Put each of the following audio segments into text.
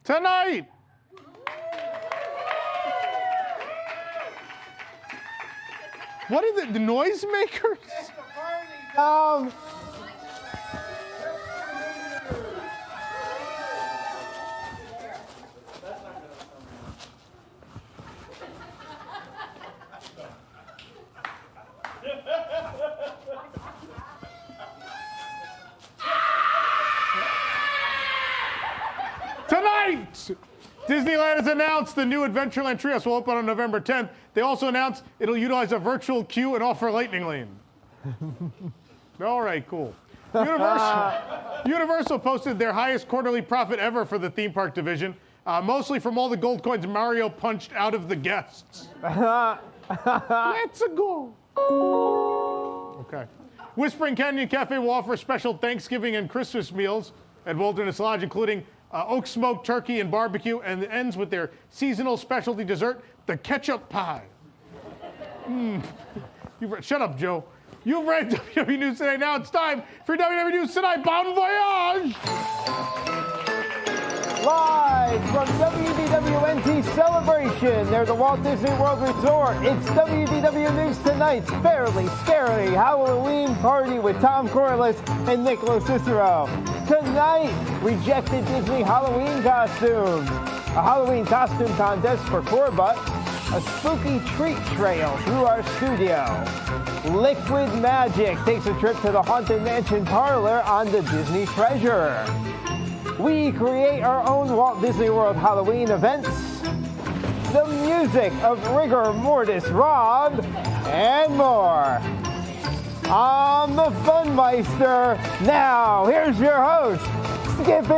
Tonight. What are the noisemakers? Tonight, Disneyland has announced the new Adventureland Treehouse will open on November 10th. They also announced it'll utilize a virtual queue and offer lightning lane. All right, cool. Universal posted their highest quarterly profit ever for the theme park division, mostly from all the gold coins Mario punched out of the guests. Let's go. Okay. Whispering Canyon Cafe will offer special Thanksgiving and Christmas meals at Wilderness Lodge, including oak smoked turkey and barbecue, and it ends with their seasonal specialty dessert, the ketchup pie. Shut up, Joe. You've read WDW News Tonight. Now it's time for WDW News Tonight. Bon voyage! Live from WDWNT Celebration near the Walt Disney World Resort, it's WDW News Tonight's fairly scary Halloween party with Tom Corless and Nick LoCicero. Tonight, rejected Disney Halloween costumes, a Halloween costume contest for Corless, a spooky treat trail through our studio. Liquid Magic takes a trip to the Haunted Mansion parlor on the Disney Treasure. We create our own Walt Disney World Halloween events. The music of Rigor Mortis Rob, and more. I'm the Funmeister. Now, here's your host, Skippy.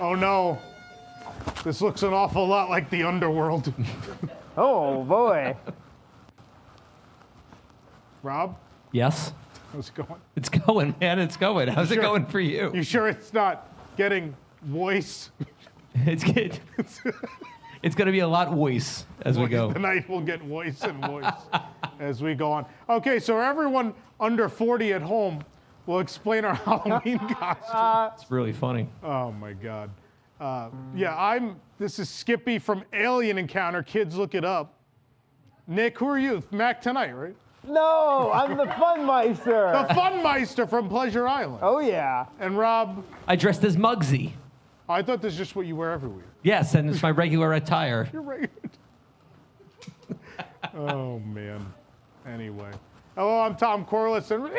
Oh no, this looks an awful lot like the underworld. Oh boy. Rob? Yes? How's it going? It's going, man. It's going. How's it going for you? You sure it's not getting voice? It's good. It's going to be a lot voice as we go. Tonight we'll get voice and voice as we go on. Okay, so everyone under 40 at home will explain our Halloween costume. It's really funny. Oh my God. This is Skippy from Alien Encounter. Kids, look it up. Nick, who are you? Mac Tonight, right? No, I'm the Funmeister. The Funmeister from Pleasure Island. Oh yeah. And Rob? I dressed as Muggsy. I thought this is just what you wear everywhere. Yes, and it's my regular attire. You're right. Oh, man. Anyway. Hello, I'm Tom Corless. And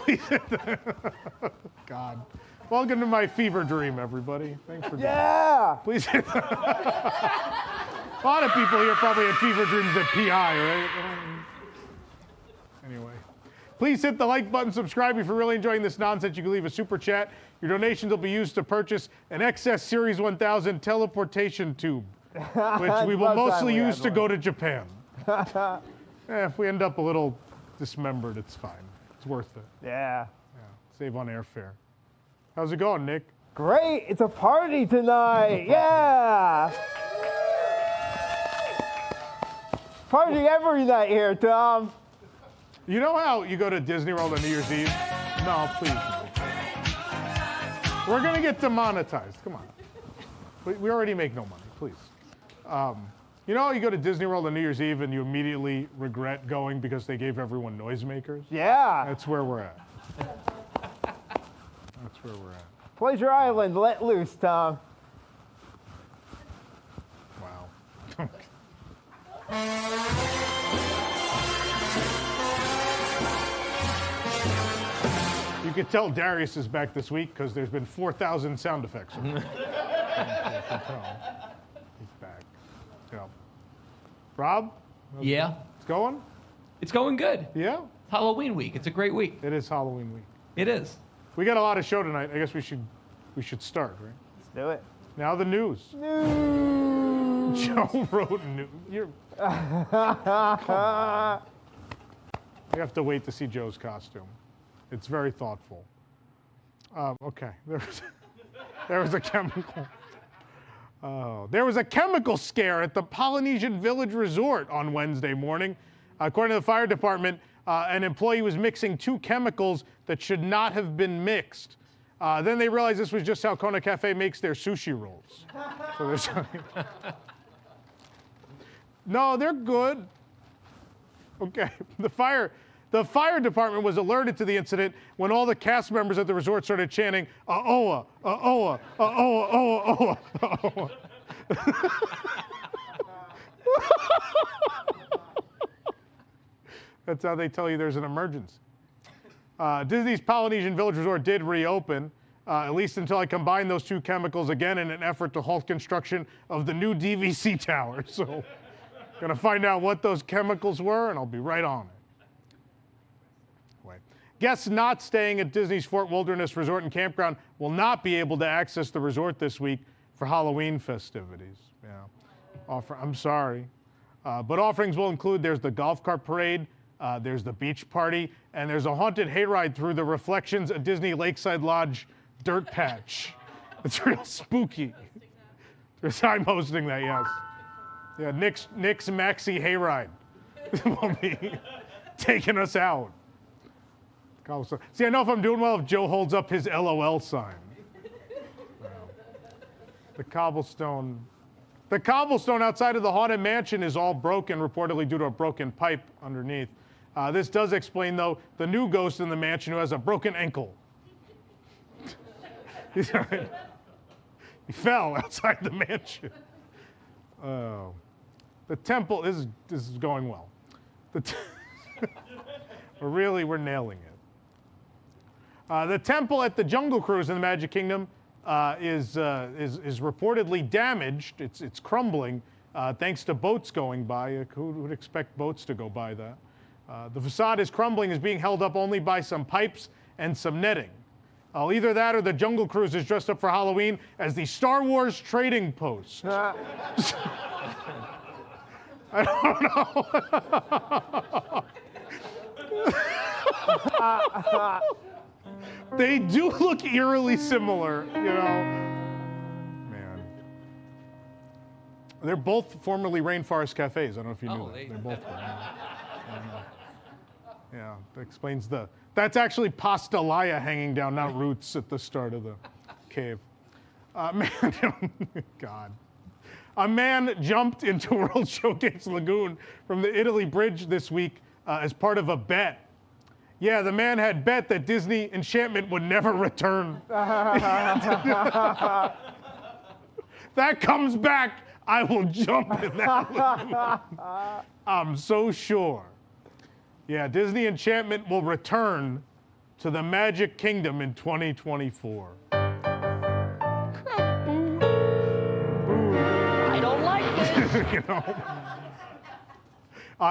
please. God. Welcome to my fever dream, everybody. Thanks for joining. Yeah. Please. A lot of people here probably had fever dreams at PI, right? Anyway. Please hit the like button, subscribe if you're really enjoying this nonsense. You can leave a super chat. Your donations will be used to purchase an XS Series 1000 teleportation tube, which we will mostly use to go to Japan. If we end up a little dismembered, it's fine. It's worth it. Yeah. Save on airfare. How's it going, Nick? Great. It's a party tonight. Yeah. Party every night here, Tom. You know how you go to Disney World on New Year's Eve? No, please. We're going to get demonetized. Come on. We already make no money, please. You know how you go to Disney World on New Year's Eve and you immediately regret going because they gave everyone noisemakers? Yeah. That's where we're at. That's where we're at. Pleasure Island, let loose, Tom. Wow. You can tell Darius is back this week because there's been 4,000 sound effects. You can tell. He's back. Yeah. Rob? Yeah? It's going? It's going good. Yeah? Halloween week. It's a great week. It is Halloween week. It is. We got a lot of show tonight. I guess we should start, right? Let's do it. Now the news. News. Joe wrote news. Come on. We have to wait to see Joe's costume. It's very thoughtful. Okay, there was a chemical. Oh, there was a chemical scare at the Polynesian Village Resort on Wednesday morning. According to the fire department, an employee was mixing two chemicals that should not have been mixed. Then they realized this was just how Kona Cafe makes their sushi rolls. So there's no, they're good. Okay, the fire department was alerted to the incident when all the cast members at the resort started chanting, "Aoa, aoa, aoa, aoa, aoa, aoa." That's how they tell you there's an emergency. Disney's Polynesian Village Resort did reopen, at least until I combine those two chemicals again in an effort to halt construction of the new DVC tower. So, gonna find out what those chemicals were, and I'll be right on it. Guests not staying at Disney's Fort Wilderness Resort and Campground will not be able to access the resort this week for Halloween festivities. Yeah, I'm sorry. But offerings will include, there's the golf cart parade, there's the beach party, and there's a haunted hayride through the Reflections at Disney Lakeside Lodge dirt patch. It's real spooky. I'm hosting that, yes. Yeah, Nick's Maxi hayride will be taking us out. See, I know if I'm doing well if Joe holds up his LOL sign. The cobblestone outside of the Haunted Mansion is all broken, reportedly due to a broken pipe underneath. This does explain, though, the new ghost in the mansion who has a broken ankle. He fell outside the mansion. Oh. The temple, this is going well. We're nailing it. The temple at the Jungle Cruise in the Magic Kingdom is reportedly damaged. It's crumbling thanks to boats going by. Who would expect boats to go by that? The facade is crumbling, is being held up only by some pipes and some netting. Either that or the Jungle Cruise is dressed up for Halloween as the Star Wars trading post. I don't know. They do look eerily similar, you know. Man. They're both formerly Rainforest Cafes. I don't know if you knew that. They're both. Yeah, that explains that's actually pastalaya hanging down, not roots at the start of the cave. God. A man jumped into World Showcase Lagoon from the Italy Bridge this week as part of a bet. Yeah, the man had bet that Disney Enchantment would never return. That comes back, I will jump in that lagoon. I'm so sure. Yeah, Disney Enchantment will return to the Magic Kingdom in 2024. I don't like this. You know?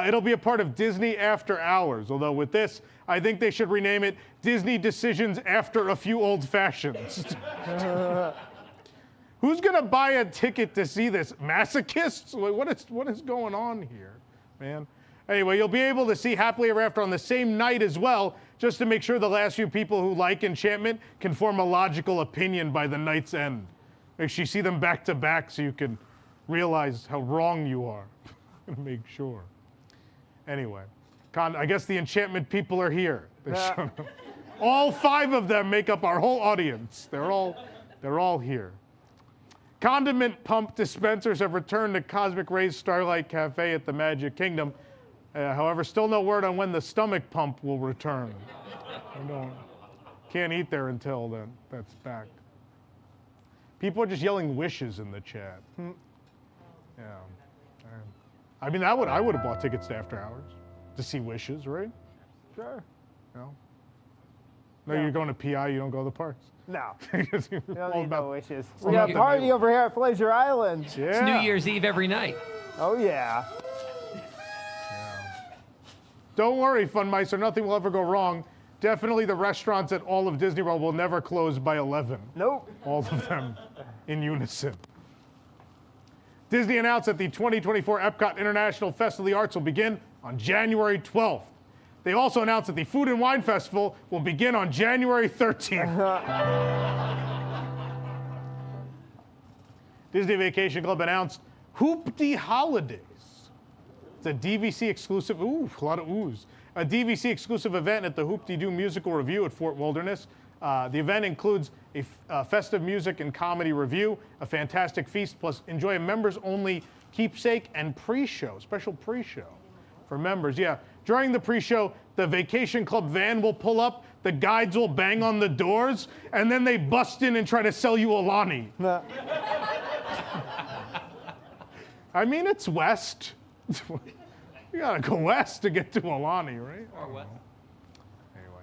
It'll be a part of Disney After Hours, although with this, I think they should rename it Disney Decisions After a Few Old Fashions. Who's gonna buy a ticket to see this? Masochists? What is going on here, man? Anyway, you'll be able to see Happily Ever After on the same night as well, just to make sure the last few people who like Enchantment can form a logical opinion by the night's end. Make sure you see them back to back so you can realize how wrong you are. Make sure. Anyway, I guess the Enchantment people are here. All 5 of them make up our whole audience. They're all here. Condiment pump dispensers have returned to Cosmic Ray's Starlight Cafe at the Magic Kingdom. However, still no word on when the stomach pump will return. Can't eat there until then. That's back. People are just yelling wishes in the chat. Yeah. I mean, I would have bought tickets to After Hours to see wishes, right? Sure. No. No, you're going to PI. You don't go to the parks. No. You don't need no wishes. all We got a about party over here at Pleasure Island. Yeah. It's New Year's Eve every night. Oh, yeah. Don't worry, Funmeister. Nothing will ever go wrong. Definitely the restaurants at all of Disney World will never close by 11. Nope. All of them in unison. Disney announced that the 2024 Epcot International Festival of the Arts will begin on January 12th. They also announced that the Food and Wine Festival will begin on January 13th. Disney Vacation Club announced Hoopty Holidays. It's a DVC exclusive, ooh, a lot of oohs. A DVC exclusive event at the Hoop-Dee-Doo Musical Review at Fort Wilderness. The event includes a festive music and comedy review, a fantastic feast, plus enjoy a members-only keepsake and pre-show, special pre-show for members. Yeah, during the pre-show, the Vacation Club van will pull up, the guides will bang on the doors, and then they bust in and try to sell you Alani. I mean, it's west. You gotta go west to get to Alani, right? Or west. Anyway.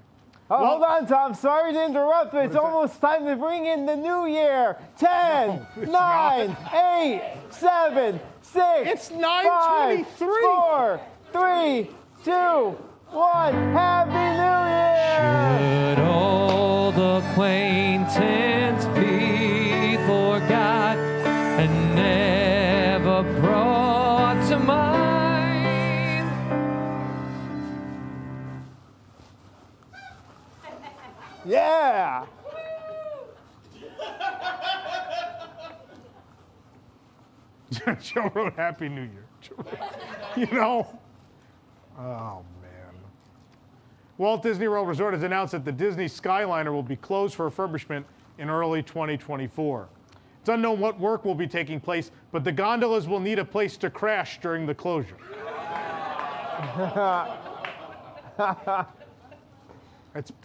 Oh, well, hold on, Tom. Sorry to interrupt, but it's almost time to bring in the new year. 10, 9, 8, 7, 6, It's 5, 4, 3, 2, 1. Happy New Year! Should old acquaintance be forgot and never brought to mind? Yeah! Joe wrote Happy New Year. You know? Oh, man. Walt Disney World Resort has announced that the Disney Skyliner will be closed for refurbishment in early 2024. It's unknown what work will be taking place, but the gondolas will need a place to crash during the closure.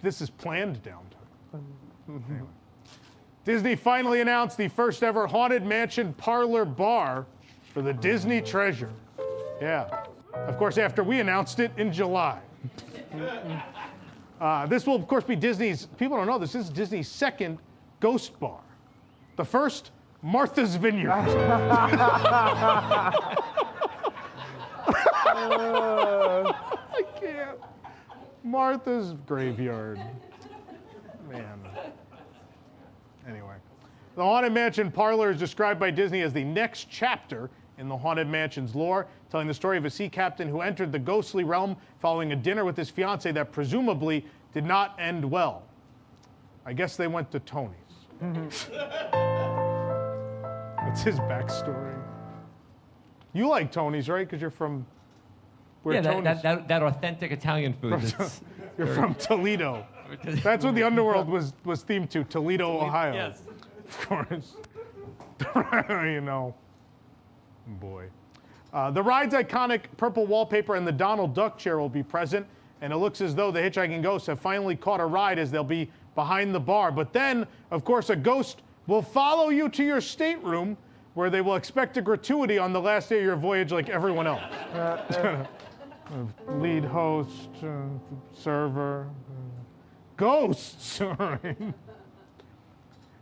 This is planned downtime. Anyway. Disney finally announced the first ever Haunted Mansion parlor bar for the Disney Treasure. Yeah. Of course, after we announced it in July. This will, of course, be Disney's, people don't know, this is Disney's second ghost bar. The first, Martha's Vineyard. I can't. Martha's Graveyard. Man. Anyway. The Haunted Mansion parlor is described by Disney as the next chapter in the Haunted Mansion's lore, telling the story of a sea captain who entered the ghostly realm following a dinner with his fiancée that presumably did not end well. I guess they went to Tony's. That's his backstory. You like Tony's, right? Because you're from where Tony's... that authentic Italian food. You're from Toledo. That's what the underworld was themed to, Toledo, Ohio. Yes. Of course. You know. Boy. The ride's iconic purple wallpaper and the Donald Duck chair will be present, and it looks as though the Hitchhiking Ghosts have finally caught a ride as they'll be behind the bar. But then, of course, a ghost will follow you to your stateroom where they will expect a gratuity on the last day of your voyage like everyone else. Lead host, server, ghosts. All right.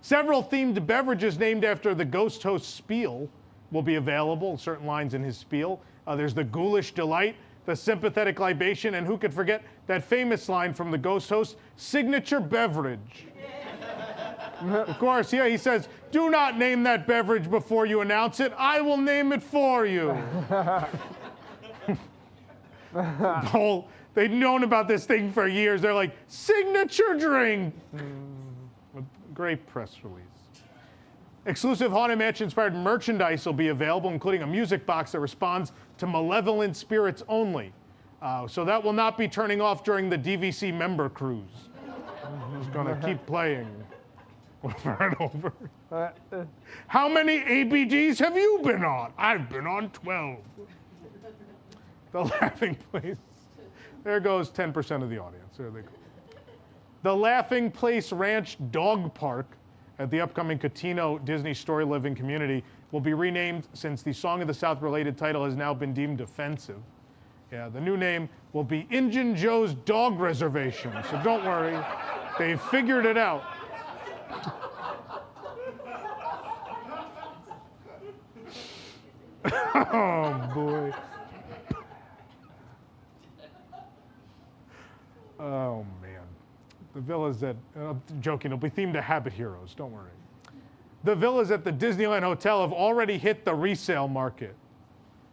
Several themed beverages named after the ghost host's spiel will be available, certain lines in his spiel. There's the ghoulish delight, the sympathetic libation, and who could forget that famous line from the ghost host, signature beverage. Of course, yeah, he says, do not name that beverage before you announce it. I will name it for you. They've known about this thing for years. They're like, signature drink. A great press release. Exclusive Haunted Mansion-inspired merchandise will be available, including a music box that responds to malevolent spirits only. So that will not be turning off during the DVC member cruise. It's going to keep playing over and over. How many ABDs have you been on? I've been on 12. The Laughing Place. There goes 10% of the audience. There they go. The Laughing Place Ranch Dog Park at the upcoming Catino Disney Story Living community will be renamed since the Song of the South related title has now been deemed offensive. Yeah, the new name will be Injun Joe's Dog Reservation, so don't worry, they've figured it out. Oh, boy. Oh, man. The villas that, joking, it'll be themed to Habit Heroes, don't worry. The villas at the Disneyland Hotel have already hit the resale market.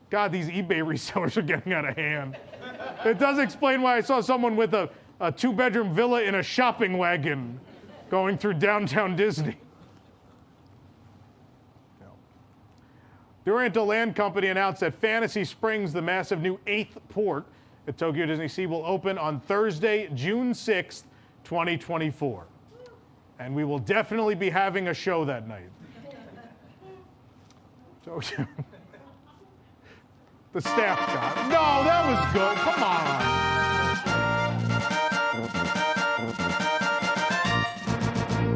God, these eBay resellers are getting out of hand. It does explain why I saw someone with a two-bedroom villa in a shopping wagon going through downtown Disney. The Oriental Land Company announced that Fantasy Springs, the massive new 8th port at Tokyo Disney Sea, will open on Thursday, June 6th, 2024. And we will definitely be having a show that night. Tokyo. The staff shot. No, that was good. Come on.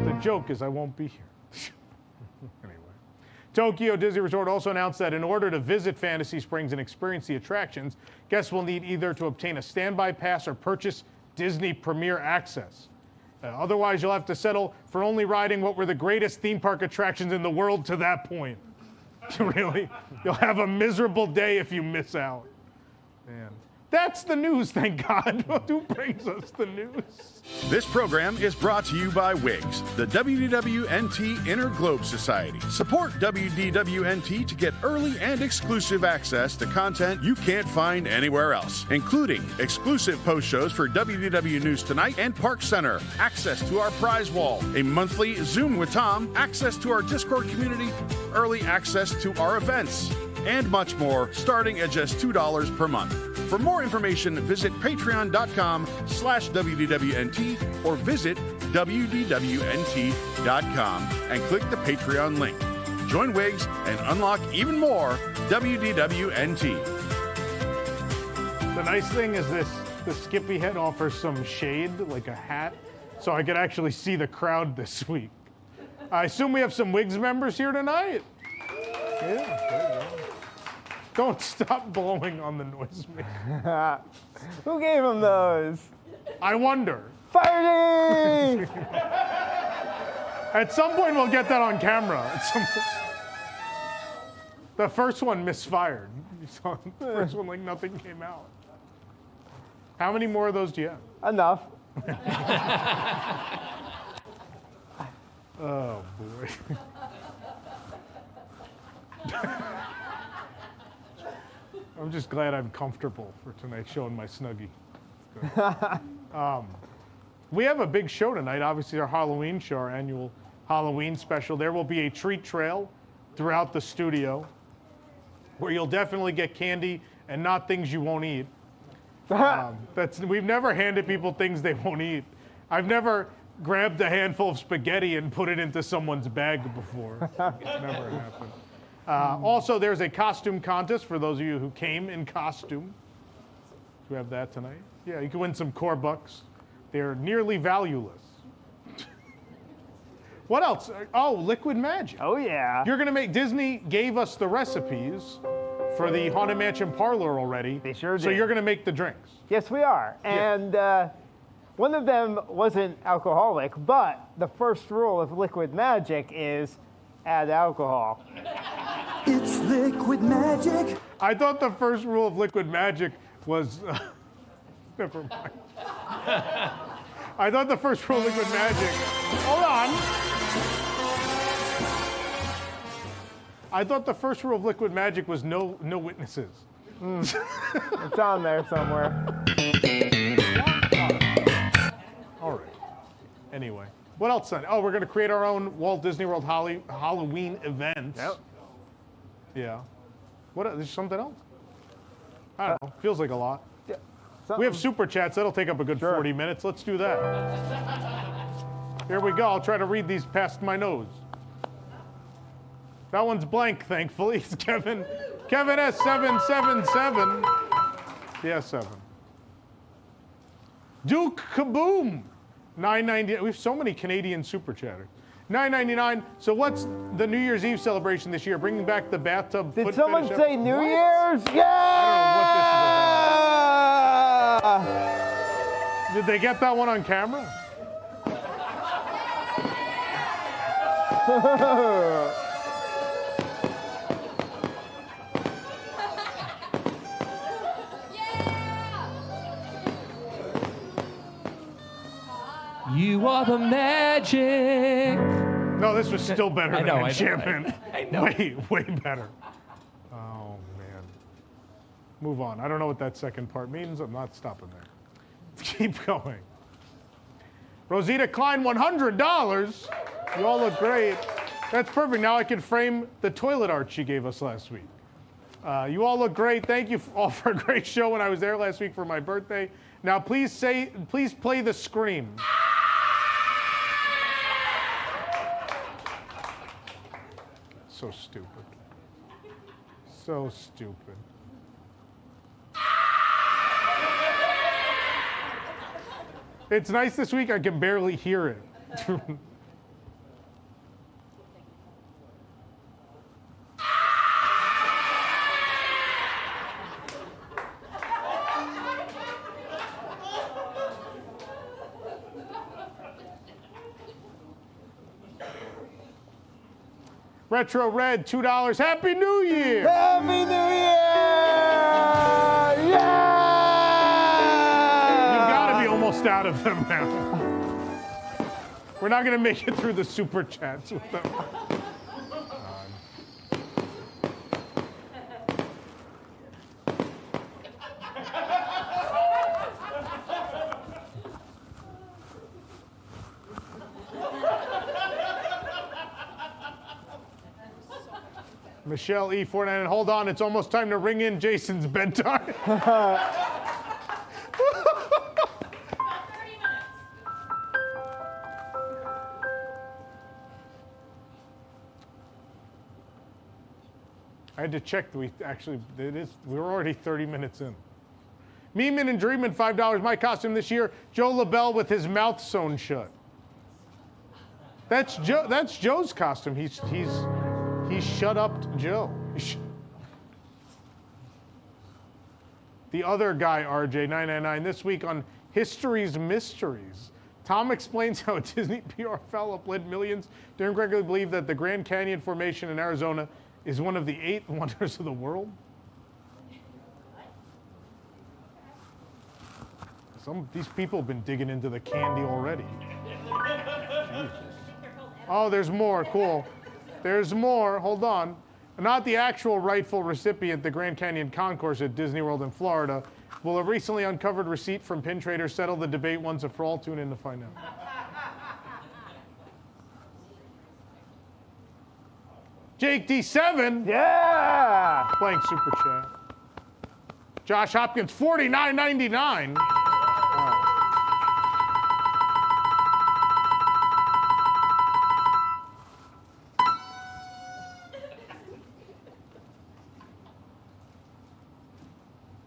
The joke is I won't be here. Anyway. Tokyo Disney Resort also announced that in order to visit Fantasy Springs and experience the attractions, guests will need either to obtain a standby pass or purchase Disney Premier Access. Otherwise, you'll have to settle for only riding what were the greatest theme park attractions in the world to that point. Really? You'll have a miserable day if you miss out. Man. That's the news, thank God. Who brings us the news? This program is brought to you by WIGS, the WDWNT Inner Globe Society. Support WDWNT to get early and exclusive access to content you can't find anywhere else, including exclusive post shows for WDW News Tonight and Park Center, access to our prize wall, a monthly Zoom with Tom, access to our Discord community, early access to our events, and much more, starting at just $2 per month. For more information, visit patreon.com/WDWNT or visit WDWNT.com and click the Patreon link. Join WIGS and unlock even more WDWNT. The nice thing is the Skippy head offers some shade, like a hat, so I could actually see the crowd this week. I assume we have some WIGS members here tonight. Yeah, there you go. Don't stop blowing on the noisemaker. Who gave him those? I wonder. Fighting! At some point, we'll get that on camera. At some point. The first one misfired. You saw the first one, like nothing came out. How many more of those do you have? Enough. Oh, boy. I'm just glad I'm comfortable for tonight's show in my Snuggie. We have a big show tonight. Obviously, our Halloween show, our annual Halloween special. There will be a treat trail throughout the studio where you'll definitely get candy and not things you won't eat. We've never handed people things they won't eat. I've never grabbed a handful of spaghetti and put it into someone's bag before. It's never happened. Also, there's a costume contest for those of you who came in costume. Do we have that tonight? Yeah, you can win some core bucks. They're nearly valueless. What else? Oh, liquid magic. Oh, yeah. You're going to make, Disney gave us the recipes for the Haunted Mansion parlor already. They sure did. So you're going to make the drinks. Yes, we are. And one of them wasn't alcoholic, but the first rule of liquid magic is add alcohol. It's liquid magic. I thought the first rule of liquid magic was, never mind. I thought the first rule of liquid magic, hold on. I thought the first rule of liquid magic was no witnesses. It's on there somewhere. All right. Anyway, what else then? Oh, we're going to create our own Walt Disney World Halloween event. Yep. Yeah. What? There's something else? I don't know. Feels like a lot. Yeah. We have super chats. That'll take up a good 40 minutes. Let's do that. Here we go. I'll try to read these past my nose. That one's blank, thankfully. It's Kevin S777. Yeah, 7. Duke Kaboom. $9.90. We have so many Canadian super chatters. $9.99. So what's the New Year's Eve celebration this year? Bringing back the bathtub. Did foot someone fetish say New Year's? Yeah! I don't know what this is about. Did they get that one on camera? You are the magic. No, this was still better than Enchantment. I know. Way better. Oh, man. Move on. I don't know what that second part means. I'm not stopping there. Let's keep going. Rosita Klein, $100. You all look great. That's perfect. Now I can frame the toilet art she gave us last week. You all look great. Thank you all for a great show when I was there last week for my birthday. Now please play the scream. So stupid. So stupid. It's nice this week I can barely hear it. Retro Red, $2. Happy New Year! Happy New Year! Yeah! You've got to be almost out of them now. We're not going to make it through the super chats with them. Michelle E49, hold on, it's almost time to ring in Jason's bedtime. 30 minutes. I had to check. We were already 30 minutes in. Meeman and Dreamin', $5. My costume this year, Joe LaBelle with his mouth sewn shut. That's Joe's costume. He's shut up Joe. The other guy, RJ999, this week on History's Mysteries. Tom explains how a Disney PR fellow bled millions to incorrectly believe that the Grand Canyon Formation in Arizona is one of the 8 wonders of the world. These people have been digging into the candy already. Jesus. Oh, there's more. Cool. There's more. Hold on. Not the actual rightful recipient, the Grand Canyon Concourse at Disney World in Florida. Will a recently uncovered receipt from pin traders settle the debate once and for all? Tune in to find out. Jake D7. Yeah! Blank super chat. Josh Hopkins, $49.99.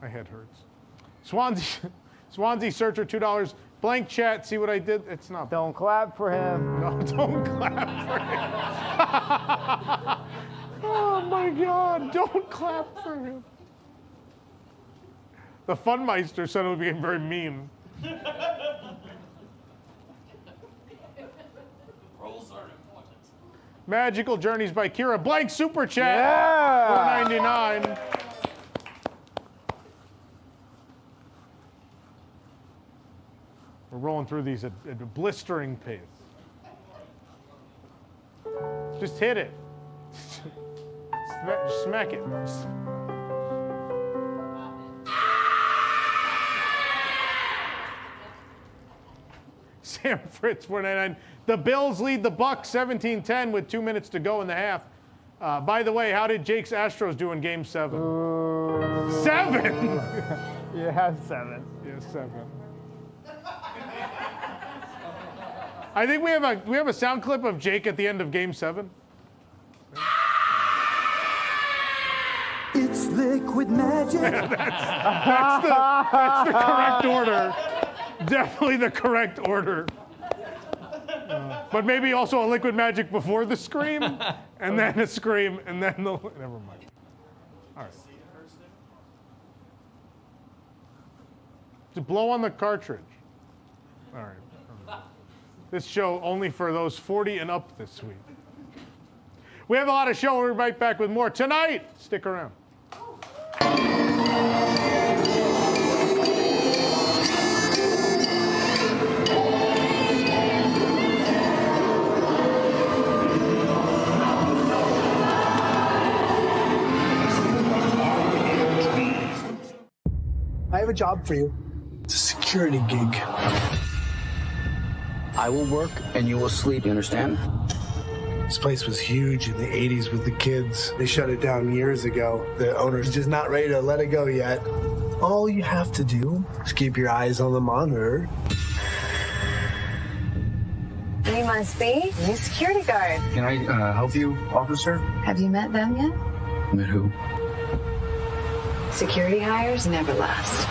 My head hurts. Swansea Searcher, $2. Blank chat, see what I did? It's not. Don't clap for him. No, don't clap for him. Oh my God, don't clap for him. The Funmeister suddenly became very mean. Roles are important. Magical Journeys by Kira. Blank super chat. Yeah! $4.99. We're rolling through these at a blistering pace. Just hit it. Smack it. Sam Fritz, $4.99. The Bills lead the Bucs 17-10 with 2 minutes to go in the half. By the way, how did Jake's Astros do in Game 7? 7? Yeah, 7. Yeah, 7. I think we have a sound clip of Jake at the end of Game 7. It's liquid magic. That's the correct order. Definitely the correct order. But maybe also a liquid magic before the scream, and then a scream, and then the. Never mind. All right. To blow on the cartridge. All right. This show only for those 40 and up this week. We have a lot of show. We'll be right back with more tonight. Stick around. I have a job for you. It's a security gig. I will work and you will sleep, you understand? This place was huge in the 80s with the kids. They shut it down years ago. The owner's just not ready to let it go yet. All you have to do is keep your eyes on the monitor. You must be a new security guard. Can I help you, officer? Have you met them yet? Met who? Security hires never last.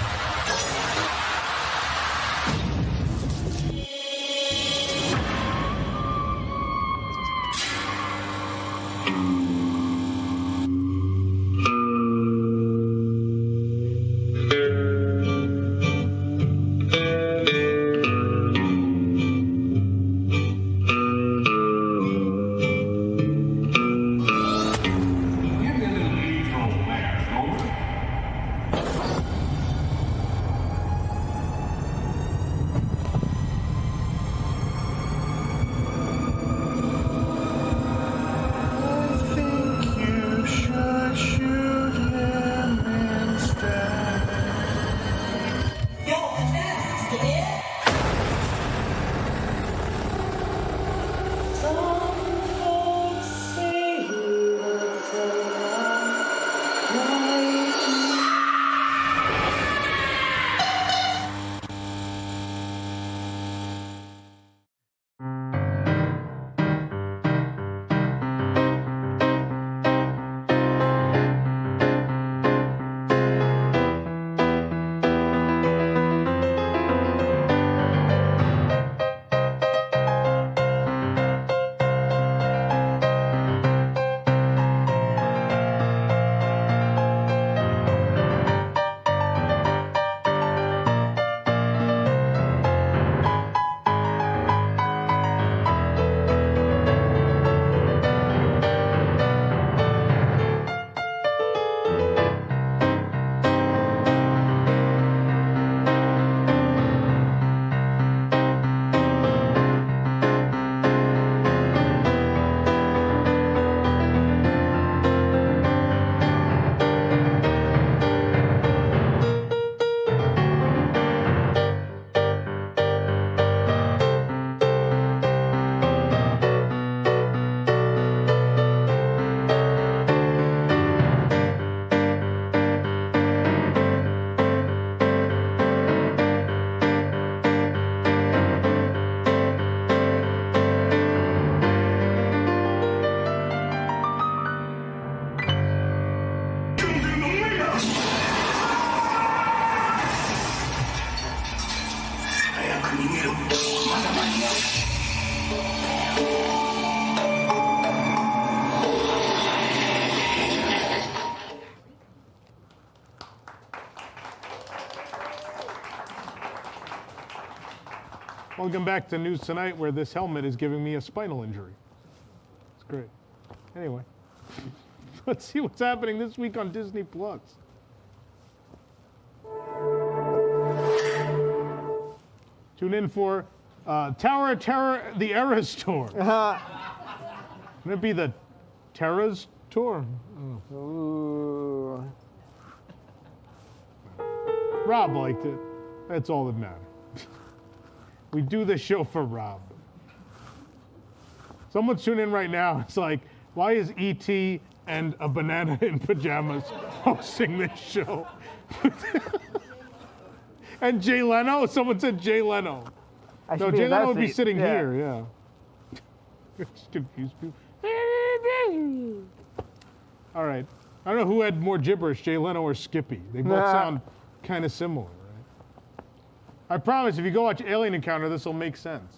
Welcome back to News Tonight, where this helmet is giving me a spinal injury. It's great. Anyway, let's see what's happening this week on Disney Plus. Tune in for Tower of Terror, the Eras Tour. Can it be the Terra's Tour? Oh. Ooh. Rob liked it. That's all that matters. We do this show for Rob. Someone's tuning in right now. It's like, why is E.T. and a banana in pajamas hosting this show? And Jay Leno? Someone said Jay Leno. No, Jay Leno would be sitting here, yeah. Just confuse people. All right. I don't know who had more gibberish, Jay Leno or Skippy. They both sound kind of similar, right? I promise, if you go watch Alien Encounter, this will make sense.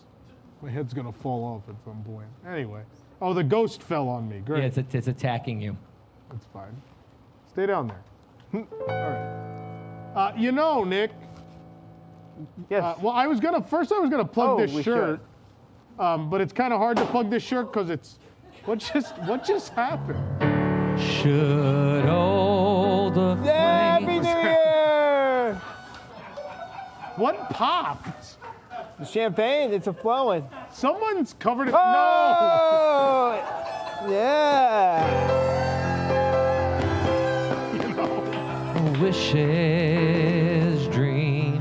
My head's going to fall off at some point. Anyway. Oh, the ghost fell on me. Great. Yeah, it's attacking you. That's fine. Stay down there. All right. You know, Nick. Yes. Well, I was gonna plug this shirt, but it's kind of hard to plug this shirt because it's what just happened. Should all the Happy New Year! What popped? The champagne, it's a flowing. Someone's covered it. Oh! Yeah. No. You know. wishes, dreams.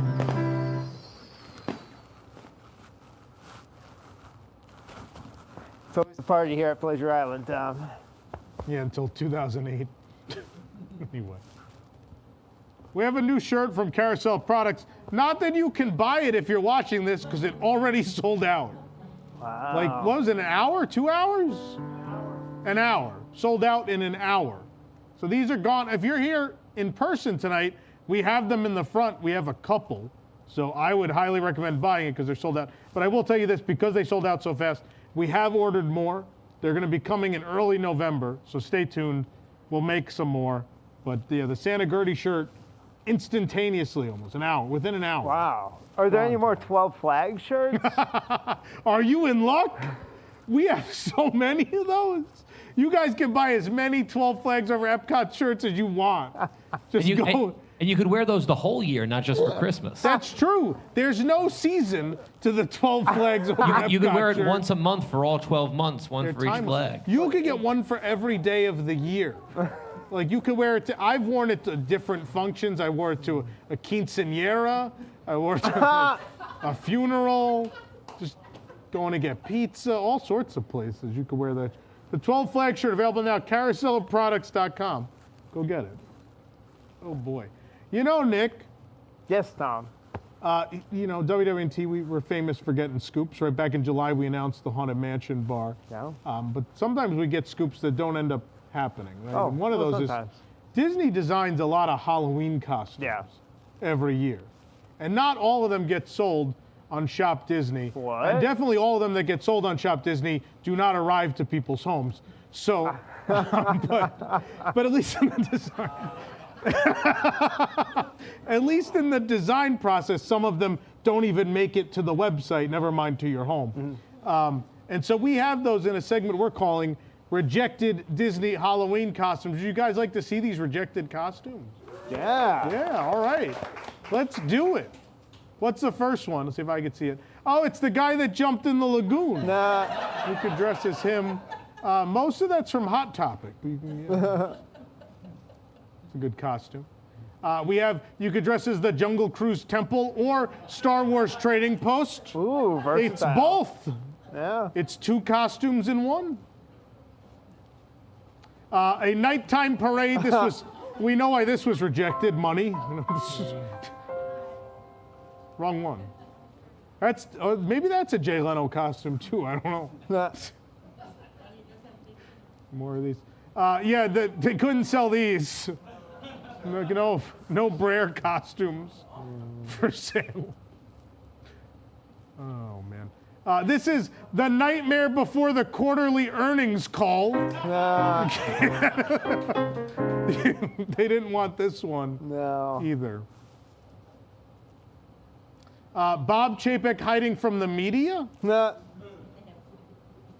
So always a party here at Pleasure Island, Tom. Yeah, until 2008. Anyway. We have a new shirt from Carousel Products. Not that you can buy it if you're watching this, because it already sold out. Wow. Like, what was it, an hour? 2 hours? An hour. Sold out in an hour. So these are gone. If you're here in person tonight, we have them in the front. We have a couple. So I would highly recommend buying it because they're sold out. But I will tell you this, because they sold out so fast, we have ordered more. They're going to be coming in early November, so stay tuned. We'll make some more. But yeah, the Santa Gertie shirt, instantaneously almost, an hour, within an hour. Wow. Are there any more 12 flag shirts? Are you in luck? We have so many of those. You guys can buy as many 12 Flags Over Epcot shirts as you want. Just go. And you could wear those the whole year, not just for Christmas. That's true. There's no season to the 12 Flags Over Epcot You could wear it shirt. once a month for all 12 months, one They're for each timeless. flag. You could get one for every day of the year. Like you could wear it to, I've worn it to different functions. I wore it to a quinceañera. I wore it to a funeral. Just going to get pizza, all sorts of places. You could wear that. The 12 Flag shirt available now, carouselproducts.com. Go get it. Oh boy. You know, Nick. Yes, Tom. You know, WDWNT, we were famous for getting scoops. Right back in July, we announced the Haunted Mansion bar. Yeah. But sometimes we get scoops that don't end up happening. Right? Oh, and one of those sometimes. is Disney designs a lot of Halloween costumes every year. And not all of them get sold on Shop Disney. What? And definitely all of them that get sold on Shop Disney do not arrive to people's homes. So, but at least in the design. At least in the design process, some of them don't even make it to the website, never mind to your home. And so we have those in a segment we're calling Rejected Disney Halloween Costumes. Would you guys like to see these rejected costumes? Yeah. Yeah, all right. Let's do it. What's the first one? Let's see if I can see it. Oh, it's the guy that jumped in the lagoon. Nah. You could dress as him. Most of that's from Hot Topic. It's a good costume. We have, you could dress as the Jungle Cruise Temple or Star Wars Trading Post. Ooh, versatile. It's both. Yeah. It's two costumes in one. A nighttime parade. This was, we know why this was rejected. Money. Wrong one. That's, maybe that's a Jay Leno costume too. I don't know. More of these. Yeah, they couldn't sell these. No Brer costumes for sale. Oh, man. This is the nightmare before the quarterly earnings call. They didn't want this one either. Bob Chapek hiding from the media?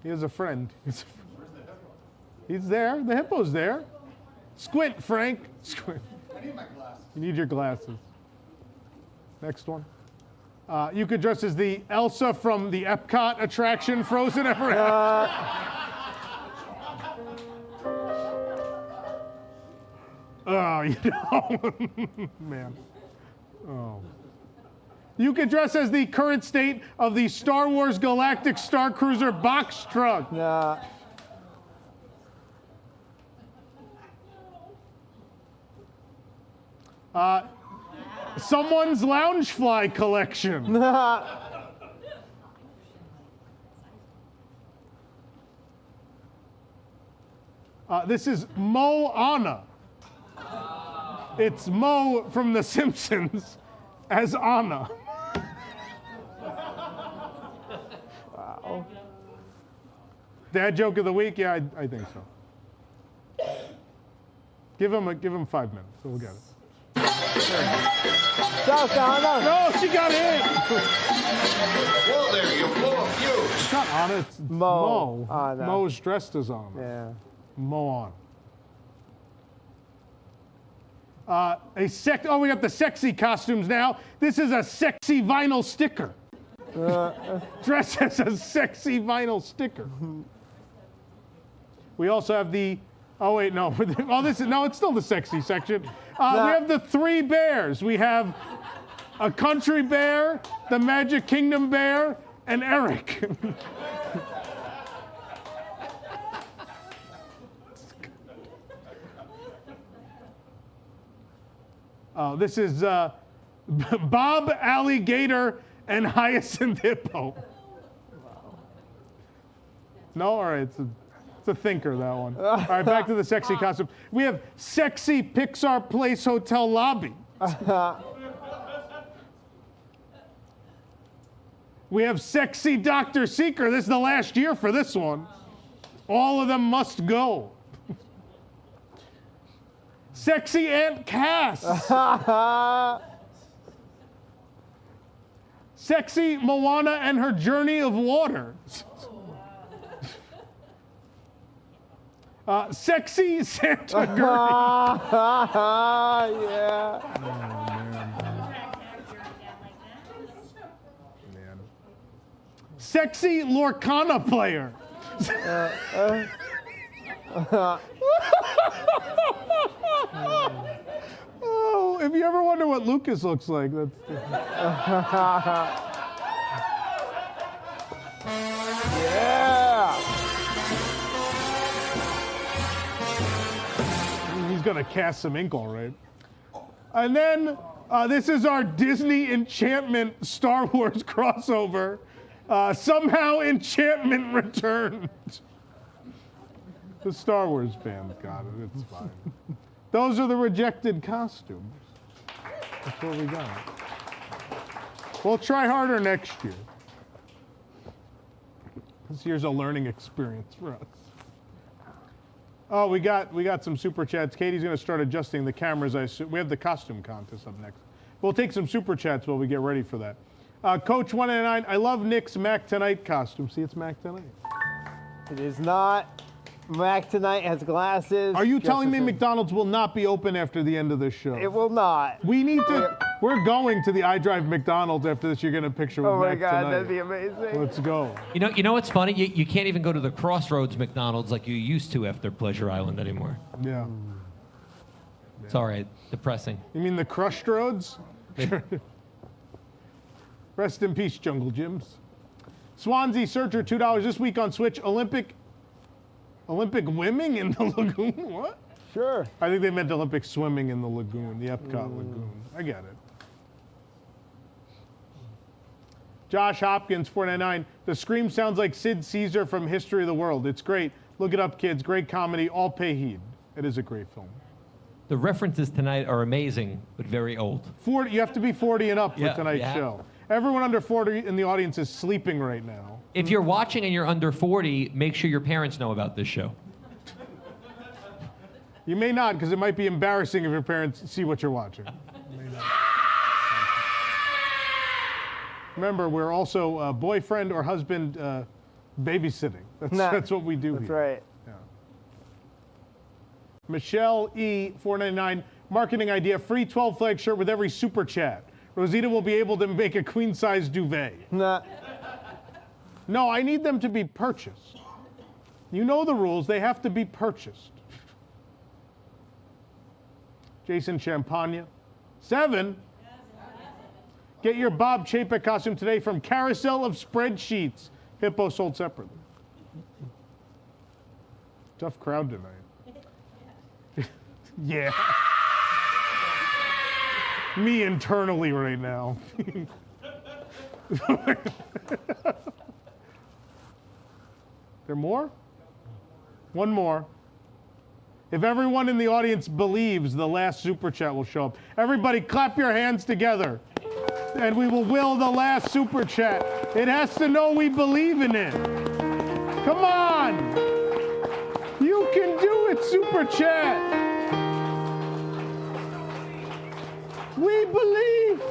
He has a friend. He's there. The hippo's there. Squint, Frank. Squint. I need my glasses. You need your glasses. Next one. You could dress as the Elsa from the Epcot attraction, Frozen Ever Oh, you know, man. Oh. You could dress as the current state of the Star Wars Galactic Star Cruiser box truck. Someone's Loungefly collection. This is Moana. It's Mo from The Simpsons as Anna. Wow. Dad joke of the week? Yeah, I think so. Give him 5 minutes, so we'll get it. Stop, Anna. No, she got hit. Whoa there, you blew a fuse. It's not Anna, it's Mo. Mo. Anna. Mo's dressed as Anna. Yeah. Mo on. We got the sexy costumes now. This is a sexy vinyl sticker. Dress as a sexy vinyl sticker. We also have the, oh wait, no. Oh, it's still the sexy section. We have the 3 bears. We have a country bear, the Magic Kingdom bear, and Eric. This is Bob Alligator and Hyacinth Hippo. No? All right. It's a thinker, that one. All right, back to the sexy costume. We have sexy Pixar Place Hotel lobby. We have sexy Dr. Seeker. This is the last year for this one. All of them must go. Sexy Aunt Cass. Sexy Moana and her journey of water. Sexy Santa Gertie. Yeah. Man. Sexy Lorcana player. Oh, if you ever wonder what Lucas looks like, that's. Yeah. He's gonna cast some ink, all right. And then this is our Disney Enchantment Star Wars crossover. Somehow Enchantment returned. The Star Wars fans got it. It's fine. Those are the rejected costumes. That's what we got. We'll try harder next year. This year's a learning experience for us. Oh, we got some super chats. Katie's going to start adjusting the cameras. I assume. We have the costume contest up next. We'll take some super chats while we get ready for that. Coach 199, I love Nick's Mac Tonight costume. See, it's Mac Tonight. It is not. Mac Tonight has glasses. Are you telling me McDonald's will not be open after the end of this show? It will not. We need to. We're going to the iDrive McDonald's after this. You're going to picture with Mac Tonight. Oh my God, that'd be amazing. Let's go. You know what's funny? You can't even go to the Crossroads McDonald's like you used to after Pleasure Island anymore. Yeah. It's all right. Depressing. You mean the crushed roads? Rest in peace, Jungle Gyms. Swansea Searcher, $2 this week on Switch. Olympic swimming in the lagoon? What? Sure. I think they meant Olympic swimming in the lagoon, the Epcot lagoon. I get it. Josh Hopkins, $4.99. The scream sounds like Sid Caesar from History of the World. It's great. Look it up, kids. Great comedy. All pay heed. It is a great film. The references tonight are amazing, but very old. 40. You have to be 40 and up for Yeah, tonight's yeah. show. Everyone under 40 in the audience is sleeping right now. If you're watching and you're under 40, make sure your parents know about this show. You may not, because it might be embarrassing if your parents see what you're watching. Remember, we're also boyfriend or husband babysitting. That's what we do That's here. right. Yeah. Michelle E, $4.99. Marketing idea, free 12 flag shirt with every super chat. Rosita will be able to make a queen-size duvet. Nah. No, I need them to be purchased. You know the rules. They have to be purchased. Jason Champagne. 7. Get your Bob Chapek costume today from Carousel of Spreadsheets. Hippo sold separately. Tough crowd tonight. Yeah. Me internally right now. There more? One more. If everyone in the audience believes, the last super chat will show up. Everybody clap your hands together. And we will will the last super chat. It has to know we believe in it. Come on. You can do it, super chat. We believe.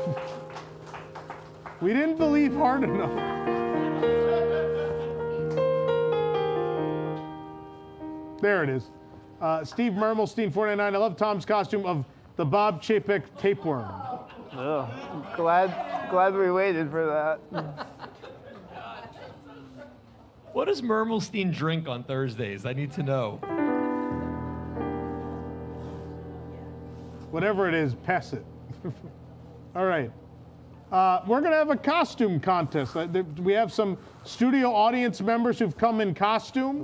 We didn't believe hard enough. There it is. Steve Mermelstein, $4.99. I love Tom's costume of the Bob Chapek tapeworm. Ugh. Glad we waited for that. What does Mermelstein drink on Thursdays? I need to know. Whatever it is, pass it. All right. We're going to have a costume contest. We have some studio audience members who've come in costume.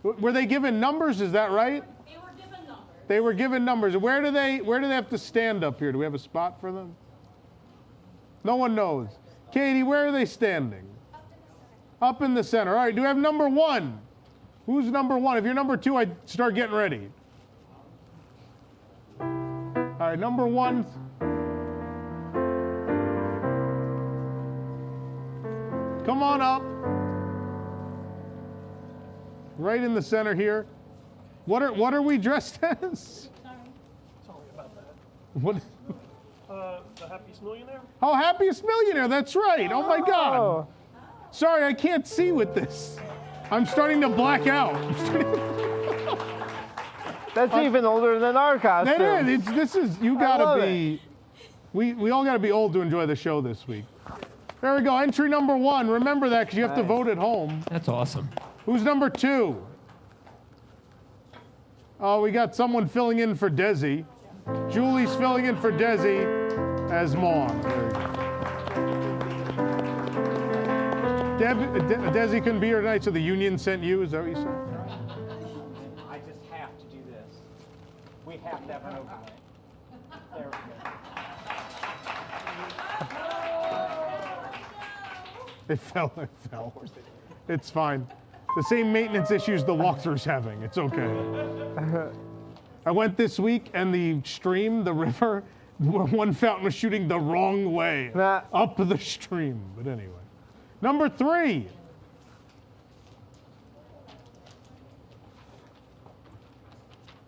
Mm-hmm. Were they given numbers? Is that right? They were given numbers. They were given numbers. Where do they have to stand up here? Do we have a spot for them? No one knows. Katie, where are they standing? Up in the center. All right, do we have number 1? Who's number 1? If you're number 2, I'd start getting ready. All right, number 1. Come on up. Right in the center here. What are we dressed as? Sorry about that. What? The Happiest Millionaire? Oh, Happiest Millionaire, that's right. Oh my God. Sorry, I can't see with this. I'm starting to black out. That's even older than our costume. That is. This is, you gotta be, we all gotta be old to enjoy the show this week. There we go, entry number 1. Remember that, because you have to vote at home. That's awesome. Who's number 2? Oh, we got someone filling in for Desi. Julie's filling in for Desi as Maud. Desi couldn't be here tonight, so the union sent you. Is that what you said? I just have to do this. We have to have an overlay. There we go. It fell. It's fine. The same maintenance issues the walkthrough's having. It's okay. I went this week, and the stream, the river, one fountain was shooting the wrong way up the stream. But anyway. Number 3.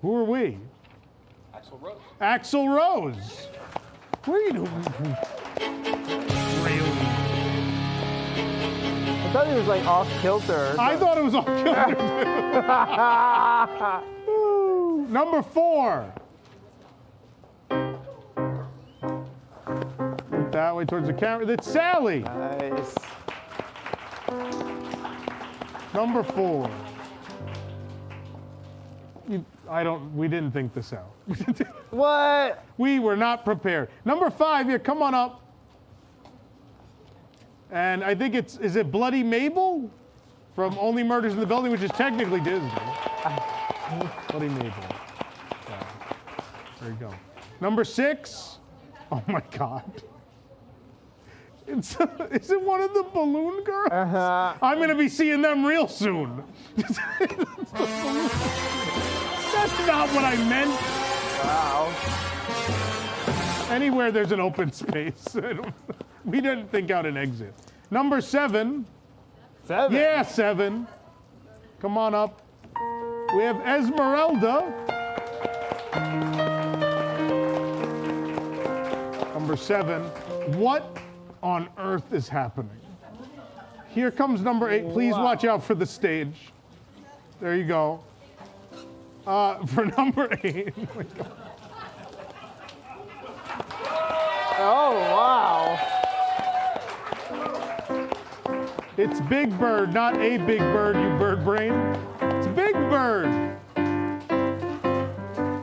Who are we? Axl Rose. Axl Rose. What are you doing? Really? I thought he was like off kilter. I thought it was off kilter. Number 4. Look that way towards the camera. That's Sally. Nice. Number 4. We didn't think this out. What? We were not prepared. Number 5 here, come on up. And I think is it Bloody Mabel? From Only Murders in the Building, which is technically Disney. Bloody Mabel. Yeah. There you go. Number 6. Oh my God. Is it one of the balloon girls? I'm going to be seeing them real soon. That's not what I meant. Wow. Anywhere there's an open space. We didn't think out an exit. Number 7. 7? Yeah, 7. Come on up. We have Esmeralda. Number 7. What on earth is happening? Here comes number 8. Please watch out for the stage. There you go. For number 8. Oh, wow. It's Big Bird, not a big bird, you bird brain. It's Big Bird.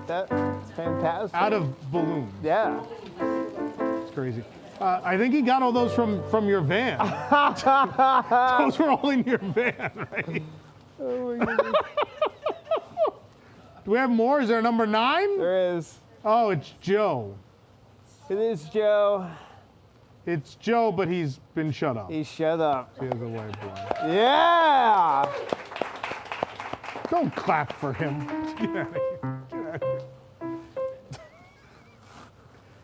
That's fantastic. Out of balloons. Yeah. It's crazy. I think he got all those from your van. Those were all in your van, right? Oh my goodness. Do we have more? Is there a number 9? There is. Oh, it's Joe. It is Joe. It's Joe, but he's been shut up. He's shut up. He has a way of doing it. Yeah! Don't clap for him. Get out of here. Get out of here.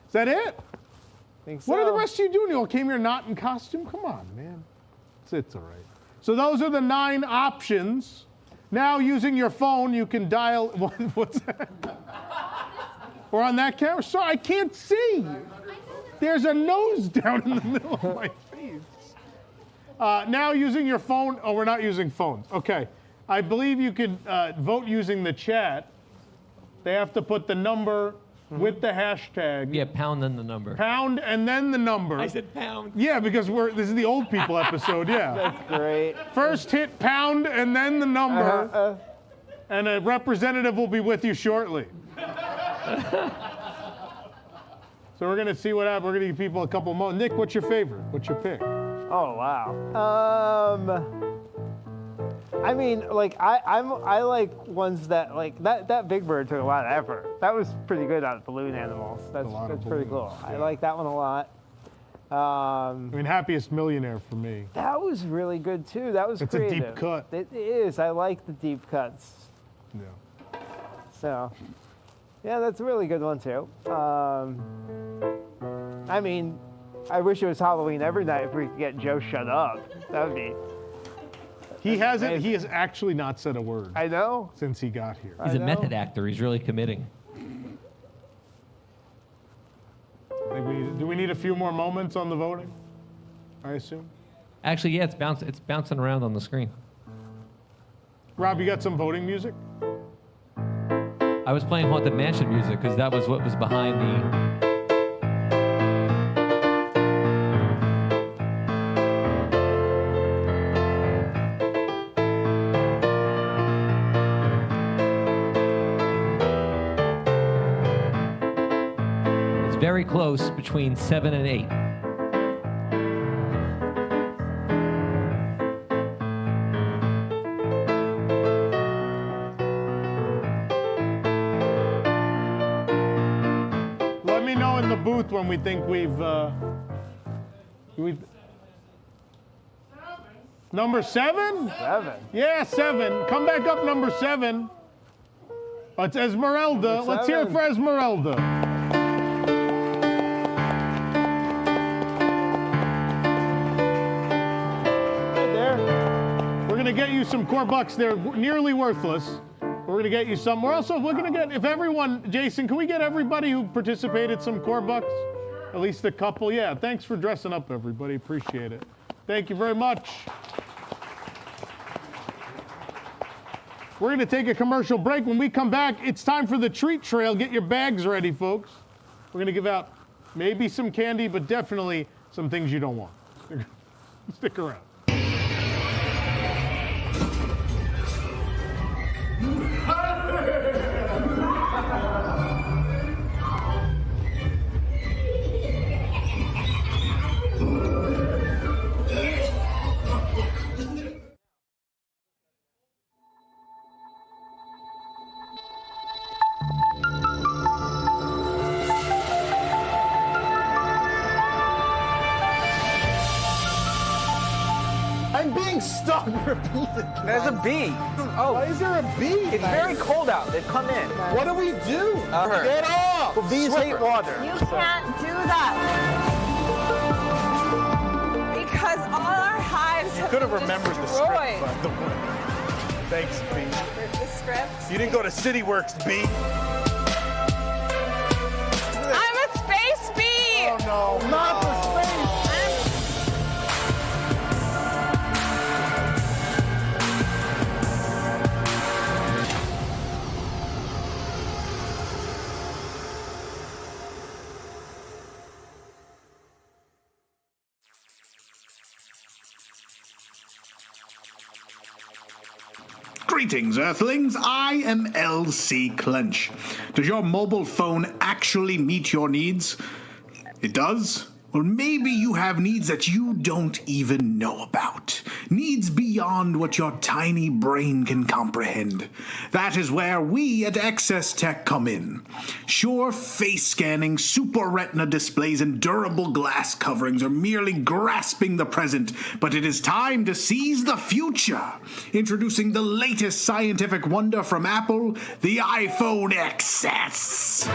Is that it? I think so. What are the rest of you doing? You all came here not in costume? Come on, man. It's all right. So those are the 9 options. Now, using your phone, you can dial. What's that? Or on that camera? Sorry, I can't see. There's a nose down in the middle of my face. Now, using your phone. Oh, we're not using phones. Okay. I believe you could vote using the chat. They have to put the number with the hashtag. Yeah, pound then the number. Pound and then the number. I said pound. Yeah, because this is the old people episode, yeah. That's great. First hit pound and then the number, and a representative will be with you shortly. So we're gonna see what happens. We're gonna give people a couple more. Nick, what's your favorite? What's your pick? Oh, wow. I mean, like I like ones that like that Big Bird took a lot of effort. That was pretty good on balloon animals. That's pretty cool. Yeah. I like that one a lot. I mean, Happiest Millionaire for me. That was really good too. That was creative. It's a deep cut. It is. I like the deep cuts. Yeah. So, yeah, that's a really good one too. I mean, I wish it was Halloween every night if we could get Joe Shut Up. That would be. He hasn't. He has actually not said a word. I know. Since he got here. He's a method actor. He's really committing. Do we need a few more moments on the voting? I assume. Actually, yeah, it's bouncing around on the screen. Rob, you got some voting music? I was playing Haunted Mansion music because that was what was behind the. Very close between 7 and 8. Let me know in the booth when we think we've number 7? 7. Yeah, 7. Come back up, number 7. Oh, it's Esmeralda. Let's hear it for Esmeralda. We're going to get you some core bucks. They're nearly worthless. We're going to get you some. We're going to get, if everyone, Jason, can we get everybody who participated some core bucks? At least a couple. Yeah, thanks for dressing up, everybody. Appreciate it. Thank you very much. We're going to take a commercial break. When we come back, it's time for the treat trail. Get your bags ready, folks. We're going to give out maybe some candy, but definitely some things you don't want. Stick around. I'm being stuck repeatedly. There's a bee. Oh. Why is there a bee? It's very cold out. They've come in. What do we do? Get off! Well, bees hate water. You can't do that. Because all our hives have Could have been remembered the destroyed. script, by the way. Thanks, B. The script? You didn't go to CityWorks, B. I'm a space bee! Oh, no. Not the space! Greetings, Earthlings. I am LC Clench. Does your mobile phone actually meet your needs? It does? Well, maybe you have needs that you don't even know about. Needs beyond what your tiny brain can comprehend. That is where we at Excess Tech come in. Sure, face scanning, super retina displays, and durable glass coverings are merely grasping the present, but it is time to seize the future. Introducing the latest scientific wonder from Apple, the iPhone XS.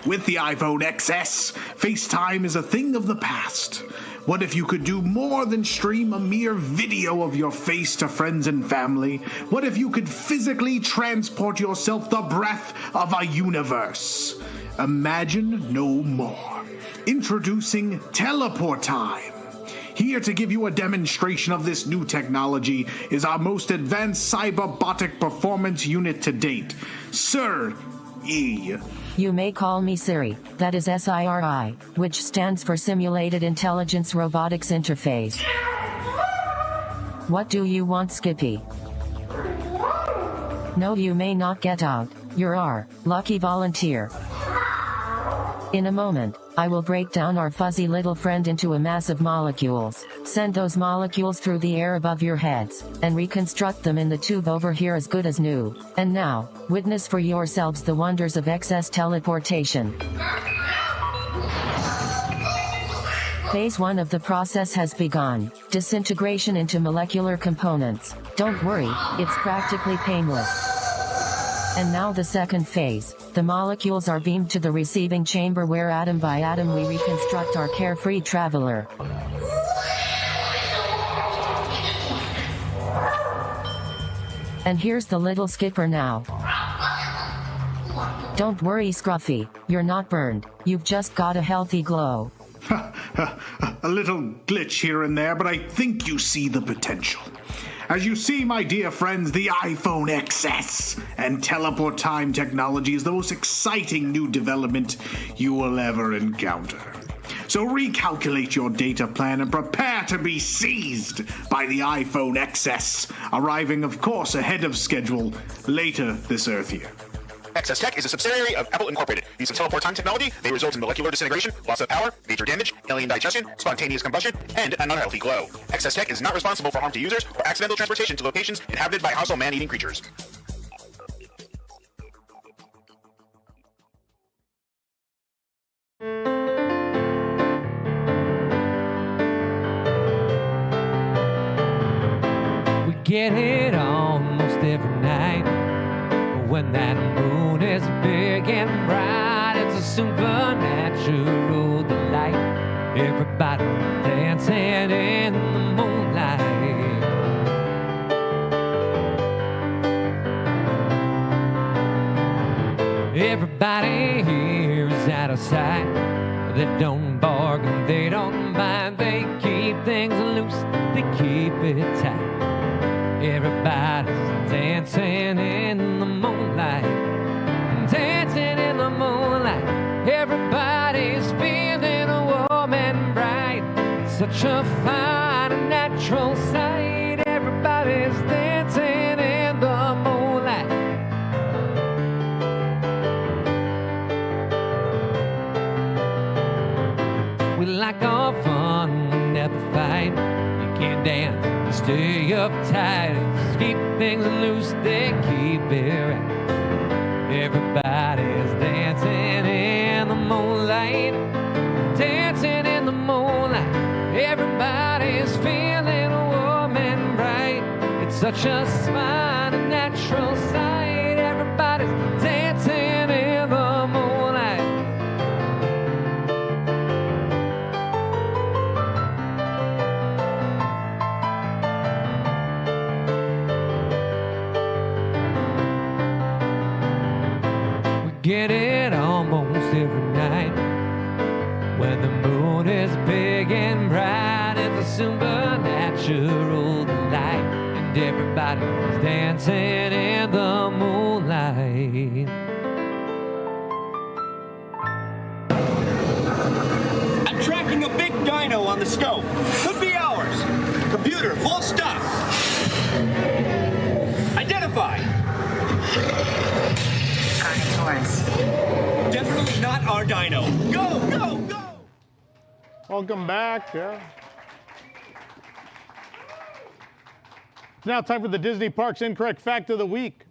With the iPhone XS, FaceTime is a thing of the past. What if you could do more than stream a mere video of your face to friends and family? What if you could physically transport yourself the breadth of a universe? Imagine no more. Introducing Teleport Time. Here to give you a demonstration of this new technology is our most advanced cyberbotic performance unit to date, Sir E. You may call me Siri, that is SIRI, which stands for Simulated Intelligence Robotics Interface. What do you want, Skippy? No, you may not get out. You're our lucky volunteer. In a moment, I will break down our fuzzy little friend into a mass of molecules, send those molecules through the air above your heads, and reconstruct them in the tube over here as good as new. And now, witness for yourselves the wonders of excess teleportation. Phase 1 of the process has begun. Disintegration into molecular components. Don't worry, it's practically painless. And now the second phase. The molecules are beamed to the receiving chamber where atom by atom we reconstruct our carefree traveler. And here's the little skipper now. Don't worry, Scruffy, you're not burned. You've just got a healthy glow. A little glitch here and there, but I think you see the potential. As you see, my dear friends, the iPhone XS and teleport time technology is the most exciting new development you will ever encounter. So recalculate your data plan and prepare to be seized by the iPhone XS, arriving, of course, ahead of schedule later this Earth year. XS Tech is a subsidiary of Apple Incorporated. Using teleport time technology, they result in molecular disintegration, loss of power, major damage, alien digestion, spontaneous combustion, and an unhealthy glow. XS Tech is not responsible for harm to users or accidental transportation to locations inhabited by hostile man-eating creatures. We get it almost every night. When that moon is big and bright, it's a supernatural delight. Everybody dancing in the moonlight. Everybody here is out of sight. They don't bargain, they don't mind. They keep things loose, they keep it tight. Everybody's dancing in the moonlight, dancing in the moonlight. Everybody's feeling warm and bright. It's such a fine and natural sight. Everybody's dancing in the moonlight. We like our fun, we never fight. You can't dance, stay uptight, just keep things loose, they keep it right. Everybody's dancing in the moonlight, dancing in the moonlight. Everybody's feeling warm and bright. It's such a fine and natural sight. Everybody's dancing in the moonlight. Get it almost every night. When the moon is big and bright, it's a supernatural delight. And everybody's dancing in the moonlight. I'm tracking a big dino on the scope. Could be ours. Computer, full stop. Identify. Definitely not our dino. Go, go, go! Welcome back. Yeah. It's now time for the Disney Parks Incorrect Fact of the Week.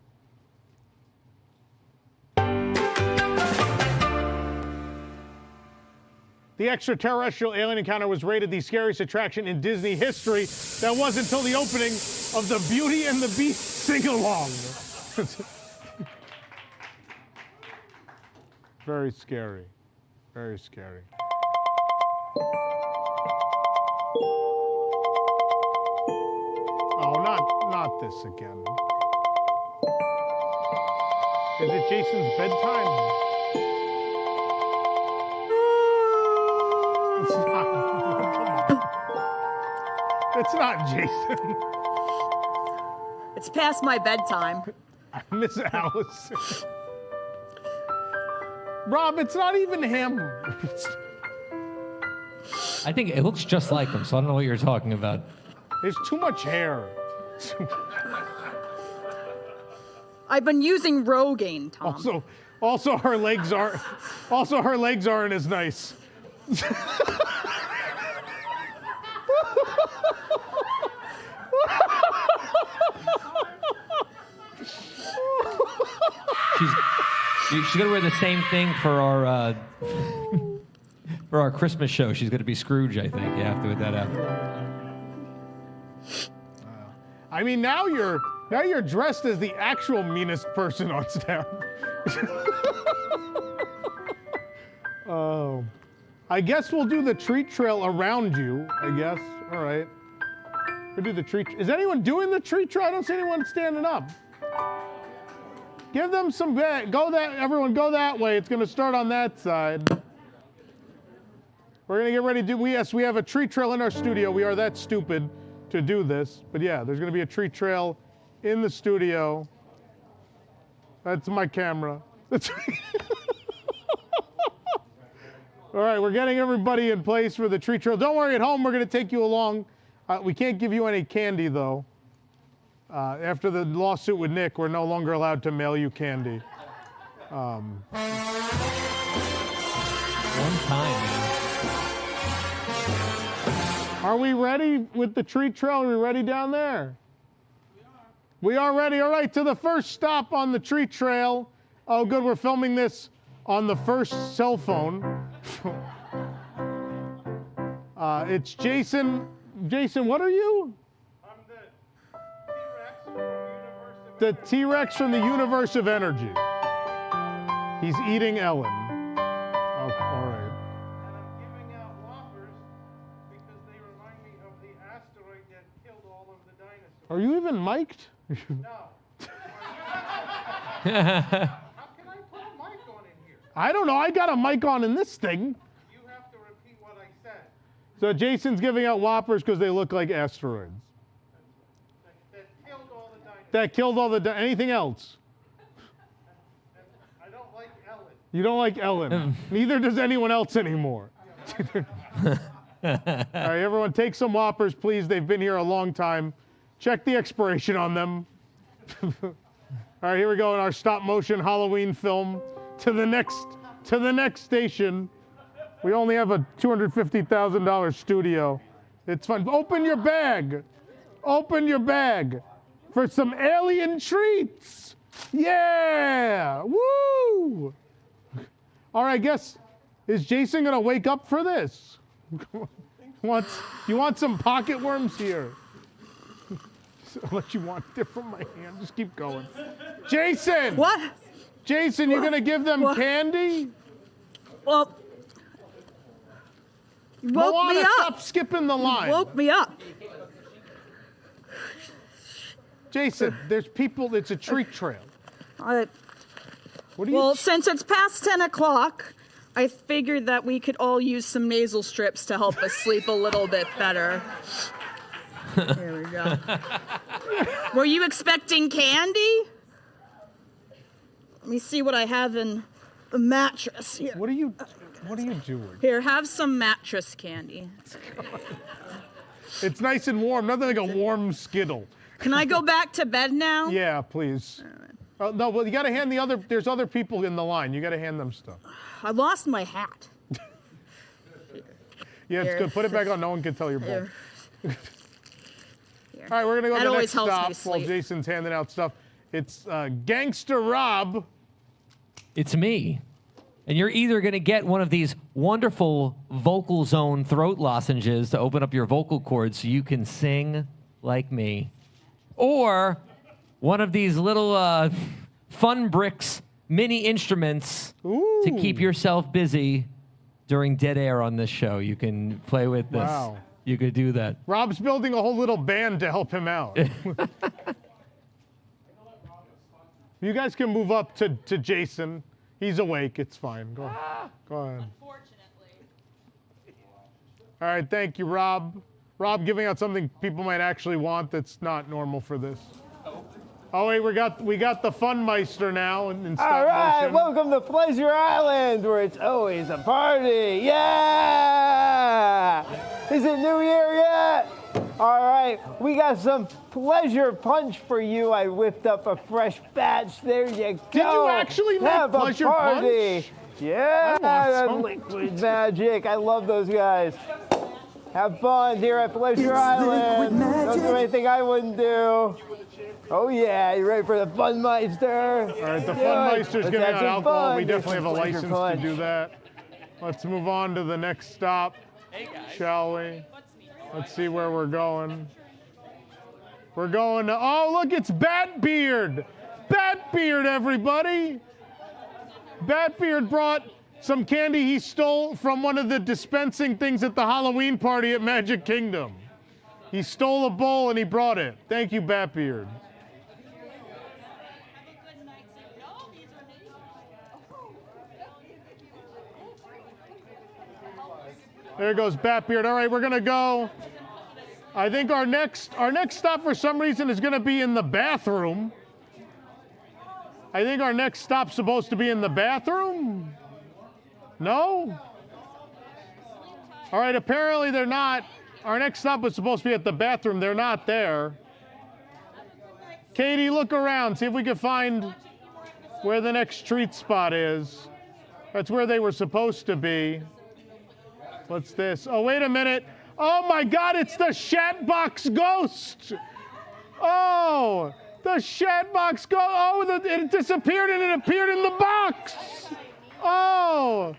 The extraterrestrial alien encounter was rated the scariest attraction in Disney history. That was until the opening of the Beauty and the Beast sing-along. Very scary. Very scary. Oh, not this again. Is it Jason's bedtime? It's not. Come on. It's not Jason. It's past my bedtime. Miss Alice. Rob, it's not even him. I think it looks just like him, so I don't know what you're talking about. There's too much hair. I've been using Rogaine, Tom. Also her legs aren't as nice. She's gonna wear the same thing for our for our Christmas show. She's gonna be Scrooge, I think. You have to put that out. I mean, now you're dressed as the actual meanest person on staff. Oh, I guess we'll do the treat trail around you. I guess. All right. We'll do the treat. Is anyone doing the treat trail? I don't see anyone standing up. Give them some. Everyone go that way. It's going to start on that side. We're going to get ready to do. We have a treat trail in our studio. We are that stupid to do this, but yeah, there's going to be a treat trail in the studio. That's my camera. All right, we're getting everybody in place for the treat trail. Don't worry, at home we're going to take you along. We can't give you any candy though. After the lawsuit with Nick, we're no longer allowed to mail you candy. One time, man. Are we ready with the treat trail? Are we ready down there? We are ready. All right, to the first stop on the treat trail. Oh, good, we're filming this on the first cell phone. It's Jason. Jason, what are you? The T-Rex from the universe of energy. He's eating Ellen. Oh, all right. And I'm giving out Whoppers because they remind me of the asteroid that killed all of the dinosaurs. Are you even mic'd? No. How can I put a mic on in here? I don't know. I got a mic on in this thing. You have to repeat what I said. So Jason's giving out Whoppers because they look like asteroids. That killed all the anything else? I don't like Ellen. You don't like Ellen. Neither does anyone else anymore. All right, everyone, take some Whoppers, please. They've been here a long time. Check the expiration on them. All right, here we go in our stop motion Halloween film. To the next station. We only have a $250,000 studio. It's fun. Open your bag. Open your bag. For some alien treats. Yeah! Woo! All right, I guess, is Jason gonna wake up for this? You want some pocket worms here? Unless you want it from my hand, just keep going. Jason! What? Jason, you're gonna give them candy? Well, you woke Moana, me up. stop skipping the line. You woke me up. Jason, there's people, it's a treat trail. What do you well, since it's past 10 o'clock, I figured that we could all use some nasal strips to help us sleep a little bit better. Here we go. Were you expecting candy? Let me see what I have in the mattress here. What are you doing? Here, have some mattress candy. It's nice and warm, nothing like a warm Skittle. Can I go back to bed now? Yeah, please. No, well, you got to hand there's other people in the line. You got to hand them stuff. I lost my hat. Yeah, it's good. Put it back on. No one can tell you're bald. All right, we're going to go That to the always next helps me stop while sleep. Jason's handing out stuff. It's Gangster Rob. It's me. And you're either going to get one of these wonderful vocal zone throat lozenges to open up your vocal cords so you can sing like me, or one of these little fun bricks mini instruments to keep yourself busy during dead air on this show. You can play with this. Wow. You could do that. Rob's building a whole little band to help him out. You guys can move up to Jason. He's awake. It's fine. Go ahead. Unfortunately. All right. Thank you, Rob. Rob giving out something people might actually want that's not normal for this. Oh wait, we got the Funmeister now in stop All right, motion. welcome to Pleasure Island, where it's always a party. Yeah! Is it New Year yet? All right, we got some pleasure punch for you. I whipped up a fresh batch. There you go. Did you actually make Have pleasure a party. punch? Yeah, I want some. Liquid Magic. I love those guys. Have fun here at Pleasure Island. Don't do anything I wouldn't do. Oh yeah, you ready for the Fun Meister? All right, the Fun Meister's giving out alcohol. Fun. We definitely have a license to punch. do that. Let's move on to the next stop, shall we? Let's see where we're going. We're going to, oh look, it's Batbeard. Batbeard, everybody. Batbeard brought some candy he stole from one of the dispensing things at the Halloween party at Magic Kingdom. He stole a bowl and he brought it. Thank you, Batbeard. There goes Batbeard. All right, we're gonna go. I think our next stop for some reason is gonna be in the bathroom. I think our next stop's supposed to be in the bathroom. No? All right, apparently they're not. Our next stop was supposed to be at the bathroom. They're not there. Katie, look around. See if we can find where the next treat spot is. That's where they were supposed to be. What's this? Oh, wait a minute. Oh my God, it's the Shatbox Ghost. Oh, the Shatbox Ghost. Oh, it disappeared and it appeared in the box. Oh,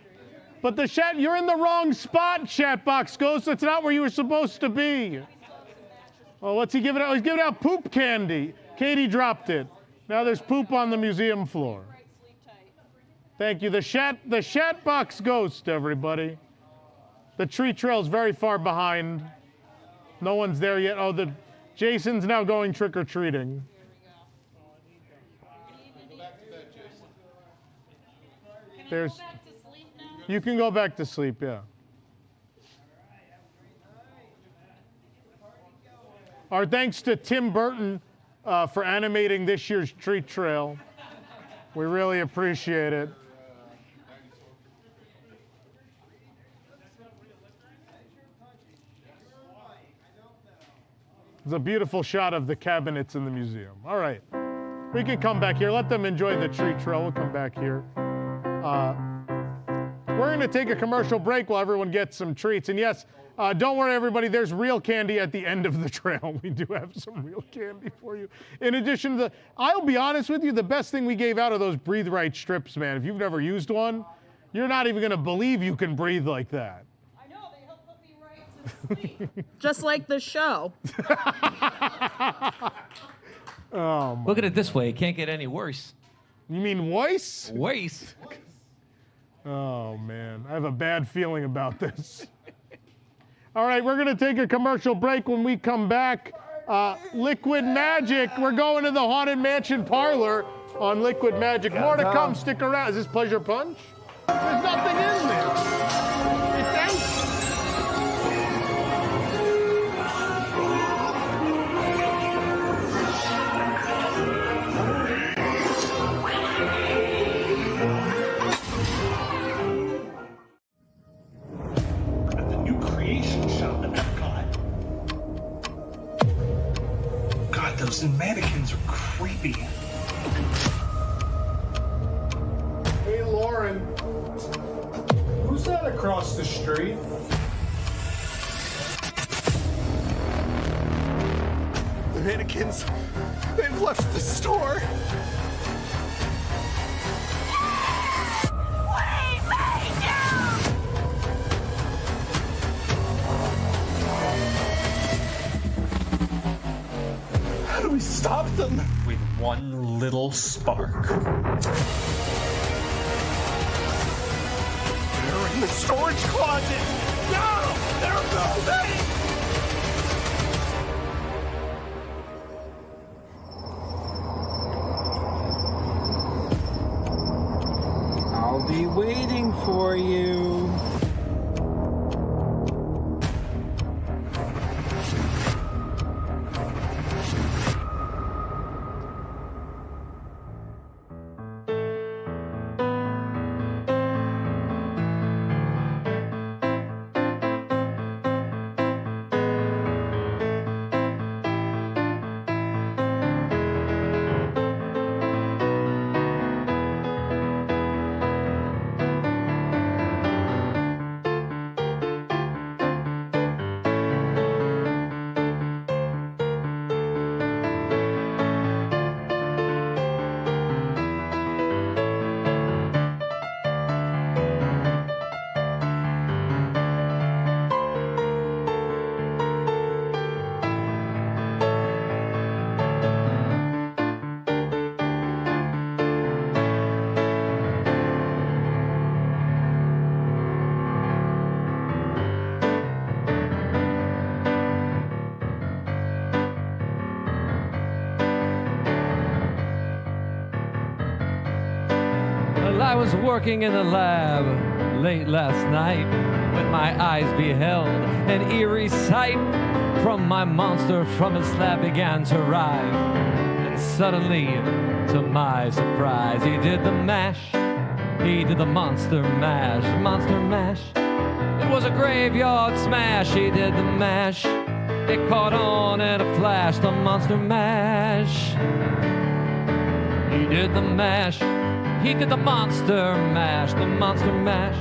but you're in the wrong spot, Shatbox Ghost. That's not where you were supposed to be. Oh, what's he giving out? He's giving out poop candy. Katie dropped it. Now there's poop on the museum floor. Thank you. The Shatbox Ghost, everybody. The tree trail's very far behind. No one's there yet. Oh, Jason's now going trick-or-treating. You can go back to sleep, yeah. Our thanks to Tim Burton for animating this year's treat trail. We really appreciate it. It's a beautiful shot of the cabinets in the museum. All right, we can come back here. Let them enjoy the treat trail. We'll come back here. We're gonna take a commercial break while everyone gets some treats. And yes, don't worry everybody, there's real candy at the end of the trail. We do have some real candy for you. In addition to I'll be honest with you, the best thing we gave out are those Breathe Right strips, man. If you've never used one, you're not even gonna believe you can breathe like that. Just like the show. Oh, look at it this way. It can't get any worse. You mean worse? Worse. Oh, man. I have a bad feeling about this. All right, we're going to take a commercial break. When we come back, Liquid Magic. We're going to the Haunted Mansion parlor on Liquid Magic. More to come. Stick around. Is this Pleasure Punch? There's nothing in there. It's empty. Those mannequins are creepy. Hey, Lauren. Who's that across the street? The mannequins, they've left the store. How do we stop them? With one little spark. They're in the storage closet. No! They're moving! I'll be waiting for you. was working in the lab late last night when my eyes beheld an eerie sight. From my monster from his slab began to rise, and suddenly, to my surprise, he did the mash. He did the monster mash, monster mash. It was a graveyard smash. He did the mash. It caught on in a flash, the monster mash. He did the mash. He did the monster mash, the monster mash.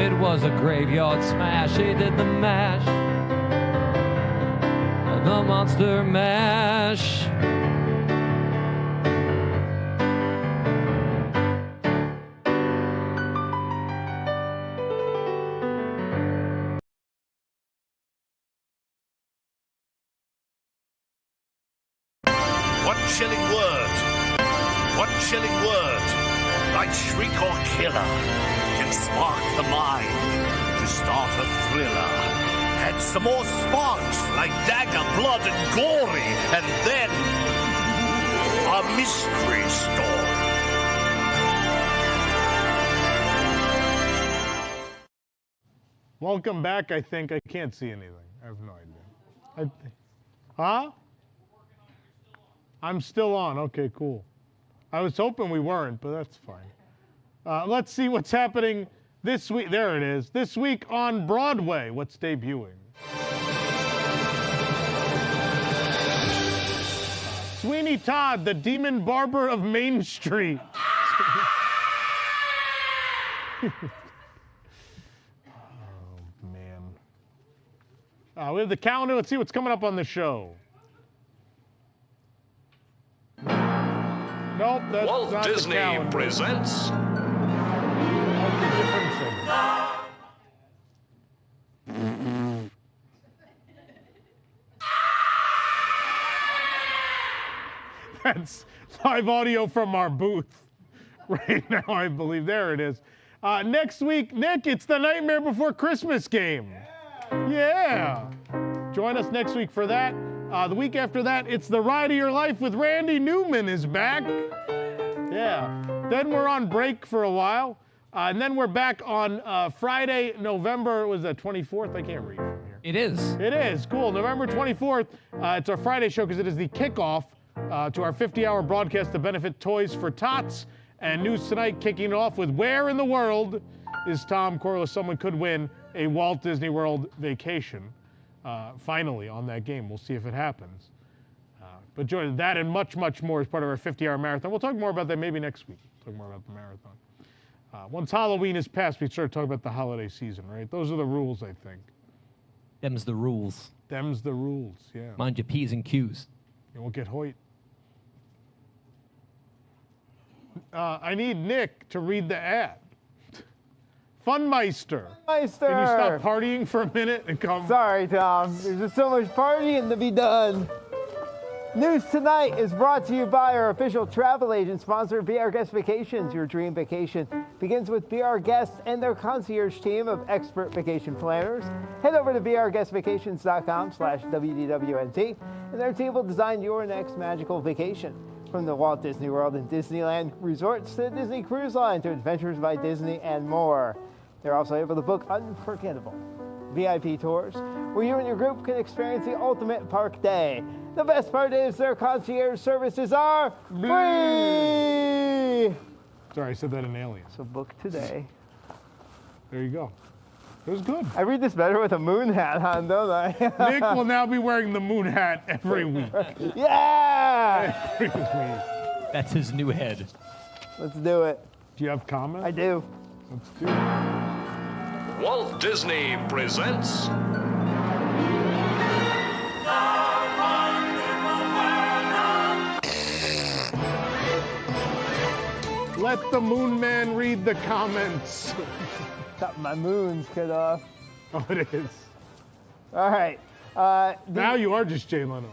It was a graveyard smash. He did the mash, the monster mash. One chilling word, one chilling word, like shriek or killer, can spark the mind to start a thriller. Add some more sparks like dagger, blood, and gory, and then a mystery story. Welcome back, I think. I can't see anything. I have no idea. Huh? I'm still on. Okay, cool. I was hoping we weren't, but that's fine. Let's see what's happening this week. There it is. This week on Broadway. What's debuting? Sweeney Todd, the Demon Barber of Main Street. Oh, man. We have the calendar. Let's see what's coming up on the show. Nope, that's Walt not Disney the calendar. presents. That's live audio from our booth right now, I believe. There it is. Next week, Nick, it's the Nightmare Before Christmas game. Yeah. Join us next week for that. The week after that, it's the Ride of Your Life with Randy Newman is back. Yeah. Then we're on break for a while. And then we're back on Friday, November, was that 24th? I can't read from here. It is. It is. Cool. November 24th. It's our Friday show because it is the kickoff to our 50-hour broadcast to benefit Toys for Tots. And News Tonight kicking off with Where in the World is Tom Corless? Someone could win a Walt Disney World vacation. Finally on that game. We'll see if it happens. But join that and much, much more as part of our 50-hour marathon. We'll talk more about that maybe next week. Talk more about the marathon. Once Halloween is past, we start talking about the holiday season, right? Those are the rules, I think. Them's the rules. Them's the rules, yeah. Mind your P's and Q's. And we'll get Hoyt. I need Nick to read the ad. Funmeister. Funmeister. Can you stop partying for a minute and come? Sorry, Tom. There's just so much partying to be done. News Tonight is brought to you by our official travel agent sponsor, BR Guest Vacations. Your dream vacation begins with BR Guests and their concierge team of expert vacation planners. Head over to brguestvacations.com/WDWNT, and their team will design your next magical vacation. From the Walt Disney World and Disneyland resorts to the Disney Cruise Line to Adventures by Disney and more. They're also able to book unforgettable VIP tours where you and your group can experience the ultimate park day. The best part is their concierge services are free. Sorry, I said that in Alien. So book today. There you go. It was good. I read this better with a moon hat on, don't I? Nick will now be wearing the moon hat every week. Yeah! Every week. That's his new head. Let's do it. Do you have comments? I do. Let's do it. Walt Disney presents. Let the Moon Man read the comments. Got my moons cut off. Oh, it is. All right. Now you are just Jay Leno.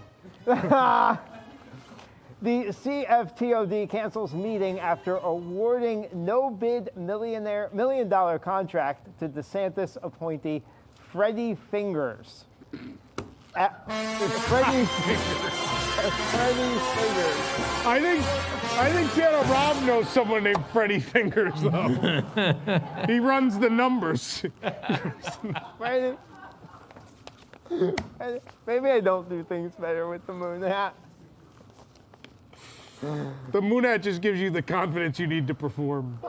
The CFTOD cancels meeting after awarding no-bid $1 million contract to DeSantis appointee Freddie Fingers. It's Freddy's Fingers. I think Piano Rob knows someone named Freddy Fingers, though. He runs the numbers. Freddy. Maybe I don't do things better with the moon hat. The moon hat just gives you the confidence you need to perform.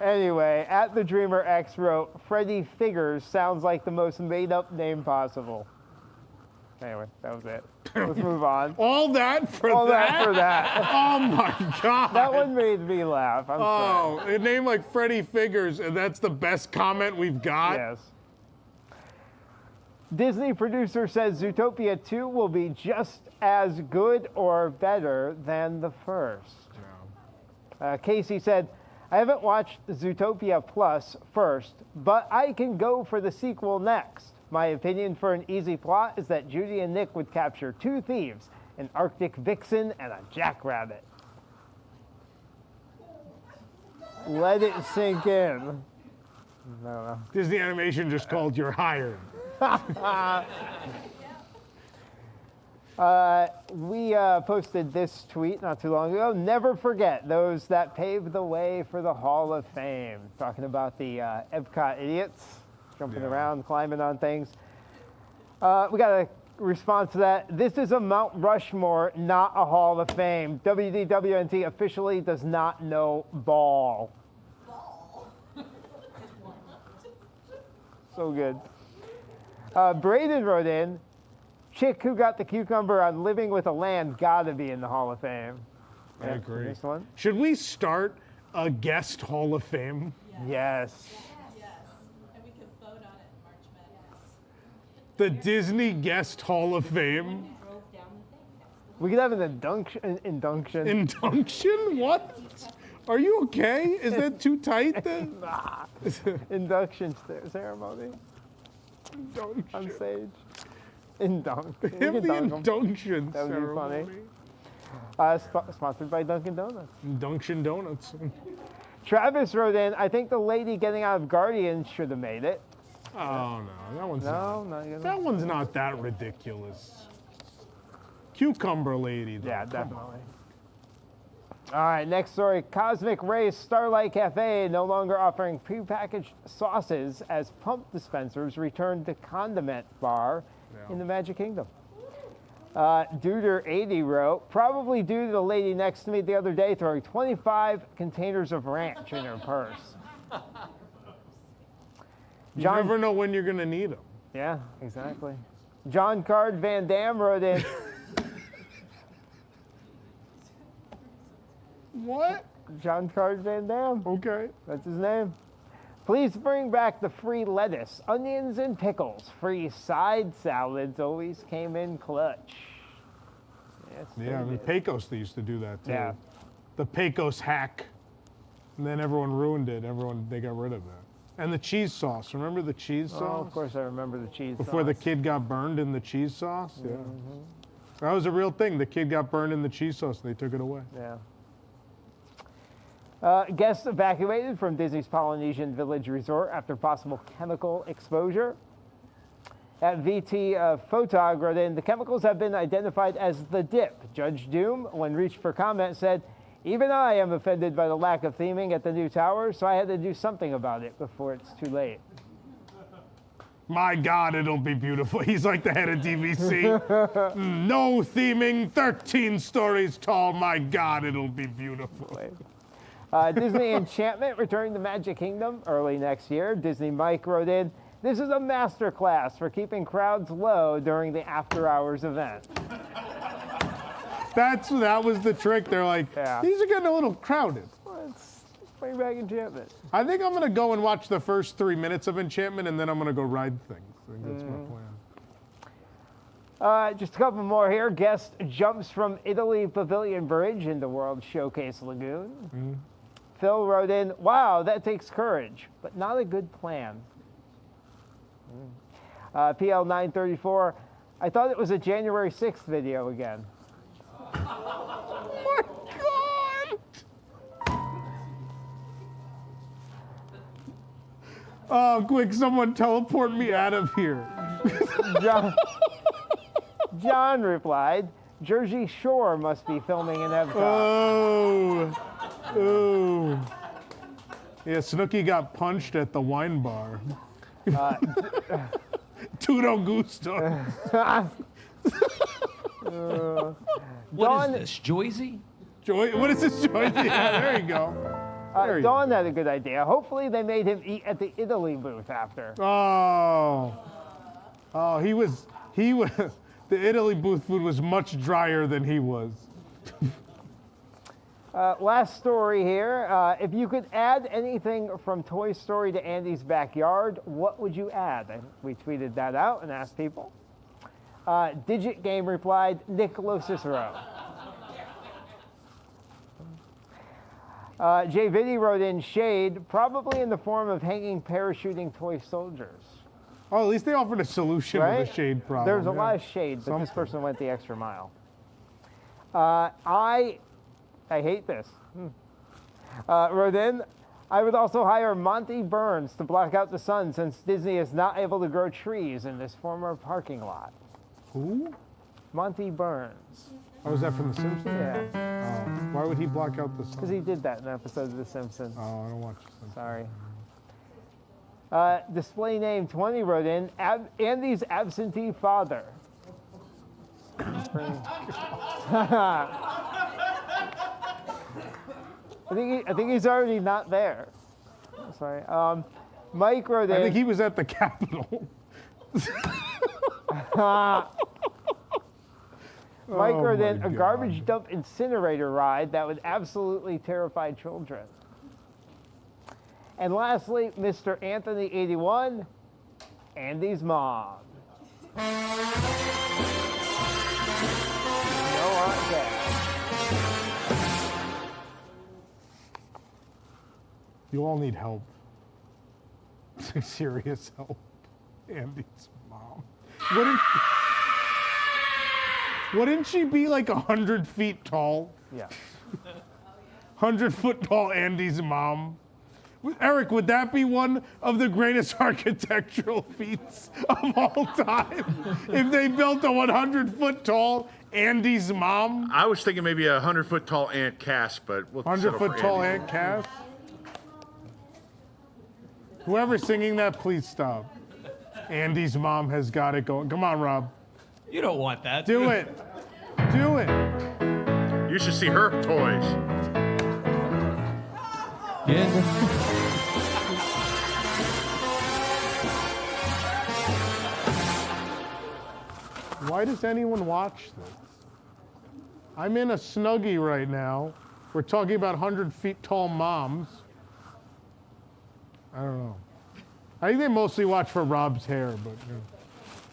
Anyway, at the Dreamer X wrote, Freddy Figures sounds like the most made-up name possible. Anyway, that was it. Let's move on. All that for All that? that for that. Oh my God. That one made me laugh. I'm sorry. A name like Freddy Figures, and that's the best comment we've got? Yes. Disney producer says Zootopia 2 will be just as good or better than the first. Casey said, I haven't watched Zootopia Plus first, but I can go for the sequel next. My opinion for an easy plot is that Judy and Nick would capture 2 thieves, an Arctic vixen and a jackrabbit. Let it sink in. No. Disney Animation just called you're hired. We posted this tweet not too long ago. Never forget those that paved the way for the Hall of Fame. Talking about the Epcot idiots jumping around, climbing on things. We got a response to that. This is a Mount Rushmore, not a Hall of Fame. WDWNT officially does not know ball. So good. Braden wrote in, chick who got the cucumber on Living with a Land gotta be in the Hall of Fame. I agree. Next one. Should we start a guest Hall of Fame? Yes. And we can vote on it in March Madness. The Disney Guest Hall of Fame? We could have an induction. Induction? What? Are you okay? Is that too tight then? Nah. Induction ceremony. Induction. On stage. Indunk. Have the induction That would ceremony. be funny. Sponsored by Dunkin' Donuts. Dunkin' Donuts. Travis wrote in, I think the lady getting out of Guardians should have made it. Oh, no. That one's not one's not that ridiculous. Cucumber lady, though. Yeah, definitely. All right, next story. Cosmic Race Starlight Cafe no longer offering prepackaged sauces as pump dispensers return to condiment bar in the Magic Kingdom. Duder80 wrote, probably due to the lady next to me the other day throwing 25 containers of ranch in her purse. You never know when you're going to need them. Yeah, exactly. John Card Van Dam wrote in, What? John Card Van Dam. Okay. That's his name. Please bring back the free lettuce, onions, and pickles. Free side salads always came in clutch. Yes, Yeah, I mean, Pecos, they used to do that too. Yeah. The Pecos hack. And then everyone ruined it. They got rid of it. And the cheese sauce. Remember the cheese sauce? Oh, of course I remember the cheese Before sauce. the kid got burned in the cheese sauce? Yeah. Mhm. That was a real thing. The kid got burned in the cheese sauce and they took it away. Yeah. Guests evacuated from Disney's Polynesian Village Resort after possible chemical exposure. At VT Photog wrote in, the chemicals have been identified as the dip. Judge Doom, when reached for comment, said, even I am offended by the lack of theming at the new tower, so I had to do something about it before it's too late. My God, it'll be beautiful. He's like the head of DVC. No theming, 13 stories tall. My God, it'll be beautiful. Disney Enchantment returning to Magic Kingdom early next year. Disney Mike wrote in, this is a masterclass for keeping crowds low during the after-hours event. That was the trick. They're like, these are getting a little crowded. Let's bring back Enchantment. I think I'm going to go and watch the first 3 minutes of Enchantment, and then I'm going to go ride things. I think that's my plan. Just a couple more here. Guest jumps from Italy Pavilion Bridge into World Showcase Lagoon. Phil wrote in, wow, that takes courage, but not a good plan. PL934, I thought it was a January 6th video again. Oh my God! Oh, quick, someone teleport me out of here. John replied, Jersey Shore must be filming in Epcot. Oh. Yeah, Snooki got punched at the wine bar. Tudo gusto. What is this, Joyzy? What is this, Joyzy? Yeah, there you go. Dawn had a good idea. Hopefully they made him eat at the Italy booth after. Oh, he was, the Italy booth food was much drier than he was. Last story here. If you could add anything from Toy Story to Andy's backyard, what would you add? We tweeted that out and asked people. Digit Game replied, Nick LoCicero. Jay Vitti wrote in shade, probably in the form of hanging parachuting toy soldiers. Oh, at least they offered a solution to the shade problem. There's a lot of shade, but this person went the extra mile. I hate this. Wrote in, I would also hire Monty Burns to block out the sun since Disney is not able to grow trees in this former parking lot. Who? Monty Burns. Oh, is that from The Simpsons? Yeah. Oh, why would he block out the sun? Because he did that in an episode of The Simpsons. Oh, I don't watch The Simpsons. Sorry. Display name 20 wrote in, Andy's absentee father. I think he's already not there. Sorry. Mike wrote in. I think he was at the Capitol. Mike wrote in a garbage dump incinerator ride that would absolutely terrify children. And lastly, Mr. Anthony 81, Andy's mom. No on that. You all need help. Serious help. Andy's mom. Wouldn't she be like 100 feet tall? Yeah. 100-foot tall Andy's mom. Eric, would that be one of the greatest architectural feats of all time? If they built a 100-foot tall Andy's mom? I was thinking maybe a 100-foot tall Aunt Cass, but we'll 100-foot tall Aunt Cass? Whoever's singing that, please stop. Andy's mom has got it going. Come on, Rob. You don't want that. Do it. Do it. You should see her toys. Why does anyone watch this? I'm in a Snuggie right now. We're talking about 100 feet tall moms. I don't know. I think they mostly watch for Rob's hair, but you know,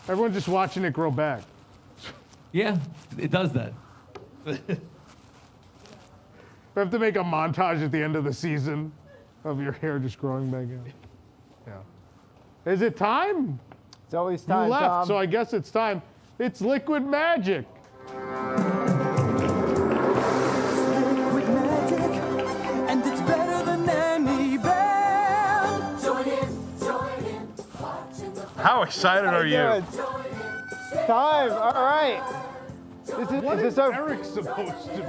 everyone's just watching it grow back. Yeah, it does that. We have to make a montage at the end of the season of your hair just growing back in. Yeah. Is it time? It's always time, You left, Tom. so I guess it's time. It's liquid magic. Liquid magic, and it's better than any band. Join in, watching the How excited are you? Time, all right. What is Eric supposed to be?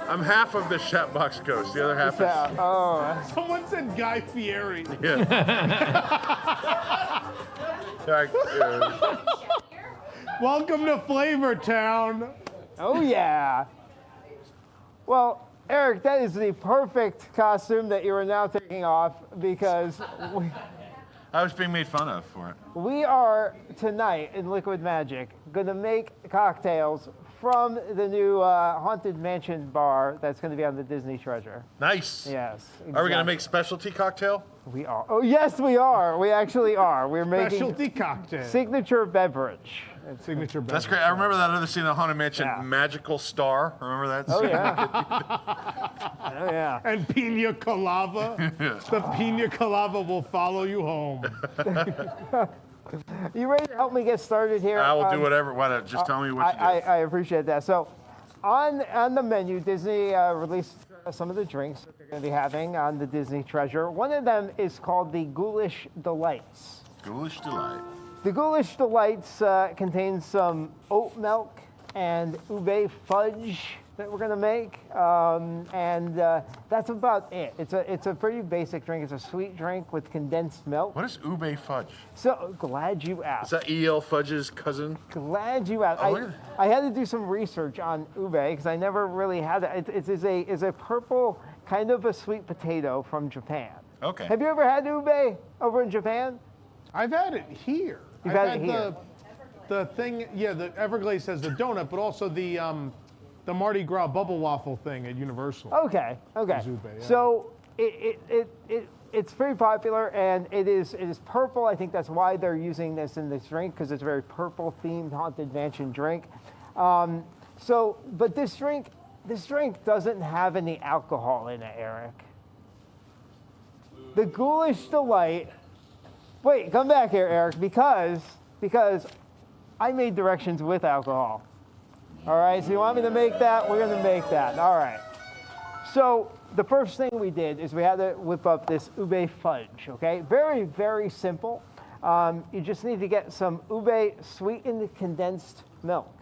I'm half of the Chatbox Ghost. The other half is... Someone said Guy Fieri. Yeah. Welcome to Flavor Town. Oh, yeah. Well, Eric, that is the perfect costume that you are now taking off because I was being made fun of for it. we are tonight in Liquid Magic going to make cocktails from the new Haunted Mansion bar that's going to be on the Disney Treasure. Nice. Yes. Are we going to make specialty cocktail? We are. Oh, yes, we are. We actually are. We're making Specialty cocktail. signature beverage. Signature beverage. That's great. I remember that other scene in Haunted Mansion, Magical Star. Remember that? Oh, yeah. Oh, yeah. And Pina Colada. The Pina Colada will follow you home. You ready to help me get started here? I will do whatever. Just tell me what to do. I appreciate that. So on the menu, Disney released some of the drinks that they're going to be having on the Disney Treasure. One of them is called the Ghoulish Delights. Ghoulish Delight. The Ghoulish Delights contains some oat milk and ube fudge that we're going to make, and that's about it. It's a pretty basic drink. It's a sweet drink with condensed milk. What is ube fudge? So glad you asked. Is that E.L. Fudge's cousin? Glad you asked. Oh, I had to do some research on ube because I never really had it. It is a purple kind of a sweet potato from Japan. Okay. Have you ever had ube over in Japan? I've had it here. You've had it here. The thing, yeah, the Everglades has the donut, but also the Mardi Gras bubble waffle thing at Universal. Okay. Is ube, yeah. So it's very popular, and it is purple. I think that's why they're using this in this drink, because it's a very purple themed Haunted Mansion drink. But this drink doesn't have any alcohol in it, Eric. The Ghoulish Delight. Wait, come back here, Eric, because I made directions with alcohol. All right, so you want me to make that? We're going to make that. All right. So the first thing we did is we had to whip up this ube fudge, okay? Very, very simple. You just need to get some ube sweetened condensed milk.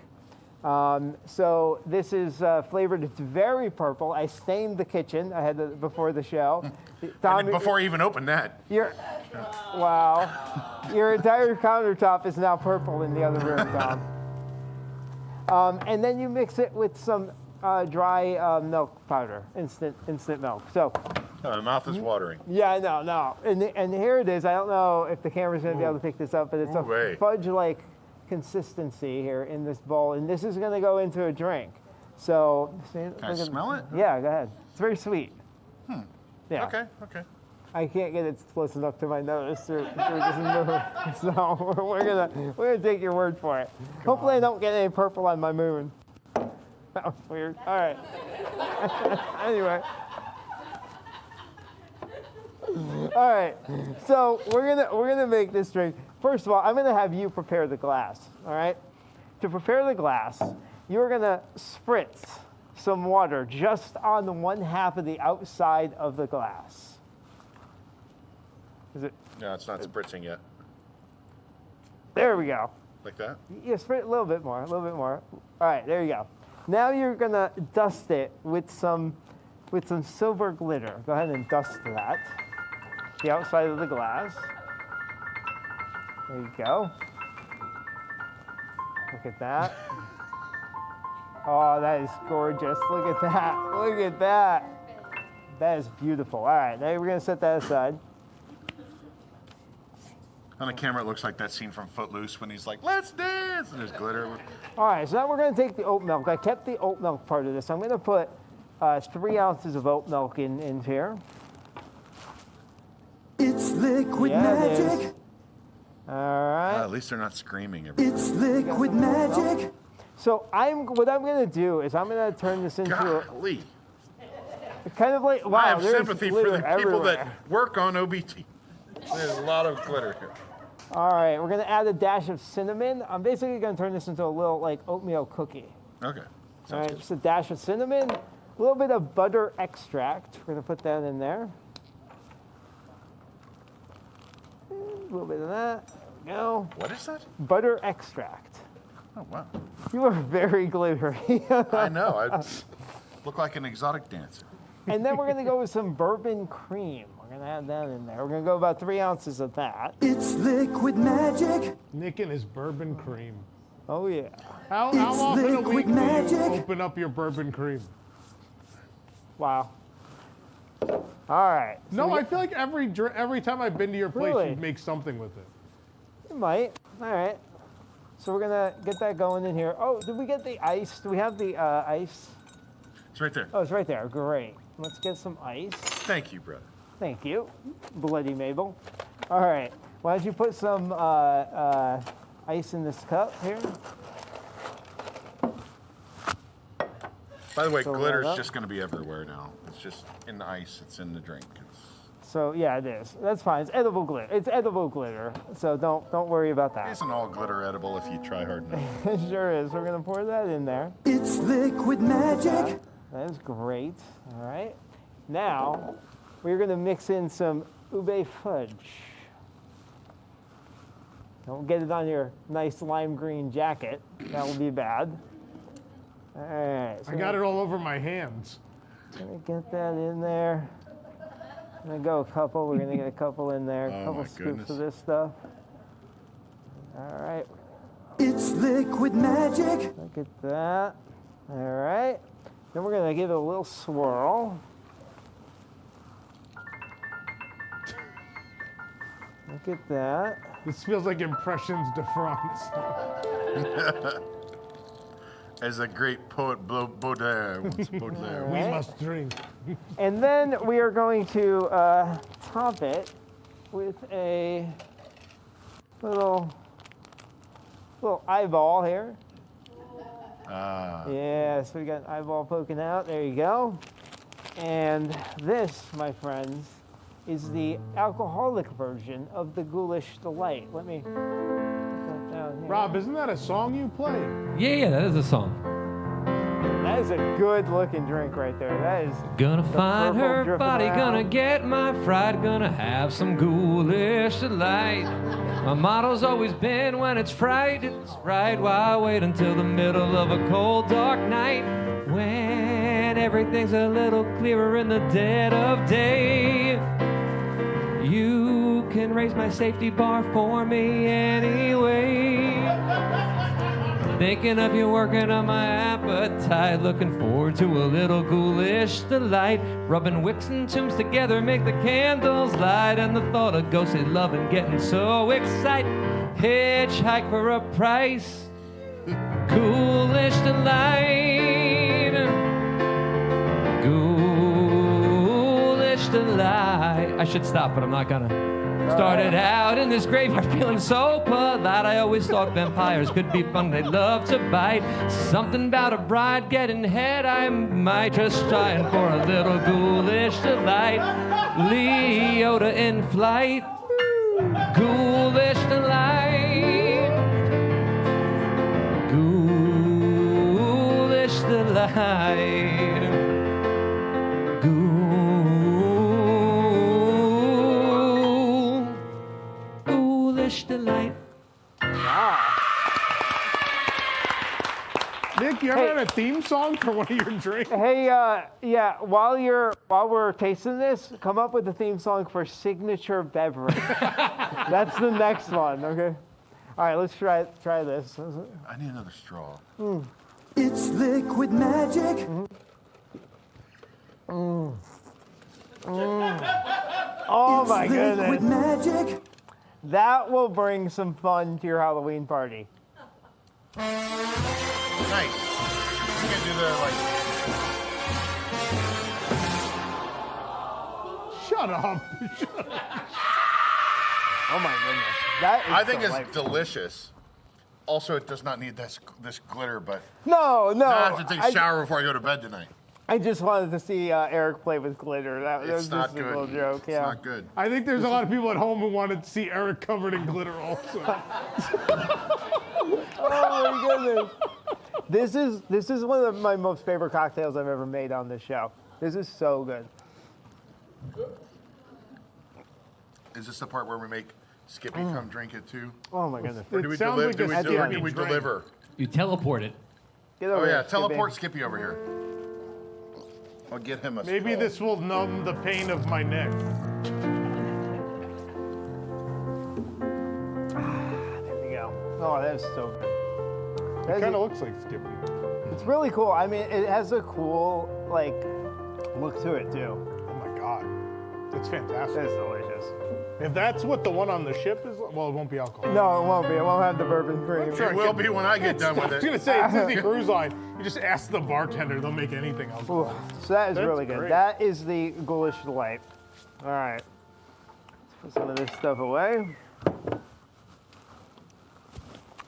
So this is flavored, it's very purple. I stained the kitchen. I had to, before the show. Tom, before I even opened that. Wow. Your entire countertop is now purple in the other room, Tom. And then you mix it with some dry milk powder, instant milk. So. My mouth is watering. Yeah, I know, no. And here it is. I don't know if the camera's going to be able to pick this up, but it's a fudge-like consistency here in this bowl, and this is going to go into a drink. So, can I smell it? Yeah, go ahead. It's very sweet. Yeah. Okay. I can't get it close enough to my nose to just move. So we're gonna take your word for it. Hopefully, I don't get any purple on my moon. That was weird. All right. Anyway. All right. So we're gonna make this drink. First of all, I'm going to have you prepare the glass, all right? To prepare the glass, you're going to spritz some water just on the one half of the outside of the glass. Is it? No, it's not spritzing yet. There we go. Like that? Yeah, spritz a little bit more, All right, there you go. Now you're going to dust it with some silver glitter. Go ahead and dust that. The outside of the glass. There you go. Look at that. Oh, that is gorgeous. Look at that. Look at that. That is beautiful. All right, now we're going to set that aside. On the camera, it looks like that scene from Footloose when he's like, let's dance, and there's glitter. All right, so now we're going to take the oat milk. I kept the oat milk part of this. I'm going to put 3 ounces of oat milk in here. It's liquid magic. All right. At least they're not screaming. It's liquid magic. So what I'm going to do is I'm going to turn this into Golly. kind of like, wow, I have there's sympathy for the people everywhere. that work on OBT. There's a lot of glitter here. All right, we're going to add a dash of cinnamon. I'm basically going to turn this into a little like oatmeal cookie. Okay. All right, just a dash of cinnamon, a little bit of butter extract. We're going to put that in there. A little bit of that. There we go. What is that? Butter extract. Oh, wow. You are very glittery. I know. I look like an exotic dancer. And then we're going to go with some bourbon cream. We're going to add that in there. We're going to go about 3 ounces of that. It's liquid magic. Nick and his bourbon cream. Oh, yeah. How often a week do you open up your bourbon cream? Wow. All right. No, I feel like every time I've been to your place, Really? you make something with it. You might. All right. So we're going to get that going in here. Oh, did we get the ice? Do we have the ice? It's right there. Oh, it's right there. Great. Let's get some ice. Thank you, brother. Thank you, Bloody Mabel. All right. Why don't you put some ice in this cup here? By the way, Fill that glitter's up. just going to be everywhere now. It's just in the ice. It's in the drink. So yeah, it is. That's fine. It's edible glitter. It's edible glitter. So don't worry about that. Isn't all glitter edible if you try hard enough? It sure is. We're gonna pour that in there. It's liquid magic. That is great. All right. Now we're gonna mix in some ube fudge. Don't get it on your nice lime green jacket. That will be bad. All right. So I got it all over my hands. Gonna get that in there. I'm gonna go a couple. We're gonna get a couple in there. A couple scoops of this stuff. All right. It's liquid magic. Look at that. All right. Then we're gonna give it a little swirl. Look at that. This feels like Impressions de France. As a great poet Baudelaire once Baudelaire. We must drink. And then we are going to top it with a little eyeball here. Ah. Yeah, so we got an eyeball poking out. There you go. And this, my friends, is the alcoholic version of the Ghoulish Delight. Let me put that down here. Rob, isn't that a song you play? Yeah, that is a song. That is a good looking drink right there. That is Gonna the find purple her dripping body, around. gonna get my fright, gonna have some ghoulish delight. My motto's always been when it's fright, it's right. Why wait until the middle of a cold, dark night when everything's a little clearer in the dead of day? You can raise my safety bar for me anyway. Thinking of you, working on my appetite, looking forward to a little ghoulish delight. Rubbing wicks and tombs together make the candles light, and the thought of ghostly love and getting so excited. Hitchhike for a price, ghoulish delight, ghoulish delight. I should stop, but I'm not gonna. Started out in this graveyard feeling so polite. I always thought vampires could be fun, they'd love to bite. Something about a bride getting head, I might just trying for a little ghoulish delight. Leota in flight, ghoulish delight, ghoulish delight. Delight. Wow. Nick, you ever had a theme song for one of your drinks? Hey, yeah, while we're tasting this, come up with a theme song for signature beverage. That's the next one, okay? All right, let's try this. I need another straw. It's liquid magic. Oh It's my goodness. liquid magic. That will bring some fun to your Halloween party. Nice. You can do the Shut up. Oh my goodness. That is I think it's delightful. delicious. Also, it does not need this glitter, but No. I have to take a shower before I go to bed tonight. I just wanted to see Eric play with glitter. That was It's not just a good. little joke. It's Yeah. not good. I think there's a lot of people at home who wanted to see Eric covered in glitter also. Oh my goodness. This is one of my most favorite cocktails I've ever made on this show. This is so good. Is this the part where we make Skippy come drink it too? Oh my goodness. Or do we deliver? You teleport it. Get Oh over yeah, here, Skippy. teleport Skippy over here. I'll get him a Maybe straw. this will numb the pain of my neck. There we go. Oh, that is so good. It kind of looks like Skippy. It's really cool. I mean, it has a cool look to it too. Oh my god, it's fantastic. It's delicious. If that's what the one on the ship is, well, it won't be alcohol. No, it won't be. It won't have the bourbon cream. It will be when I get done with I was it. gonna say it's Disney Cruise Line. You just ask the bartender; they'll make anything else. Ooh, so that is That's really good. great. That is the Ghoulish Delight. All right. Let's put some of this stuff away.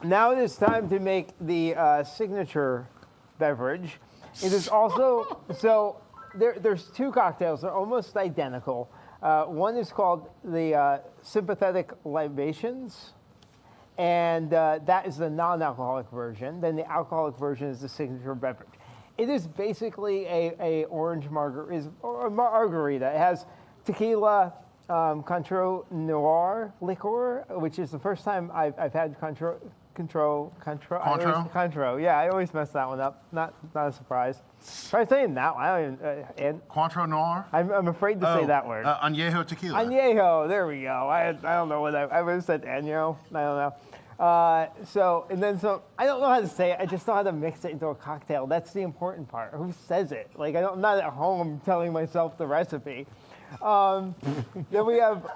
Now it is time to make the signature beverage. It is also, so there's two cocktails. They're almost identical. One is called the sympathetic libations, and that is the non-alcoholic version. Then the alcoholic version is the signature beverage. It is basically a orange margarita. It has tequila, Contro Noir liqueur, which is the first time I've had Contro. Yeah, I always mess that one up. Not a surprise. Try saying that one. I don't even, Contro Noir? I'm afraid to say that word. Añejo tequila. Añejo, there we go. I don't know what I would have said añejo. I don't know. I don't know how to say it. I just know how to mix it into a cocktail. That's the important part. Who says it? Like, I'm not at home telling myself the recipe. Then we have...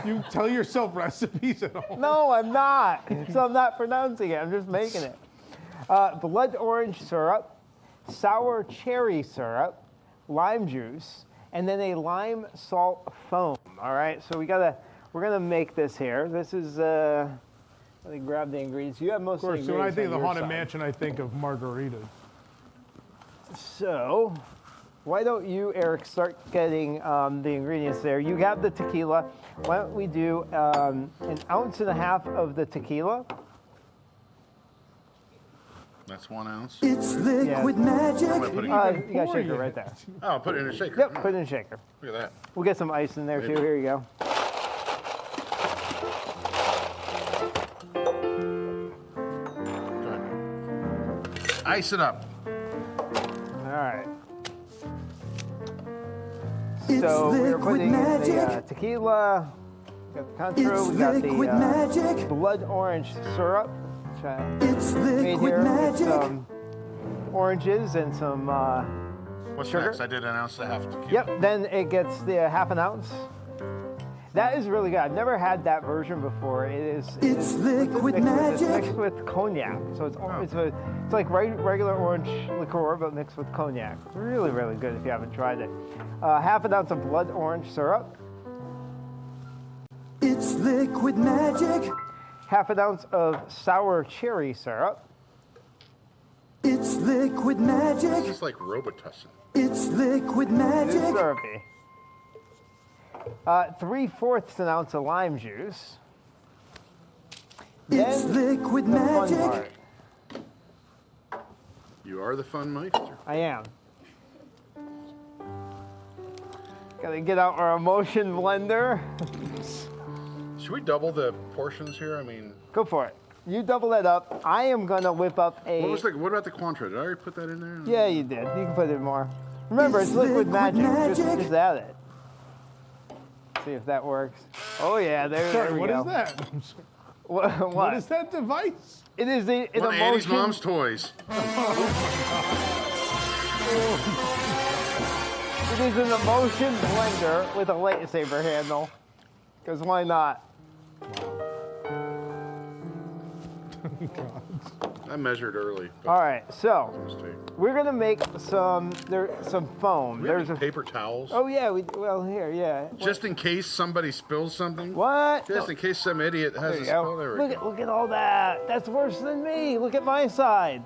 You tell yourself recipes at home? No, I'm not. So I'm not pronouncing it. I'm just making it. Blood orange syrup, sour cherry syrup, lime juice, and then a lime salt foam. All right, so we're gonna make this here. This is let me grab the ingredients. You have most of the ingredients. So when I think of the Haunted side. Mansion, I think of margaritas. So why don't you, Eric, start getting the ingredients there? You have the tequila. Why don't we do 1.5 ounces of the tequila? That's 1 ounce. It's liquid magic. You got a shaker right there. Oh, put it in a shaker. Yep, put it in a shaker. Look at that. We'll get some ice in there too. Here you go. Ice it up. All right. So we're putting in the tequila, we got the Contro, we got the blood orange syrup, which I made here with some oranges and some What's sugar. next? I did 1.5 ounces tequila. Yep, then it gets the 1/2 ounce. That is really good. I've never had that version before. It's liquid magic. It's mixed with cognac, so it's like regular orange liqueur, but mixed with cognac. It's really, really good if you haven't tried it. 1/2 ounce of blood orange syrup. It's liquid magic. 1/2 ounce of sour cherry syrup. It's liquid magic. It's just like Robitussin. It's liquid magic. It's syrupy. 3/4 ounce of lime juice. It's liquid magic. You are the fun meister. I am. Gotta get out our emotion blender. Should we double the portions here? I mean, go for it. You double that up. I am gonna whip up a. What about the Cointreau? Did I already put that in there? Yeah, you did. You can put it more. Remember, it's liquid magic. Just add it. See if that works. Oh yeah, there we go. What is that? What is that device? It is an one of Annie's mom's toys. It is an emotion blender with a lightsaber handle. Because why not? I measured early. All right, so we're gonna make some foam. There's paper towels. Oh yeah, here, yeah. Just in case somebody spills something. What? Just in case some idiot has a spill. There we go. Look at all that. That's worse than me. Look at my side.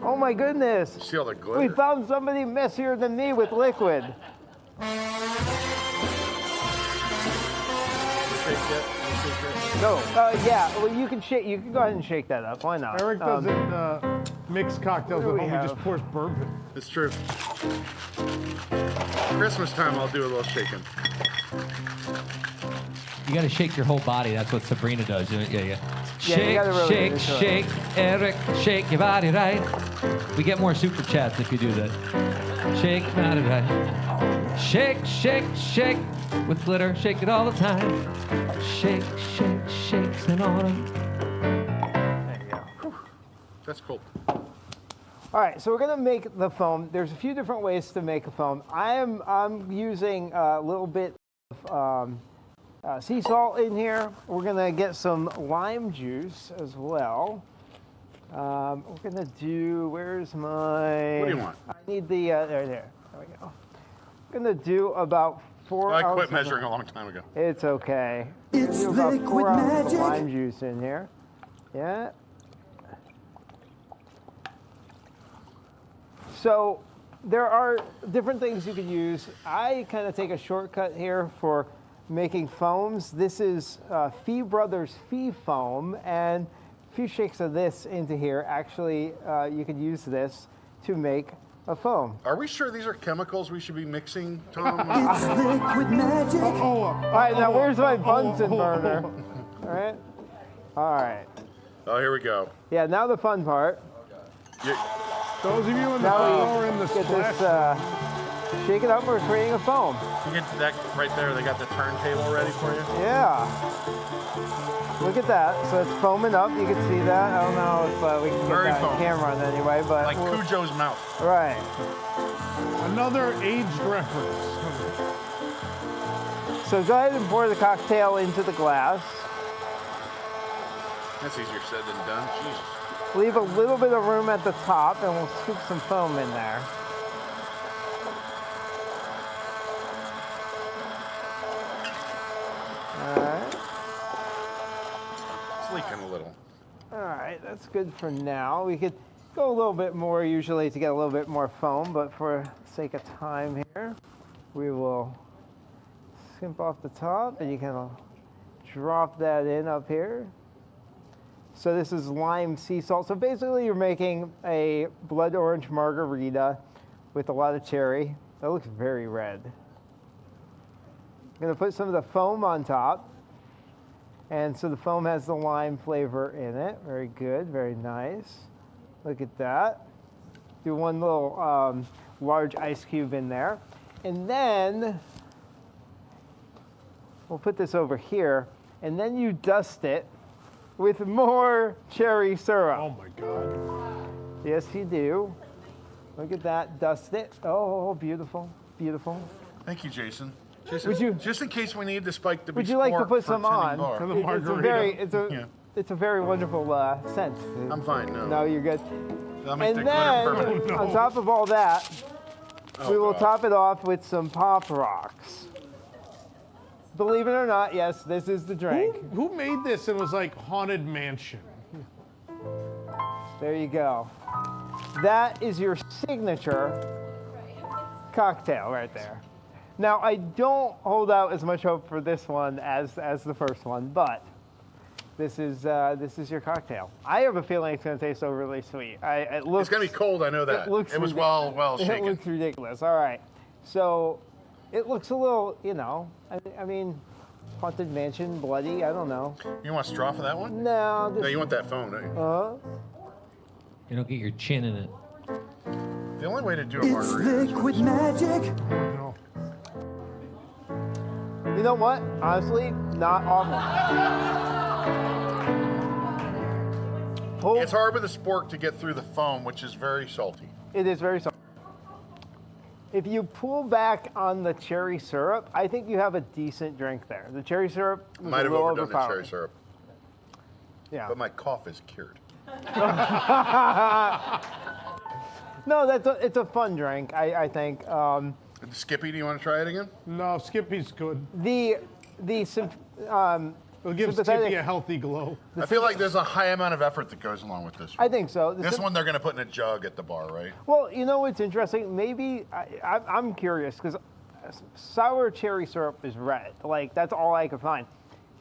Oh my goodness. See all the glitter? We found somebody messier than me with liquid. No. Yeah. Well, you can shake. You can go ahead and shake that up. Why not? Eric doesn't mix cocktails at home. He just pours bourbon. It's true. Christmas time, I'll do a little shaking. You got to shake your whole body. That's what Sabrina does. Yeah. Yeah, Shake, you gotta really shake, Eric, shake your body right. We get more super chats if you do that. Shake your body right. Shake, shake with glitter. Shake it all the time. Shake, shakes in autumn. There you go. That's cool. All right, so we're gonna make the foam. There's a few different ways to make a foam. I'm using a little bit of sea salt in here. We're gonna get some lime juice as well. We're gonna do. Where's my? What do you want? I need the. There we go. I'm gonna do about 4 ounces. I quit measuring a long time ago. It's okay. It's do about liquid 4 ounces of magic. lime juice in here. Yeah. So there are different things you could use. I kind of take a shortcut here for making foams. This is Fee Brothers Fee Foam, and a few shakes of this into here. Actually, you could use this to make a foam. Are we sure these are chemicals we should be mixing, Tom? It's liquid magic. All right, now where's my Bunsen burner? All right. All right. Oh, here we go. Yeah, now the fun part. Those of you in the floor in the get splash. this, shake it up. We're creating a foam. You get that right there. They got the turntable ready for you. Yeah. Look at that. So it's foaming up. You can see that. I don't know if we can get Very that on foamy. camera on anyway, but Like Cujo's mouth. Right. Another aged reference. So go ahead and pour the cocktail into the glass. That's easier said than done. Jesus. Leave a little bit of room at the top, and we'll scoop some foam in there. All right. It's leaking a little. All right, that's good for now. We could go a little bit more usually to get a little bit more foam, but for sake of time here, we will skimp off the top, and you can drop that in up here. So this is lime sea salt. So basically you're making a blood orange margarita with a lot of cherry. That looks very red. I'm gonna put some of the foam on top. And so the foam has the lime flavor in it. Very good, very nice. Look at that. Do one little large ice cube in there. And then we'll put this over here. And then you dust it with more cherry syrup. Oh my God. Yes, you do. Look at that, dust it. Oh, beautiful, beautiful. Thank you, Jason. Jason, Would you- just in case we need the spike to be Would you like to sport put for some Timmy on? Bar. For the margarita. It's a very wonderful scent. I'm fine, no. No, you're good. I'll make And the glitter then, purple. on top of all that, we will top it off with some Pop Rocks. Believe it or not, yes, this is the drink. Who made this and was like Haunted Mansion? There you go. That is your signature cocktail right there. Now, I don't hold out as much hope for this one as the first one, but this is your cocktail. I have a feeling it's going to taste overly sweet. It looks, It's gonna be cold, I know that. It was well It shaken. looks ridiculous. All right, so it looks a little, I mean, Haunted Mansion, bloody. I don't know. You want a straw for that one? No. No, you want that foam, don't you? You don't get your chin in it. The only way to do a It's margarita is liquid magic. You know what? Honestly, not awful. It's hard with a spork to get through the foam, which is very salty. It is very salty. If you pull back on the cherry syrup, I think you have a decent drink there. The cherry syrup was Might a have little overdone the cherry overpowering. syrup. Yeah. But my cough is cured. No, it's a fun drink, I think. Skippy, do you want to try it again? No, Skippy's good. It'll give Skippy a healthy glow. I feel like there's a high amount of effort that goes along with this one. I think so. This one they're going to put in a jug at the bar, right? Well, you know what's interesting? Maybe, I'm curious, because sour cherry syrup is red. Like, that's all I could find.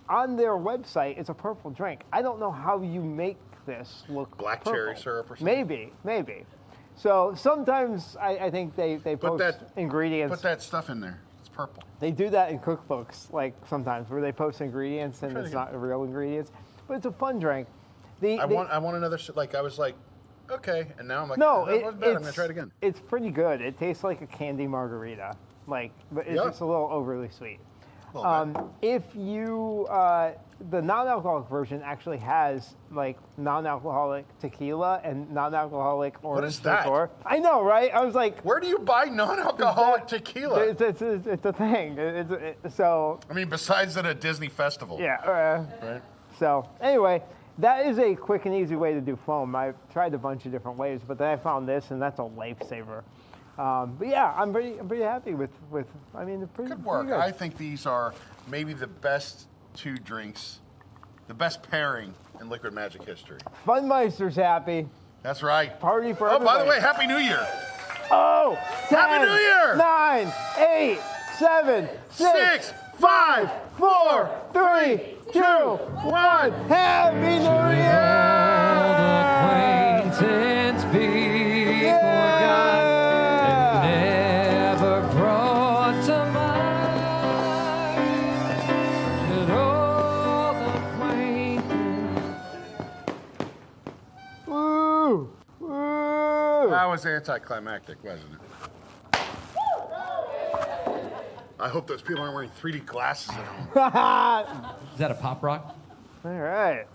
On their website, it's a purple drink. I don't know how you make this look Black purple. cherry syrup or something? Maybe. So sometimes I think they post ingredients. Put that stuff in there. It's purple. They do that in cookbooks, like sometimes, where they post ingredients and Try it's to get- not real ingredients. But it's a fun drink. I want another, I was like, okay, and now I'm like, No, that wasn't bad. I'm going to try it again. It's pretty good. It tastes like a candy margarita, but it's just a little overly sweet. If you, the non-alcoholic version actually has like non-alcoholic tequila and non-alcoholic orange is that? liqueur. I know, right? I was like, where do you buy non-alcoholic tequila? It's a thing. So. I mean, besides at a Disney festival. Yeah. Right. So anyway, that is a quick and easy way to do foam. I've tried a bunch of different ways, but then I found this, and that's a lifesaver. But yeah, I'm pretty happy with. I mean, pretty Good work. Pretty good. I think these are maybe the best two drinks, the best pairing in Liquid Magic history. Funmeister's happy. That's right. Party for Oh, everybody. by the way, Happy New Year. Oh, 10, Happy New Year! 9, 8, 7, 6, 5, 4, 3, 2, 1. Happy New Year! Acquaintance be forgot and never brought to mind. Should old acquaintance. Woo! Woo! That was anticlimactic, wasn't it? I hope those people aren't wearing 3D glasses at home. Is that a pop rock? All right.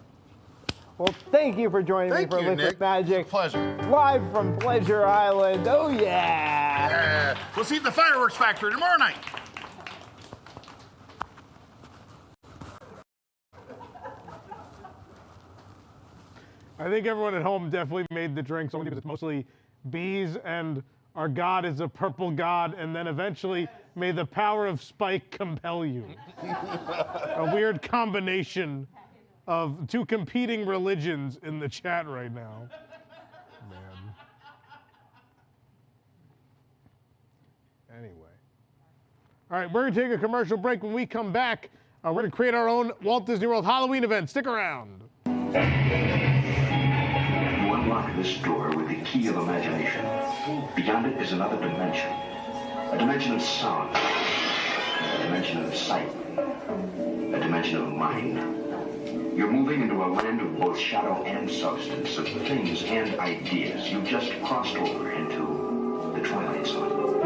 Well, thank you for joining me for Liquid Nick. Magic. It's a pleasure. Live from Pleasure Island. Oh, yeah. We'll see you at the Fireworks Factory tomorrow night. I think everyone at home definitely made the drinks only because it's mostly bees and our god is a purple god, and then eventually may the power of Spike compel you. A weird combination of two competing religions in the chat right now. Man. Anyway. All right, we're going to take a commercial break. When we come back, we're going to create our own Walt Disney World Halloween event. Stick around. You unlock this door with the key of imagination. Beyond it is another dimension. A dimension of sound. A dimension of sight. A dimension of mind. You're moving into a land of both shadow and substance, of things and ideas. You've just crossed over into the Twilight Zone.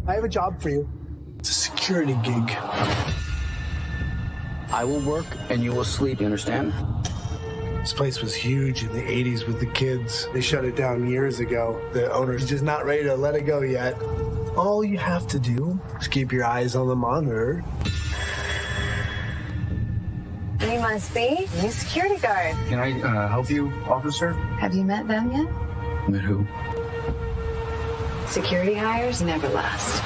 I have a job for you. It's a security gig. I will work and you will sleep, you understand? This place was huge in the 80s with the kids. They shut it down years ago. The owner's just not ready to let it go yet. All you have to do is keep your eyes on the monitor. You must be a new security guard. Can I help you, officer? Have you met them yet? Met who? Security hires never last.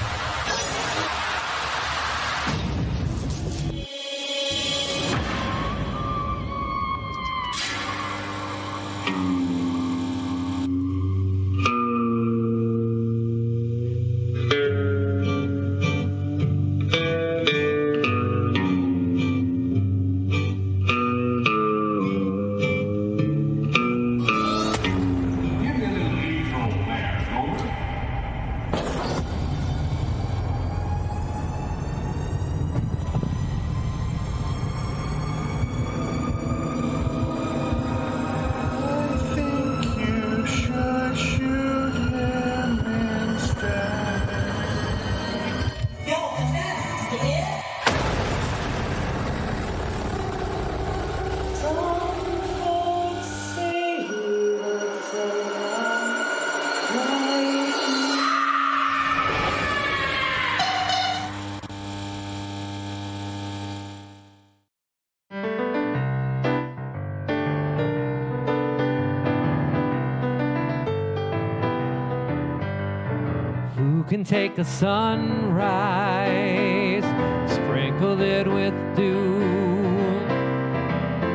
Can take a sunrise, sprinkle it with dew,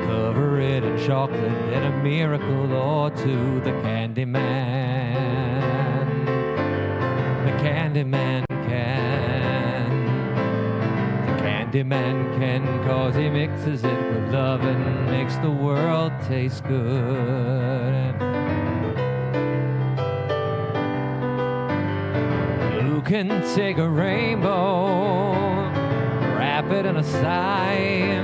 cover it in chocolate and a miracle or two. The Candyman, the Candyman can, the Candyman can, 'cause he mixes it with love and makes the world taste good. You can take a rainbow, wrap it in a sigh,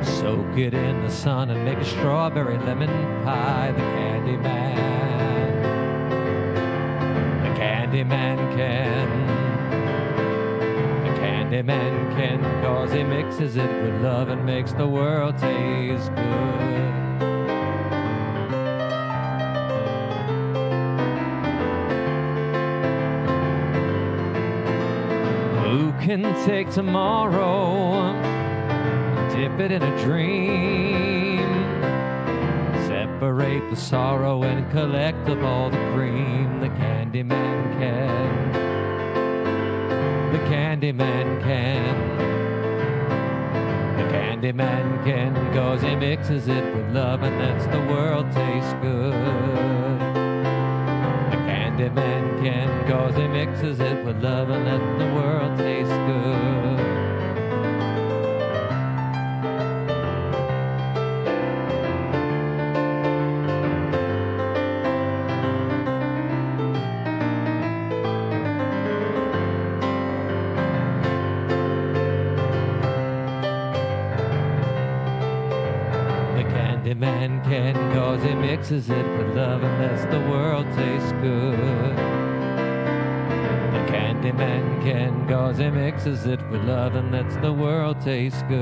soak it in the sun and make a strawberry lemon pie. The Candyman, the Candyman can, the Candyman can, 'cause he mixes it with love and makes the world taste good. Who can take tomorrow, dip it in a dream, separate the sorrow and collect up all the cream? The Candyman can, the Candyman can, the Candyman can, cause he mixes it with love and lets the world taste good. The Candyman can, cause he mixes it with love and lets the world taste good. Man can, cause he mixes it with love and lets the world taste good. The Candyman can, cause he mixes it with love and lets the world taste good.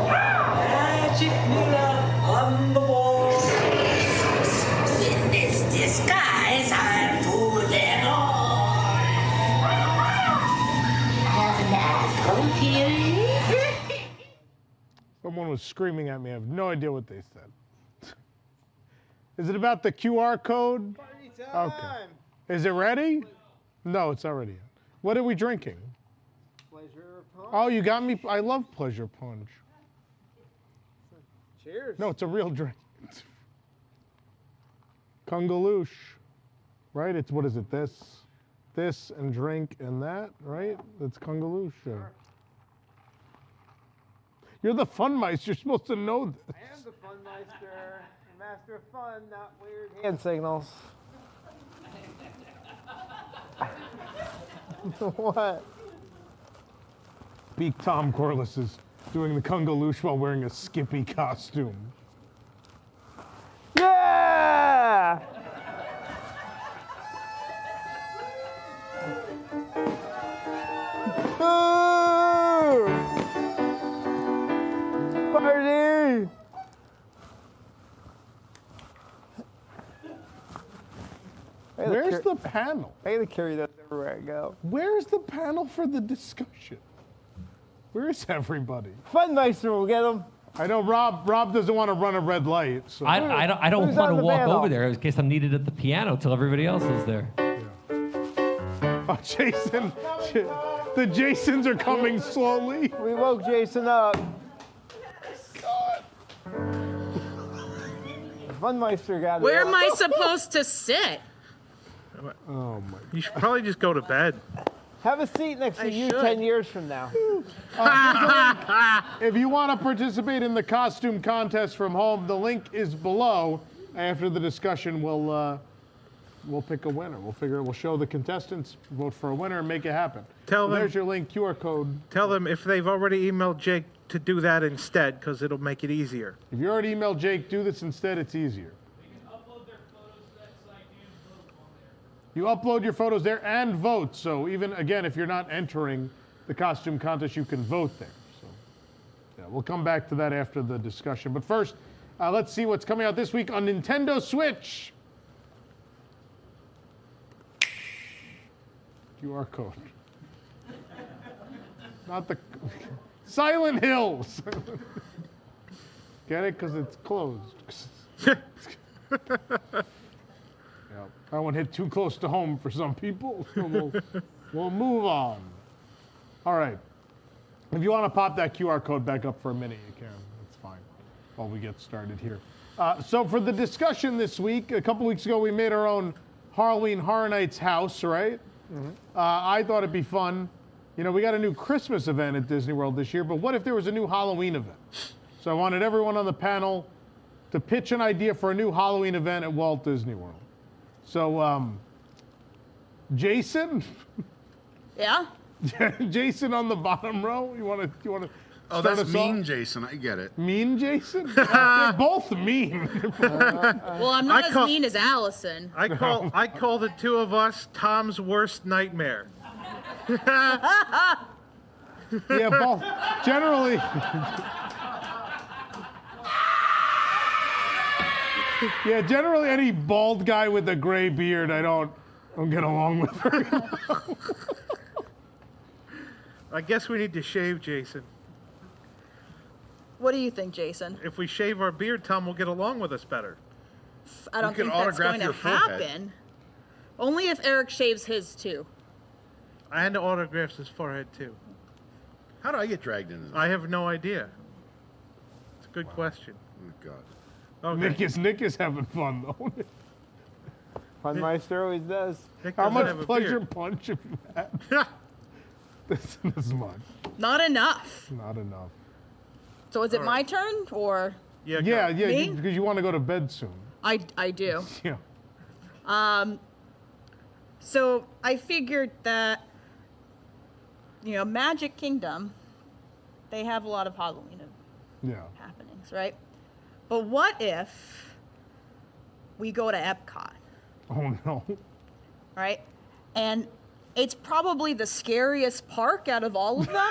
Magic mirror on the wall. Disguise, I'll fool them all. Have an apple, dearie? Someone was screaming at me. I have no idea what they said. Is it about the QR code? Party time. Okay. Is it ready? No, it's not ready yet. What are we drinking? Pleasure punch. Oh, you got me. I love Pleasure Punch. Cheers. No, it's a real drink. Kungaloosh, right? It's, what is it, this and drink and that, right? That's Kungaloosh. Sure. You're the fun mice. You're supposed to know this. I am the fun meister, the master of fun, not weird hand signals. What? Beak Tom Corless is doing the Kungaloosh while wearing a Skippy costume. Yeah! Boo! Party! Where's the panel? I gotta carry that everywhere I go. Where's the panel for the discussion? Where is everybody? Funmeister will get them. I know Rob doesn't want to run a red light. So. I don't Who's want on to the walk panel? over there in case I'm needed at the piano till everybody else is there. Oh, Jason. The Jasons are coming slowly. We woke Jason up. God. Funmeister got it. Where am I supposed to sit? Oh my. You should probably just go to bed. Have a seat next to you should. 10 years from now. If you want to participate in the costume contest from home, the link is below. After the discussion, we'll pick a winner. We'll show the contestants, vote for a winner, and make it happen. There's your link, QR code. Tell them if they've already emailed Jake to do that instead, because it'll make it easier. If you already emailed Jake, do this instead. It's easier. You upload your photos there and vote. So even, again, if you're not entering the costume contest, you can vote there. So yeah, we'll come back to that after the discussion. But first, let's see what's coming out this week on Nintendo Switch. QR code. Not the... Silent Hills. Get it? Because it's closed. That one hit too close to home for some people. So we'll move on. All right. If you want to pop that QR code back up for a minute, you can. That's fine while we get started here. So for the discussion this week, a couple weeks ago, we made our own Halloween Horror Nights house, right? Mm-hmm. I thought it'd be fun. You know, we got a new Christmas event at Disney World this year, but what if there was a new Halloween event? So I wanted everyone on the panel to pitch an idea for a new Halloween event at Walt Disney World. So, Jason? Yeah? Jason on the bottom row? You want to Oh, start that's us mean off? Jason. I get it. Mean Jason? They're both mean. Well, I'm not as mean as Allison. I call the two of us Tom's worst nightmare. Yeah, both. Generally. Yeah, generally any bald guy with a gray beard, I don't get along with very well. I guess we need to shave Jason. What do you think, Jason? If we shave our beard, Tom will get along with us better. I don't think that's going to happen. Only if Eric shaves his too. And autographs his forehead too. How do I get dragged into this? I have no idea. It's a good question. Oh, God. Okay. Nick is having fun, though. Funmeister always does. How much pleasure punch have you had? this much. Not enough. Not enough. So is it my turn or? Yeah, Me? because you want to go to bed soon. I do. Yeah. So I figured that, Magic Kingdom, they have a lot of Halloween happenings, right? But what if we go to Epcot, Oh no. right? And it's probably the scariest park out of all of them.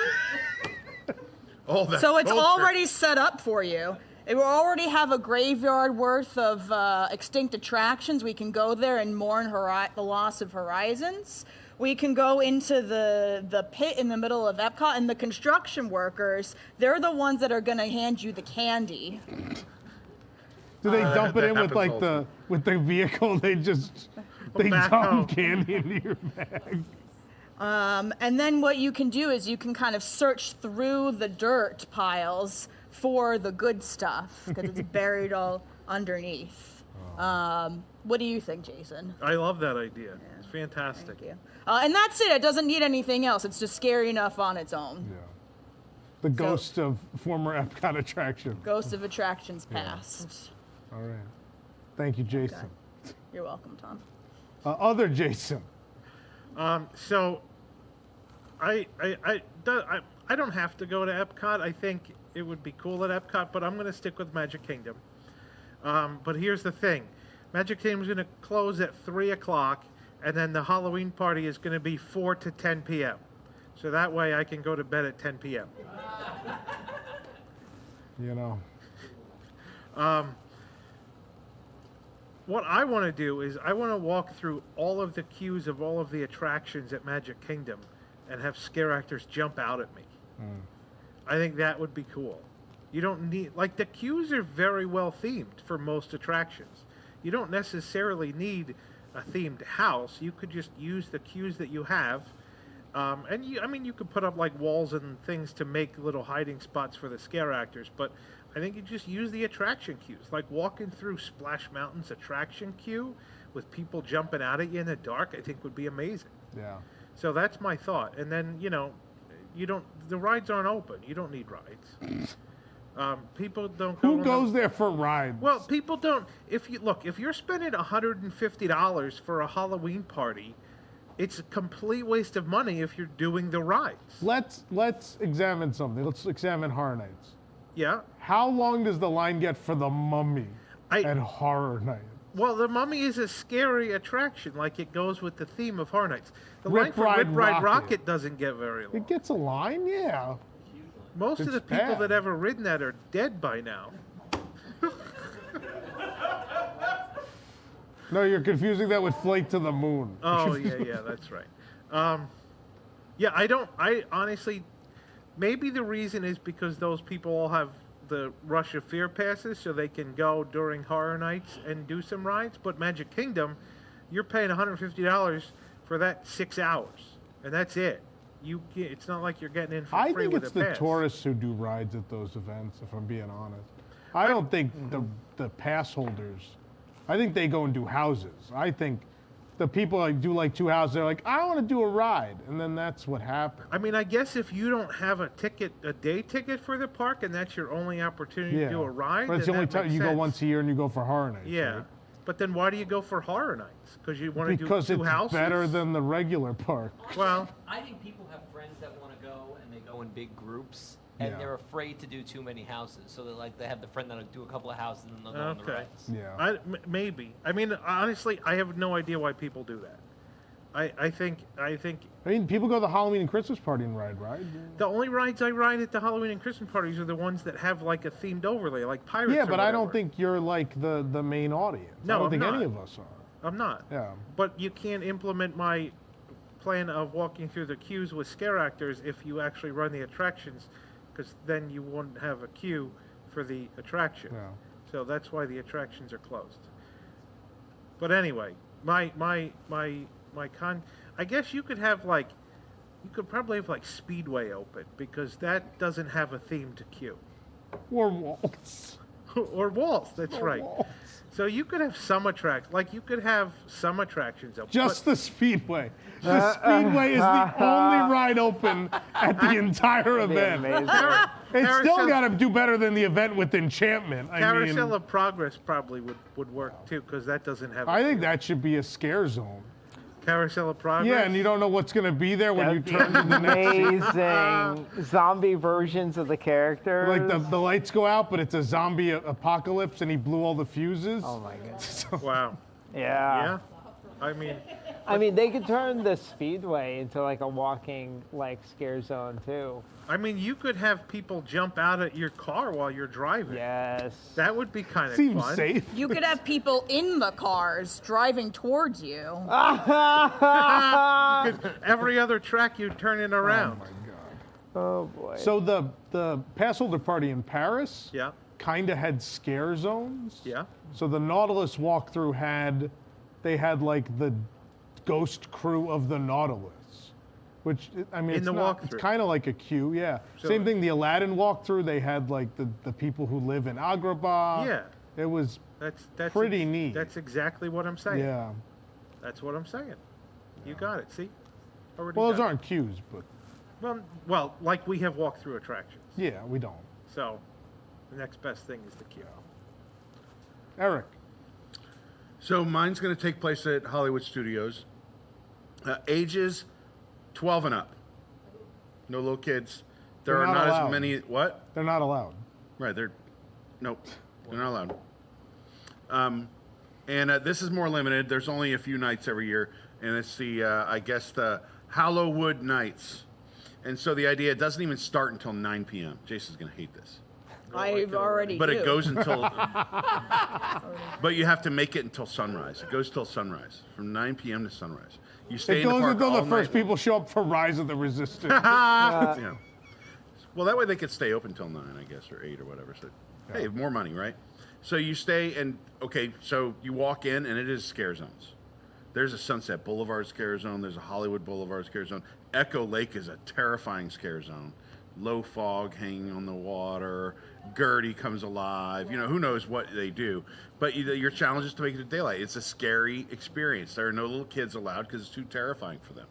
So it's already set up for you. It will already have a graveyard worth of extinct attractions. We can go there and mourn the loss of Horizons. We can go into the pit in the middle of Epcot, and the construction workers, they're the ones that are going to hand you the candy. Do they dump it in with with the vehicle? They dump candy into your bag. And then what you can do is you can kind of search through the dirt piles for the good stuff because it's buried all underneath. What do you think, Jason? I love that idea. It's fantastic. Thank you. And that's it. It doesn't need anything else. It's just scary enough on its own. Yeah. The ghost of former Epcot attraction. Ghost of attractions past. All right. Thank you, Jason. Okay. You're welcome, Tom. Other Jason. So, I don't have to go to Epcot. I think it would be cool at Epcot, but I'm going to stick with Magic Kingdom. But here's the thing. Magic Kingdom is going to close at 3 o'clock, and then the Halloween party is going to be 4 to 10 p.m. So that way I can go to bed at 10 p.m. What I want to do is I want to walk through all of the queues of all of the attractions at Magic Kingdom and have scare actors jump out at me. I think that would be cool. You don't need, the queues are very well themed for most attractions. You don't necessarily need a themed house. You could just use the queues that you have. And you could put up walls and things to make little hiding spots for the scare actors, but I think you just use the attraction queues. Like walking through Splash Mountain's attraction queue with people jumping out at you in the dark, I think would be amazing. Yeah. So that's my thought. And then, the rides aren't open. You don't need rides. People don't go. Who goes there for rides? Well, people don't. If you're spending $150 for a Halloween party, it's a complete waste of money if you're doing the rides. Let's examine something. Let's examine Horror Nights. Yeah. How long does the line get for the Mummy at Horror Nights? Well, the Mummy is a scary attraction. It goes with the theme of Horror Nights. The line for Rip Ride Rocket doesn't get very long. It gets a line, yeah. Most of the people that ever ridden that are dead by now. No, you're confusing that with Flight to the Moon. Oh, yeah, that's right. I honestly, maybe the reason is because those people all have the Rush of Fear passes so they can go during Horror Nights and do some rides. But Magic Kingdom, you're paying $150 for that 6 hours, and that's it. It's not like you're getting in for free with a pass. I think it's the tourists who do rides at those events, if I'm being honest. I don't think the pass holders, I think they go and do houses. I think the people do 2 houses, they're like, I want to do a ride, and then that's what happens. I mean, I guess if you don't have a day ticket for the park, and that's your only opportunity to do a ride, but it's the only time you go once a year and you go for Horror Nights. Yeah, right? But then why do you go for Horror Nights? Because you want to do 2 houses? Because it's better than the regular park. Well, I think people have friends that want to go, and they go in big groups, and they're afraid to do too many houses. So they have the friend that'll do a couple of houses, and then they'll go on the rides. Yeah. Maybe. I mean, honestly, I have no idea why people do that. I think. I mean, people go to the Halloween and Christmas party and ride rides. The only rides I ride at the Halloween and Christmas parties are the ones that have a themed overlay, like Pirates. Yeah, but I don't think you're the main audience. No, I don't think I'm not. any of us are. I'm not. Yeah. But you can't implement my plan of walking through the queues with scare actors if you actually run the attractions, because then you wouldn't have a queue for the attraction. Yeah. So that's why the attractions are closed. But anyway, I guess you could have like, you could probably have like Speedway open because that doesn't have a theme to queue. Or Waltz. Or Waltz, that's Or right. Waltz. So you could have some attractions, like you could have some attractions open. Just the Speedway. The Speedway is the only ride open at the entire event. It's still got to do better than the event with Enchantment. Carousel of Progress probably would work too, because that doesn't have. I think that should be a scare zone. Carousel of Progress. Yeah, and you don't know what's going to be there when you turn to the next amazing zombie versions of the characters. Like the lights go out, but it's a zombie apocalypse, and he blew all the fuses. Oh my god! Wow. Yeah. Yeah. I mean, they could turn the Speedway into like a walking scare zone too. I mean, you could have people jump out at your car while you're driving. Yes. That would be kind of Seems fun. safe. You could have people in the cars driving towards you. Every other track you turn it around. Oh my god. Oh boy. So the pass holder party in Paris, Yeah. kind of had scare zones. Yeah. So the Nautilus walkthrough had like the ghost crew of the Nautilus, which I mean, In the it's walkthrough. kind of like a queue, yeah. So- Same thing. The Aladdin walkthrough, they had like the people who live in Agrabah. Yeah. It was That's pretty neat. That's exactly what I'm saying. Yeah. That's what I'm saying. You got it. See. Already Well, those done. aren't queues, but Well, like we have walkthrough attractions. yeah, we don't. So, the next best thing is the queue. Eric. So mine's going to take place at Hollywood Studios. Ages 12 and up. No little kids. There They're are not not allowed. as many. What? They're not allowed. Right. Nope. They're not allowed. And this is more limited. There's only a few nights every year, and it's the Hallowwood Nights. And so the idea, it doesn't even start until 9 p.m. Jason's going to hate this. I've already But do. it goes until. But you have to make it until sunrise. It goes till sunrise, from 9 p.m. to sunrise. You stay It in the goes park until all the first night. people show up for Rise of the Resistance. Yeah. Well, that way they could stay open till 9, I guess, or 8 or whatever. So, hey, more money, right? So you stay and, okay, so you walk in and it is scare zones. There's a Sunset Boulevard scare zone. There's a Hollywood Boulevard scare zone. Echo Lake is a terrifying scare zone. Low fog hanging on the water. Gertie comes alive. You know, who knows what they do. But your challenge is to make it to daylight. It's a scary experience. There are no little kids allowed because it's too terrifying for them.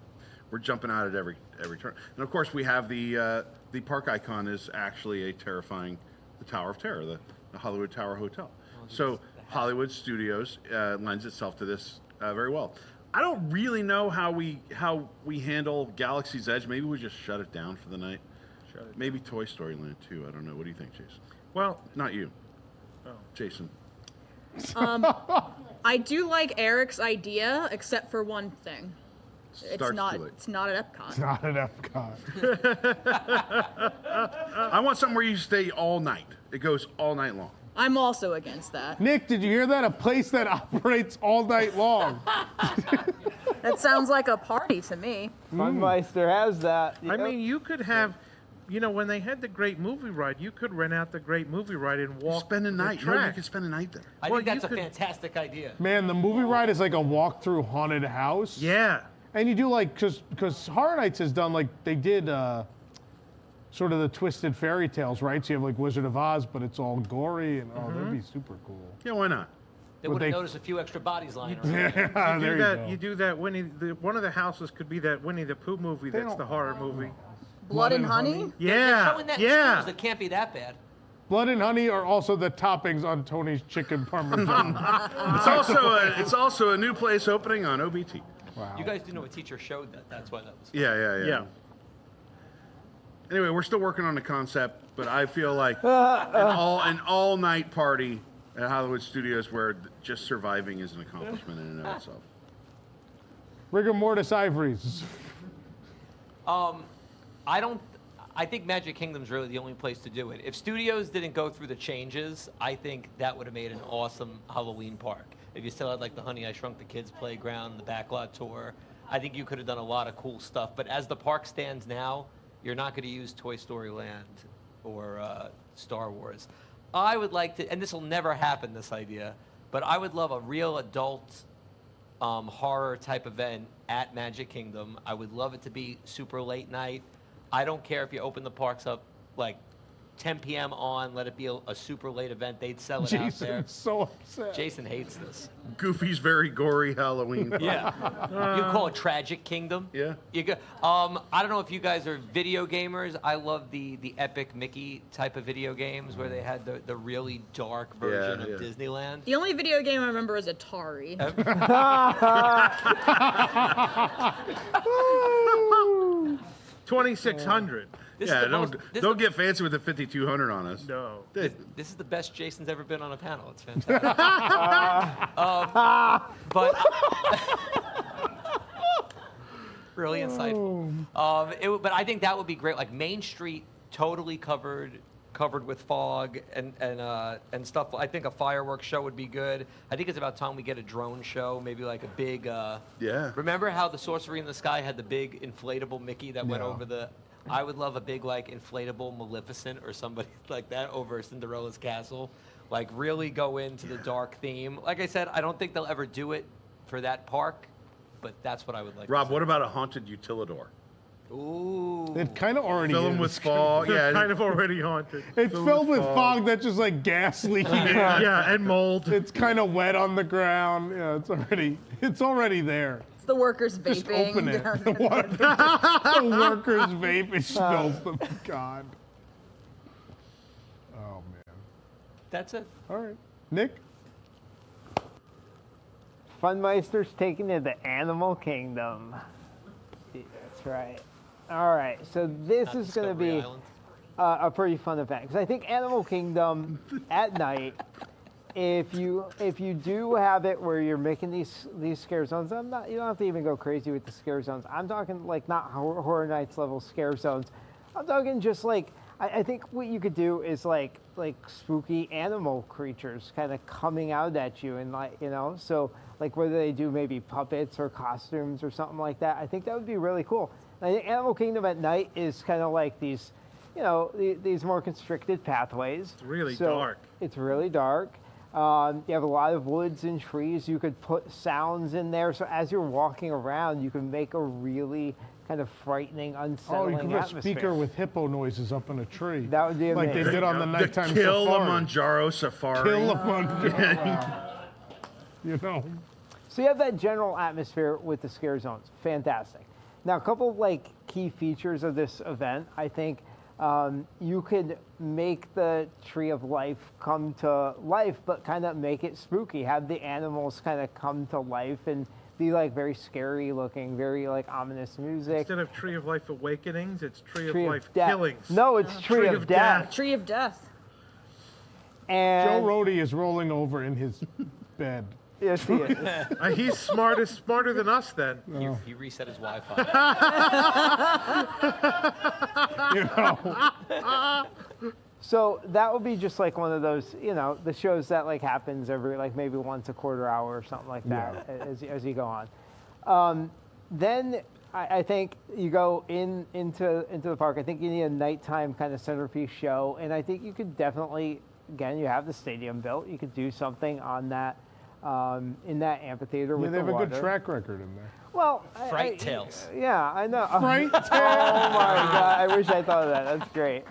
We're jumping out at every turn. And of course, we have the park icon is actually a terrifying, the Tower of Terror, the Hollywood Tower Hotel. So Hollywood Studios lends itself to this very well. I don't really know how we handle Galaxy's Edge. Maybe we just shut it down for the night. Maybe Toy Story Land too. I don't know. What do you think, Jason? Well, not you. Oh. Jason. I do like Eric's idea, except for one thing. Starts too late. It's not at Epcot. It's not at Epcot. I want something where you stay all night. It goes all night long. I'm also against that. Nick, did you hear that? A place that operates all night long. That sounds like a party to me. Funmeister has that. I mean, you could have, you know, when they had the Great Movie Ride, you could rent out the Great Movie Ride and walk. Spend a night. The No, you track. could spend a night there. I Well, think that's you a could- fantastic idea. Man, the movie ride is like a walk through haunted house. Yeah. And you do like, because Horror Nights has done like, they did sort of the twisted fairy tales, right? So you have like Wizard of Oz, but it's all gory and that'd be super cool. Yeah, why not? They Would would have they- noticed a few extra bodies lying around. Yeah, You there do you that. go. You do that. One of the houses could be that Winnie the Pooh movie. That's the horror movie. Blood and Honey? Yeah. They're showing that in Yeah. schools. It can't be that bad. Blood and honey are also the toppings on Tony's chicken parmesan. It's also a new place opening on OBT. Wow. You guys do know a teacher showed that. That's why that was. Yeah. Anyway, we're still working on the concept, but I feel like an all-night party at Hollywood Studios where just surviving is an accomplishment in and of itself. Rigor mortis ivories. I think Magic Kingdom's really the only place to do it. If Studios didn't go through the changes, I think that would have made an awesome Halloween park. If you still had like the Honey, I Shrunk the Kids playground, the backlot tour, I think you could have done a lot of cool stuff. But as the park stands now, you're not going to use Toy Story Land or Star Wars. I would like to, and this will never happen, this idea, but I would love a real adult horror type event at Magic Kingdom. I would love it to be super late night. I don't care if you open the parks up like 10 p.m. on, let it be a super late event. They'd sell it out there. Jason's so upset. Jason hates this. Goofy's very gory Halloween. Yeah. You call it Tragic Kingdom? Yeah. You go, I don't know if you guys are video gamers. I love the epic Mickey type of video games where they had the really dark version of Disneyland. The only video game I remember is Atari. 2600. Don't get fancy with the 5200 on us. No. This is the best Jason's ever been on a panel. It's fantastic. But really insightful. But I think that would be great. Like Main Street, totally covered with fog and stuff. I think a fireworks show would be good. I think it's about time we get a drone show, maybe like a big. Yeah. Remember how the Sorcery in the Sky had the big inflatable Mickey that went over the. I would love a big like inflatable Maleficent or somebody like that over Cinderella's castle. Like really go into the dark theme. Like I said, I don't think they'll ever do it for that park, but that's what I would like. Rob, what about a haunted Utilidor? Ooh. It kind of already Fill 'em is. with fog. They're kind of already haunted. It's filled with fog that's just like gas leaking in. Yeah, and mold. It's kind of wet on the ground. Yeah, it's already there. It's the workers vaping. Just open it. The workers vape. It spills them. God. Oh man. That's it. All right, Nick. Funmeister's taking to the Animal Kingdom. That's right. All right, so this is going to be a pretty fun event because I think Animal Kingdom at night, if you do have it where you're making these scare zones, you don't have to even go crazy with the scare zones. I'm talking like not Horror Nights level scare zones. I'm talking just like I think what you could do is like spooky animal creatures kind of coming out at you and so like whether they do maybe puppets or costumes or something like that. I think that would be really cool. I think Animal Kingdom at night is kind of like these, these more constricted pathways. It's really dark. It's really dark. You have a lot of woods and trees. You could put sounds in there. So as you're walking around, you can make a really kind of frightening, unsettling you could put a atmosphere. speaker with hippo noises up in a tree. That would be amazing. Like they did on the nighttime the safari. Kilimanjaro safari. So you have that general atmosphere with the scare zones. Fantastic. Now, a couple of key features of this event, I think you could make the Tree of Life come to life, but kind of make it spooky. Have the animals kind of come to life and be very scary looking, very ominous music. Instead of Tree of Life Awakenings, it's Tree of Tree of Life Death. Killings. No, it's Tree of Death. Tree of Death. And Joe Rohde is rolling over in his bed. Yes, he is. He's smarter than us then. He reset his Wi-Fi. So that would be just one of those, the shows that happens every maybe once a quarter hour or something like that as you go on. Then I think you go into the park. I think you need a nighttime kind of centerpiece show, and I think you could definitely, again, you have the stadium built. You could do something on that. In that amphitheater with they have the water. a good track record in there. Well, Fright Tales. Yeah, I know. Fright Tales. Oh my God! I wish I thought of that. That's great.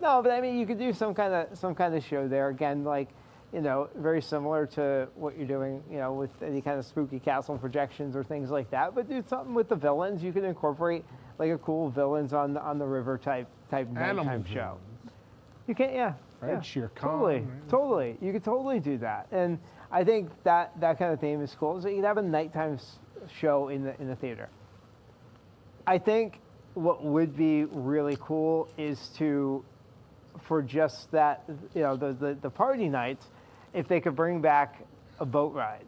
No, but I mean, you could do some kind of show there. Again, very similar to what you're doing, with any kind of spooky castle projections or things like that. But do something with the villains. You could incorporate a cool villains on the river type nighttime show. You can, yeah. Right, yeah. Shere Khan, Totally, right? totally. You could totally do that, and I think that kind of theme is cool. So you could have a nighttime show in the theater. I think what would be really cool is for just that, the party nights, if they could bring back a boat ride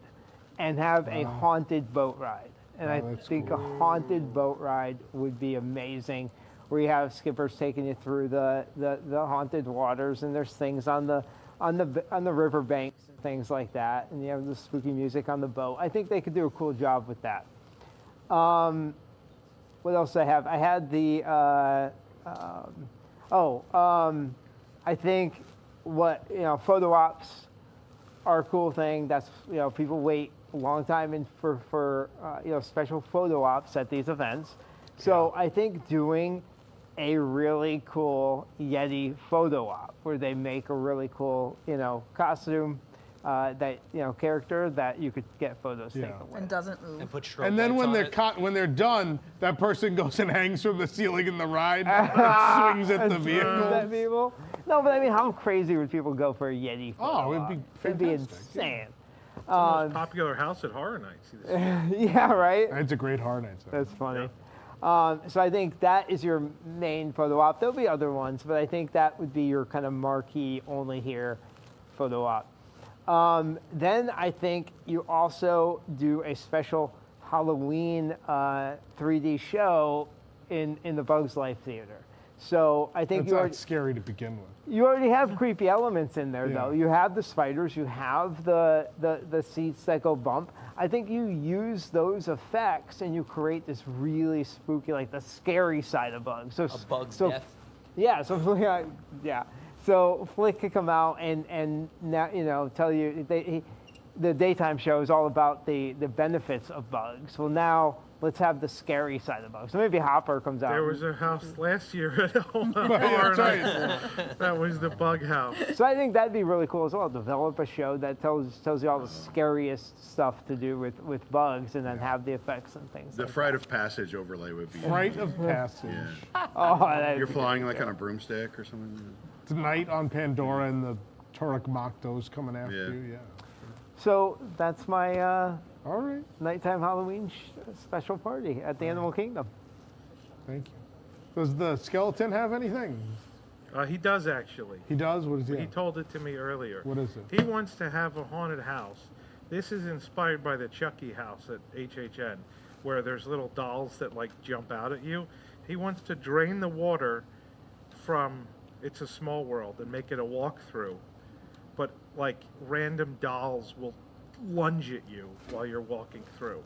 and have a haunted boat ride. And I think a haunted boat ride would be amazing, where you have skippers taking you through the haunted waters, and there's things on the river banks and things like that, and you have the spooky music on the boat. I think they could do a cool job with that. What else I have? I had the I think photo ops are a cool thing. That's, people wait a long time for special photo ops at these events. So I think doing a really cool Yeti photo op where they make a really cool, costume, character that you could get photos taken with. And doesn't move. And put strobe And then lights on it. when they're done, that person goes and hangs from the ceiling in the ride and swings at the vehicle. No, but I mean, how crazy would people go for a Yeti photo Oh, it'd be op? fantastic. It'd be insane. It's the most popular house at Horror Nights. Yeah, right? It's a great Horror Nights. That's funny. So I think that is your main photo op. There'll be other ones, but I think that would be your kind of marquee, only here photo op. Then I think you also do a special Halloween 3D show in the Bugs Life Theater. So I think That's not scary to begin with. you already have creepy elements in there, though. You have the spiders, you have the seats that go bump. I think you use those effects and you create this really spooky, like the scary side of Bugs. So, A Bug's death. Yeah, so yeah. So Flick could come out and now tell you the daytime show is all about the benefits of Bugs. Well, now let's have the scary side of Bugs. So maybe Hopper comes out. There was a house last year at Horror Nights. That was the Bug House. So I think that'd be really cool as well. Develop a show that tells you all the scariest stuff to do with bugs, and then have the effects and things. The Fright of Passage overlay would be. Fright of Passage. Yeah. Oh, You're flying like on a broomstick or something. Tonight on Pandora and the Turok Makto's coming after you. Yeah. So that's my all right nighttime Halloween special party at the Animal Kingdom. Thank you. Does the skeleton have anything? He does actually. He does? What is he? He told it to me earlier. What is it? He wants to have a haunted house. This is inspired by the Chucky house at HHN, where there's little dolls that like jump out at you. He wants to drain the water from It's a Small World and make it a walkthrough, but like random dolls will lunge at you while you're walking through.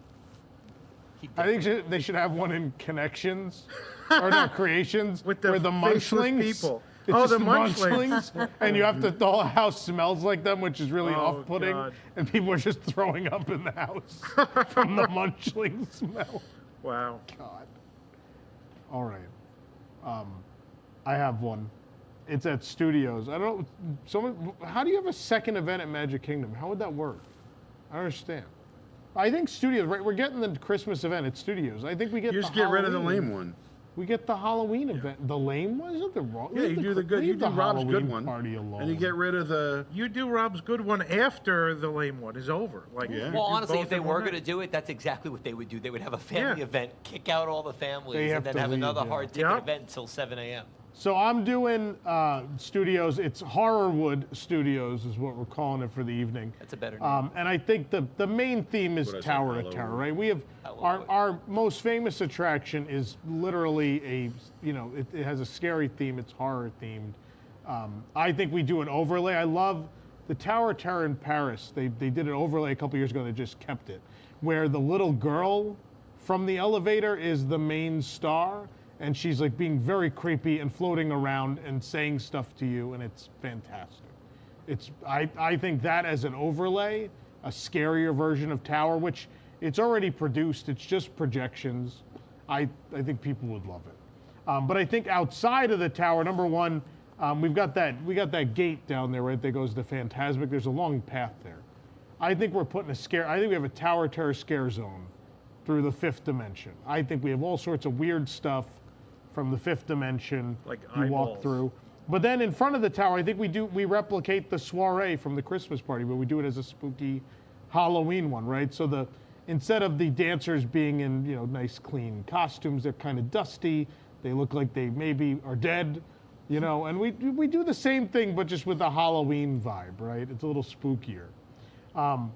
I think they should have one in Connections, or not Creations, with the where the faceless munchlings. people. It's Oh, just the the munchlings. and you have to. The whole house smells like them, which is really Oh, off-putting, God. and people are just throwing up in the house from the munchling smell. Wow. God. All right. I have one. It's at Studios. I don't know. How do you have a second event at Magic Kingdom? How would that work? I don't understand. I think Studios, right? We're getting the Christmas event at Studios. I think we get You the just get rid of the Halloween. lame one. We get the Halloween event. The lame one? Isn't there wrong? Yeah, you do the good. You do Rob's good one, party alone. and you get rid of the. You do Rob's good one after the lame one is over. Like, you Well, do honestly, both if they in were one going to night. do it, that's exactly what they would do. They would have a family Yeah. event, kick out all the They families, have and then to have leave, another yeah. hard ticket event until 7 a.m. So I'm doing Studios. It's Horrorwood Studios is what we're calling it for the evening. That's a better name. And I think the main theme is What I said, Tower of Halloween. Terror, right? We have our most famous attraction is literally it has a scary theme. It's horror themed. I think we do an overlay. I love the Tower of Terror in Paris. They did an overlay a couple years ago. They just kept it, where the little girl from the elevator is the main star. And she's like being very creepy and floating around and saying stuff to you, and it's fantastic. I think that as an overlay, a scarier version of Tower, which it's already produced, it's just projections. I think people would love it. But I think outside of the Tower, number one, we got that gate down there, right, that goes to Fantasmic. There's a long path there. I think we're putting I think we have a Tower Terror scare zone through the fifth dimension. I think we have all sorts of weird stuff from the fifth dimension Like you walk eyeballs. through. But then in front of the tower, I think we replicate the soiree from the Christmas party, but we do it as a spooky Halloween one, right? So instead of the dancers being in nice clean costumes, they're kind of dusty. They look like they maybe are dead, and we do the same thing, but just with the Halloween vibe, right? It's a little spookier. I'm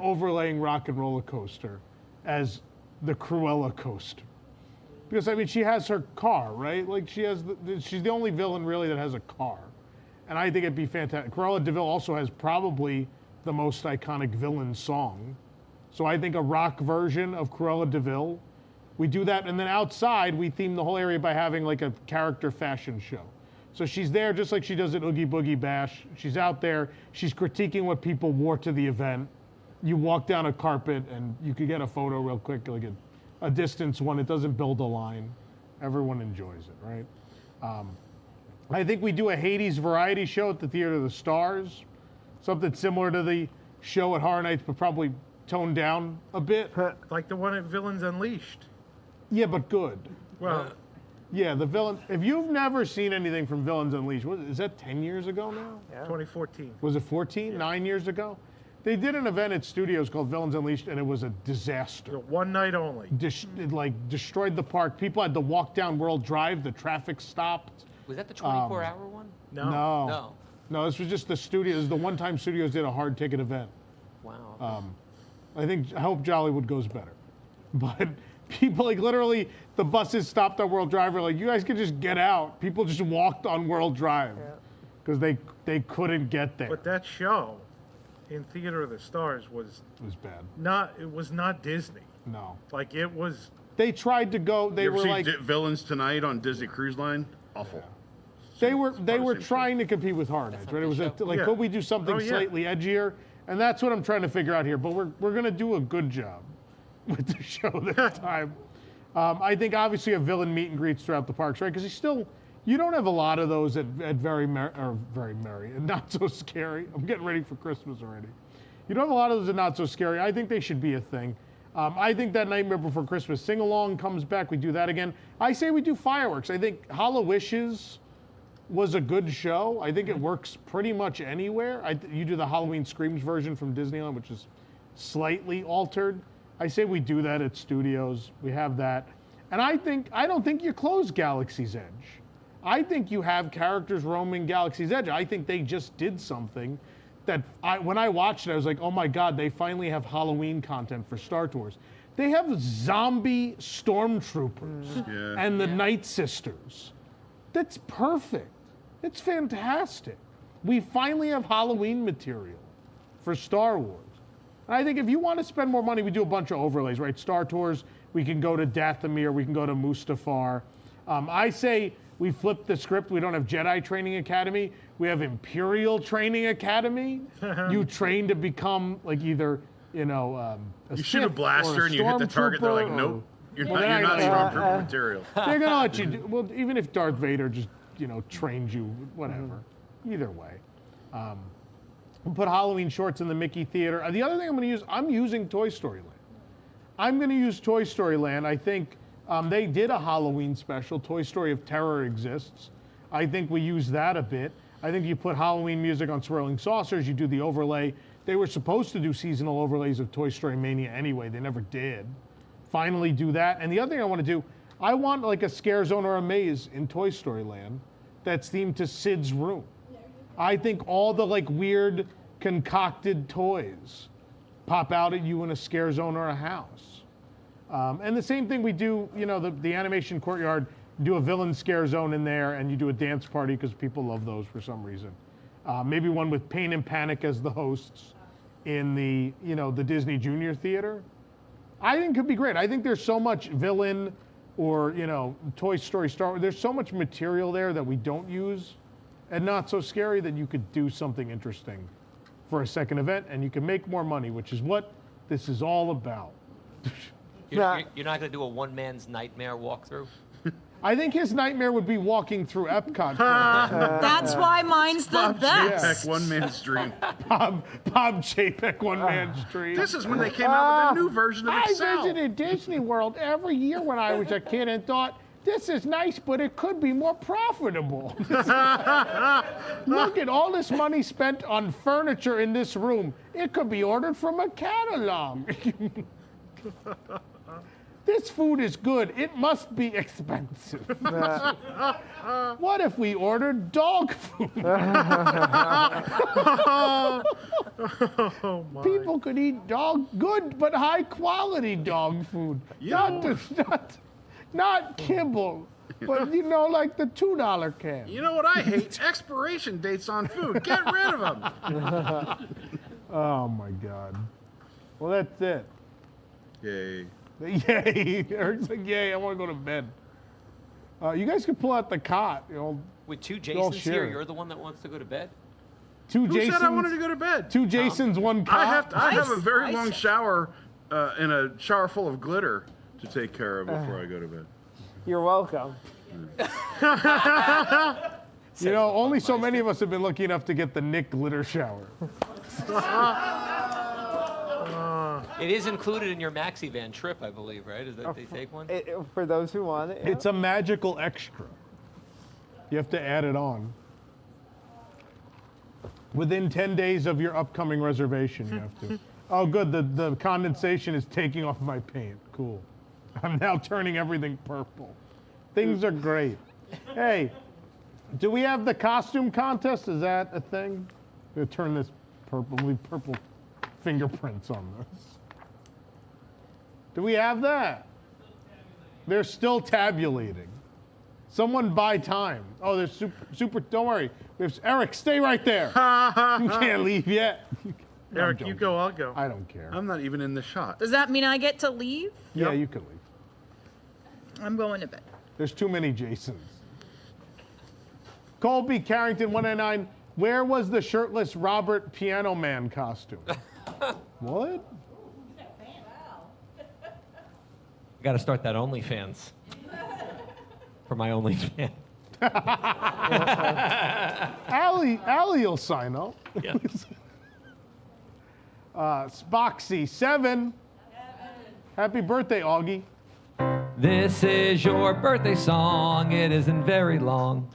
overlaying Rock and Roller Coaster as the Cruella coaster. Because, she has her car, right? Like, she's the only villain, really, that has a car. And I think it'd be fantastic. Cruella de Vil also has probably the most iconic villain song. So I think a rock version of Cruella de Vil. We do that, and then outside, we theme the whole area by having, like, a character fashion show. So she's there just like she does at Oogie Boogie Bash. She's out there. She's critiquing what people wore to the event. You walk down a carpet and you could get a photo real quick, like a distance one. It doesn't build a line. Everyone enjoys it, right? I think we do a Hades variety show at the Theater of the Stars. Something similar to the show at Horror Nights, but probably toned down a bit. Like the one at Villains Unleashed. Yeah, but good. Well, yeah, the villain. If you've never seen anything from Villains Unleashed, is that 10 years ago now? yeah. 2014. Was it 14? 9 years ago? They did an event at studios called Villains Unleashed, and it was a disaster. One night only. It like destroyed the park. People had to walk down World Drive. The traffic stopped. Was that the 24-hour one? No. No, this was just the studios. The one-time studios did a hard ticket event. Wow. I hope Jollywood goes better. But people, like literally, the buses stopped on World Drive. Were like, you guys can just get out. People just walked on World Drive because they couldn't get there. But that show in Theater of the Stars was bad. It was not Disney. No. Like it was. They tried to go. They You ever were see like Villains Tonight on Disney Cruise Line. Awful. They were trying to compete with Horror Nights, right? It was like, could we do something slightly edgier? And that's what I'm trying to figure out here. But we're going to do a good job with the show this time. I think obviously a villain meet and greets throughout the parks, right? Because you don't have a lot of those at Very Merry and Not So Scary. I'm getting ready for Christmas already. You don't have a lot of those at Not So Scary. I think they should be a thing. I think that Nightmare Before Christmas sing-along comes back. We do that again. I say we do fireworks. I think Hallowishes was a good show. I think it works pretty much anywhere. You do the Halloween Screams version from Disneyland, which is slightly altered. I say we do that at studios. We have that. And I don't think you close Galaxy's Edge. I think you have characters roaming Galaxy's Edge. I think they just did something that when I watched it, I was like, oh my God, they finally have Halloween content for Star Tours. They have zombie stormtroopers and the Night Sisters. That's perfect. It's fantastic. We finally have Halloween material for Star Wars. And I think if you want to spend more money, we do a bunch of overlays, right? Star Tours, we can go to Dathomir, we can go to Mustafar. I say we flip the script. We don't have Jedi Training Academy. We have Imperial Training Academy. You train to become like either, a You shoot a Sith blaster or a and you hit the target. They're like, stormtrooper, nope, you're Well, not they're stormtrooper material. They're gonna let you do. Well, even if Darth Vader just trained you, whatever. Either way, we'll put Halloween shorts in the Mickey Theater. The other thing I'm using Toy Story Land. I'm going to use Toy Story Land. I think they did a Halloween special. Toy Story of Terror exists. I think we use that a bit. I think you put Halloween music on Swirling Saucers. You do the overlay. They were supposed to do seasonal overlays of Toy Story Mania anyway. They never did. Finally do that. And the other thing I want to do, I want like a scare zone or a maze in Toy Story Land that's themed to Sid's room. I think all the like weird concocted toys pop out at you in a scare zone or a house. And the same thing we do, the animation courtyard, do a villain scare zone in there and you do a dance party because people love those for some reason. Maybe one with Pain and Panic as the hosts in the Disney Junior Theater. I think could be great. I think there's so much villain or, Toy Story, Star Wars. There's so much material there that we don't use and Not So Scary that you could do something interesting for a second event and you can make more money, which is what this is all about. You're not going to do a one-man's nightmare walkthrough? I think his nightmare would be walking through Epcot. That's why mine's the best. Chapek, one man's dream. Bob Chapek, one man's dream. This is when they came out with a new version of Excel. I visited Disney World every year when I was a kid and thought, this is nice, but it could be more profitable. Look at all this money spent on furniture in this room. It could be ordered from a catalog. This food is good. It must be expensive. What if we ordered dog food? People could eat good but high quality dog food. Not kibble, but like the $2 can. You know what I hate? Expiration dates on food. Get rid of them. Oh my God. Well, that's it. Yay. Yay. Eric's like, yay, I want to go to bed. You guys can pull out the cot. You know, With two you all Jasons here, share. you're the one that wants to go to bed? Two Who Jasons. said I wanted to go to bed? Two Jasons, one cot. I have a very long shower and a shower full of glitter to take care of before I go to bed. You're welcome. You know, only so many of us have been lucky enough to get the Nick glitter shower. It is included in your Maxi Van trip, I believe, right? Is that they take one? For those who want it. It's a magical extra. You have to add it on. Within 10 days of your upcoming reservation, you have to. Oh, good. The condensation is taking off my paint. Cool. I'm now turning everything purple. Things are great. Hey, do we have the costume contest? Is that a thing? I'm going to turn this purple. Leave purple fingerprints on this. Do we have that? They're still tabulating. Someone buy time. Oh, there's super. Don't worry. Eric, stay right there. You can't leave yet. Eric, you go, I'll go. I don't care. I'm not even in the shot. Does that mean I get to leave? Yeah, you can leave. I'm going to bed. There's too many Jasons. Colby Carrington 199. Where was the shirtless Robert Piano Man costume? What? I got to start that OnlyFans. For my OnlyFans. Allie will sign up. Yeah. Spoxy 7. Happy birthday, Augie. This is your birthday song. It isn't very long.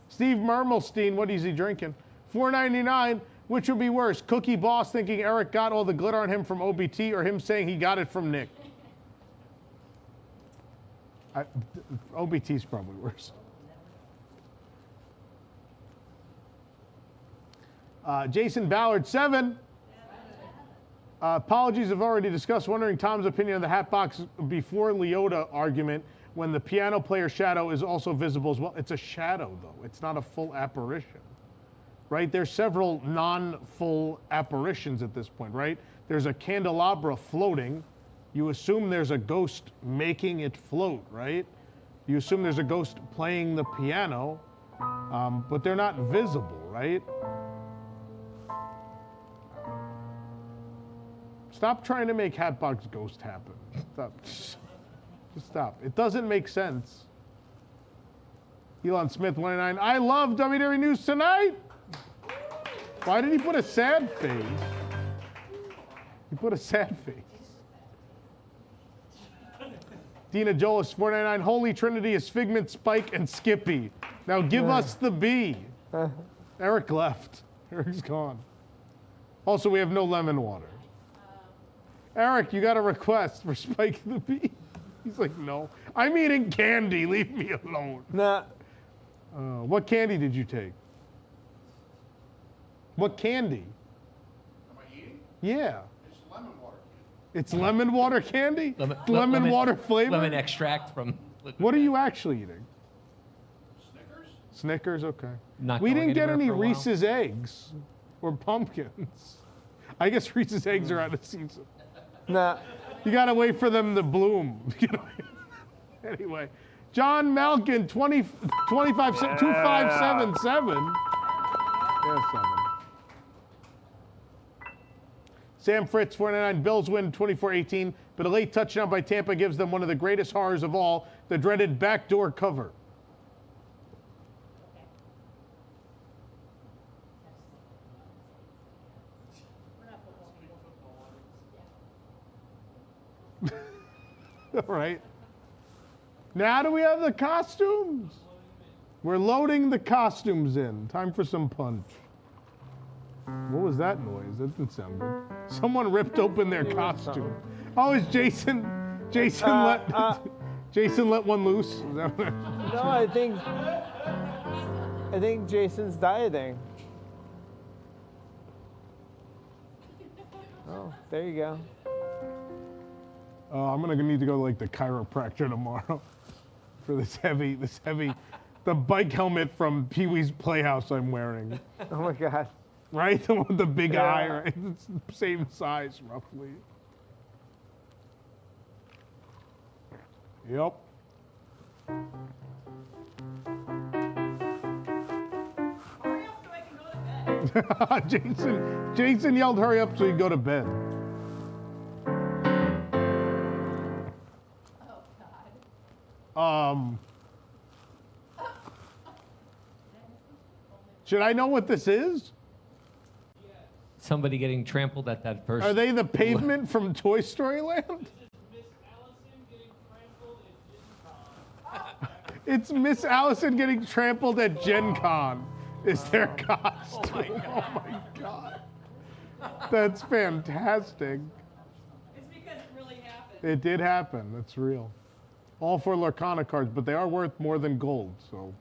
Steve Mermelstein, what is he drinking? $4.99. Which would be worse? Cookie Boss thinking Eric got all the glitter on him from OBT, or him saying he got it from Nick? OBT's probably worse. Jason Ballard 7. Apologies, I've already discussed. Wondering Tom's opinion on the Hatbox before Leota argument when the piano player shadow is also visible as well. It's a shadow, though. It's not a full apparition, right? There's several non-full apparitions at this point, right? There's a candelabra floating. You assume there's a ghost making it float, right? You assume there's a ghost playing the piano, but they're not visible, right? Stop trying to make Hatbox Ghost happen. Stop. Just stop. It doesn't make sense. Elon Smith 199. I love WDW News Tonight. Why did he put a sad face? He put a sad face. Dina Jolis 499. Holy Trinity is Figment, Spike, and Skippy. Now give us the B. Eric left. Eric's gone. Also, we have no lemon water. Eric, you got a request for Spike the Bee? He's like, no. I'm eating candy. Leave me alone. Nah. What candy did you take? What candy? Am I eating? Yeah. It's lemon water. It's lemon water candy? Lemon water flavor? Lemon extract from... What are you actually eating? Snickers? Snickers, okay. Not We going didn't get anywhere any for a while. Reese's eggs or pumpkins. I guess Reese's eggs are out of season. Nah. You gotta wait for them to bloom. Anyway, John Malkin, 2577. Yeah, 7. Sam Fritz, 499. Bills win 24-18, but a late touchdown by Tampa gives them one of the greatest horrors of all, the dreaded backdoor cover. All right. Now do we have the costumes? We're loading the costumes in. Time for some punch. What was that noise? That didn't sound good. Someone ripped open their costume. Oh, is Jason let one loose? Is that what No, I think Jason's dieting. Oh, there you go. I'm gonna need to go to like the chiropractor tomorrow for this heavy, the bike helmet from Pee Wee's Playhouse I'm wearing. Oh my God. Right? The one with the big eye, right? It's the same size, roughly. Yep. Jason yelled, hurry up so you can go to bed. Should I know what this is? Somebody getting trampled at that first. Are they the pavement from Toy Story Land? It's Miss Allison getting trampled at Gen Con. Is their costume? Oh my God. That's fantastic. It's because it really happened. It did happen. That's real. All for Lorcana cards, but they are worth more than gold. So,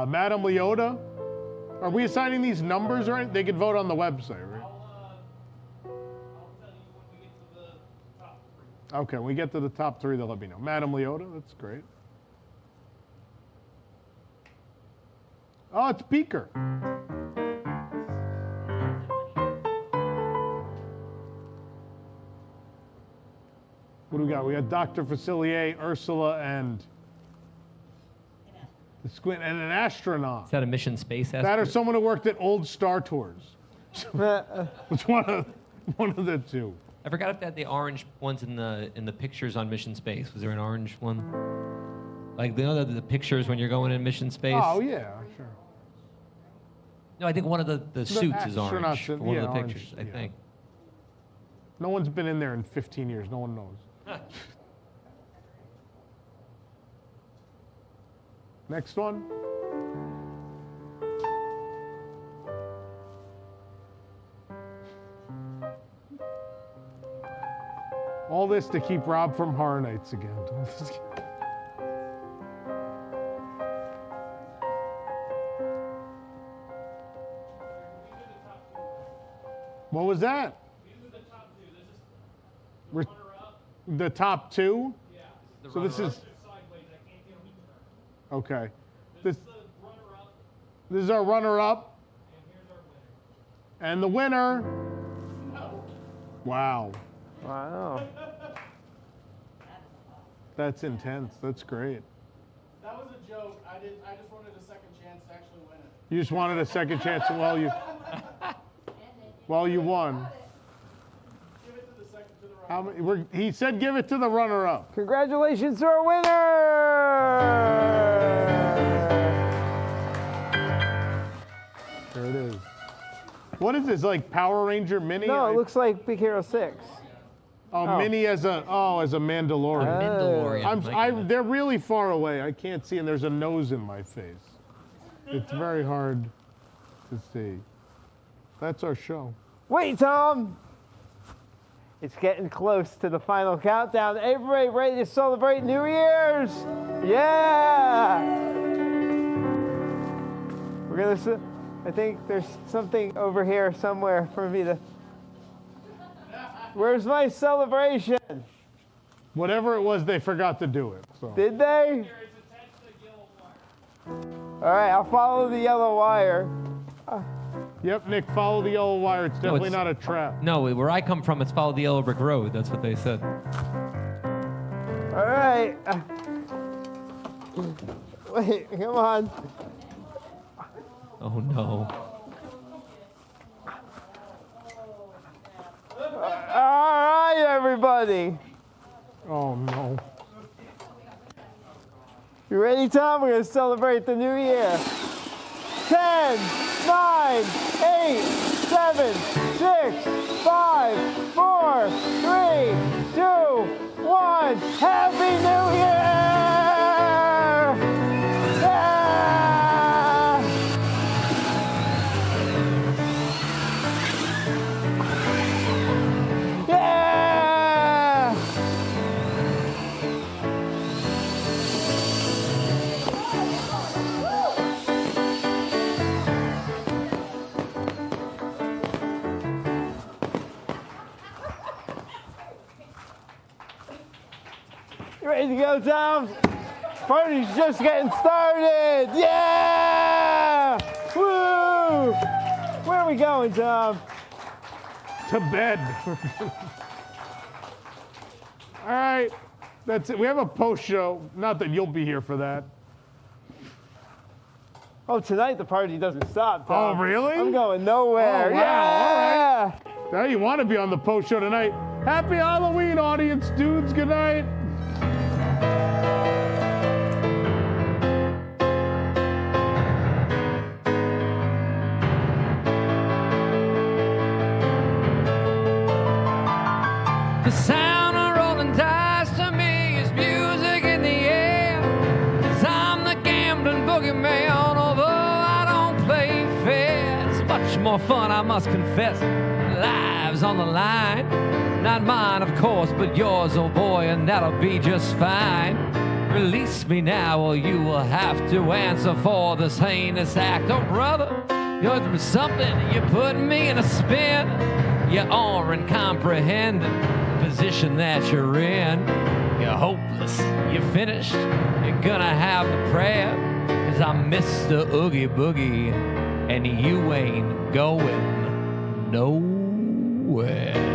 Madame Leota, are we assigning these numbers or anything? They can vote on the website, right? Okay, when we get to the top three, they'll let me know. Madame Leota, that's great. Oh, it's Beaker. What do we got? We got Dr. Facilier, Ursula, and the Squint, and an astronaut. Is that a Mission Space astronaut? That or someone who worked at Old Star Tours. It's one of the two. I forgot if they had the orange ones in the pictures on Mission Space. Was there an orange one? Like the pictures when you're going in Mission Space? Oh yeah, sure. No, I think one of the suits is orange. astronauts For in- one yeah, of the orange, pictures, I yeah. think. No one's been in there in 15 years. No one knows. Next one. All this to keep Rob from Horror Nights again. What was that? The top two? So this is okay. This is our runner-up, and the winner. Wow. Wow. That's intense. That's great. That was a joke. I just wanted a second chance to actually win it. You just wanted a second chance. Well, you won. Give it to the second to the right. How many? He said, "Give it to the runner-up." Congratulations to our winner! There it is. What is this? Like Power Ranger Mini? No, it looks like Big Hero 6. Oh, Mini as a Mandalorian. Mandalorian. They're really far away. I can't see, and there's a nose in my face. It's very hard to see. That's our show. Wait, Tom! It's getting close to the final countdown. Everybody ready to celebrate New Year's? Yeah! We're gonna. I think there's something over here somewhere for me to. Where's my celebration? Whatever it was, they forgot to do it. So. Did they? All right, I'll follow the yellow wire. Yep, Nick, follow the yellow wire. It's definitely not a trap. No, where I come from, it's follow the yellow brick road. That's what they said. All right. Wait, come on. Oh no. All right, everybody. Oh no. You ready, Tom? We're going to celebrate the new year. 10, 9, 8, 7, 6, 5, 4, 3, 2, 1. Happy New Year! Yeah! You ready to go, Tom? Party's just getting started. Yeah! Woo! Where are we going, Tom? To bed. All right. That's it. We have a post show. Not that you'll be here for that. Oh, tonight the party doesn't stop, Tom. Oh, really? I'm going nowhere. Oh, wow. Yeah! All right. Now you want to be on the post show tonight. Happy Halloween, audience, dudes. Good night. The sound of rolling dice to me is music in the air. 'Cause I'm the gambling boogeyman, although I don't play fair. It's much more fun, I must confess. Lives on the line. Not mine, of course, but yours, oh boy, and that'll be just fine. Release me now, or you will have to answer for this heinous act. Oh, brother, you're doing something. You're putting me in a spin. You aren't comprehending the position that you're in. You're hopeless. You're finished. You're gonna have the prayer. 'Cause I'm Mr. Oogie Boogie, and you ain't going nowhere.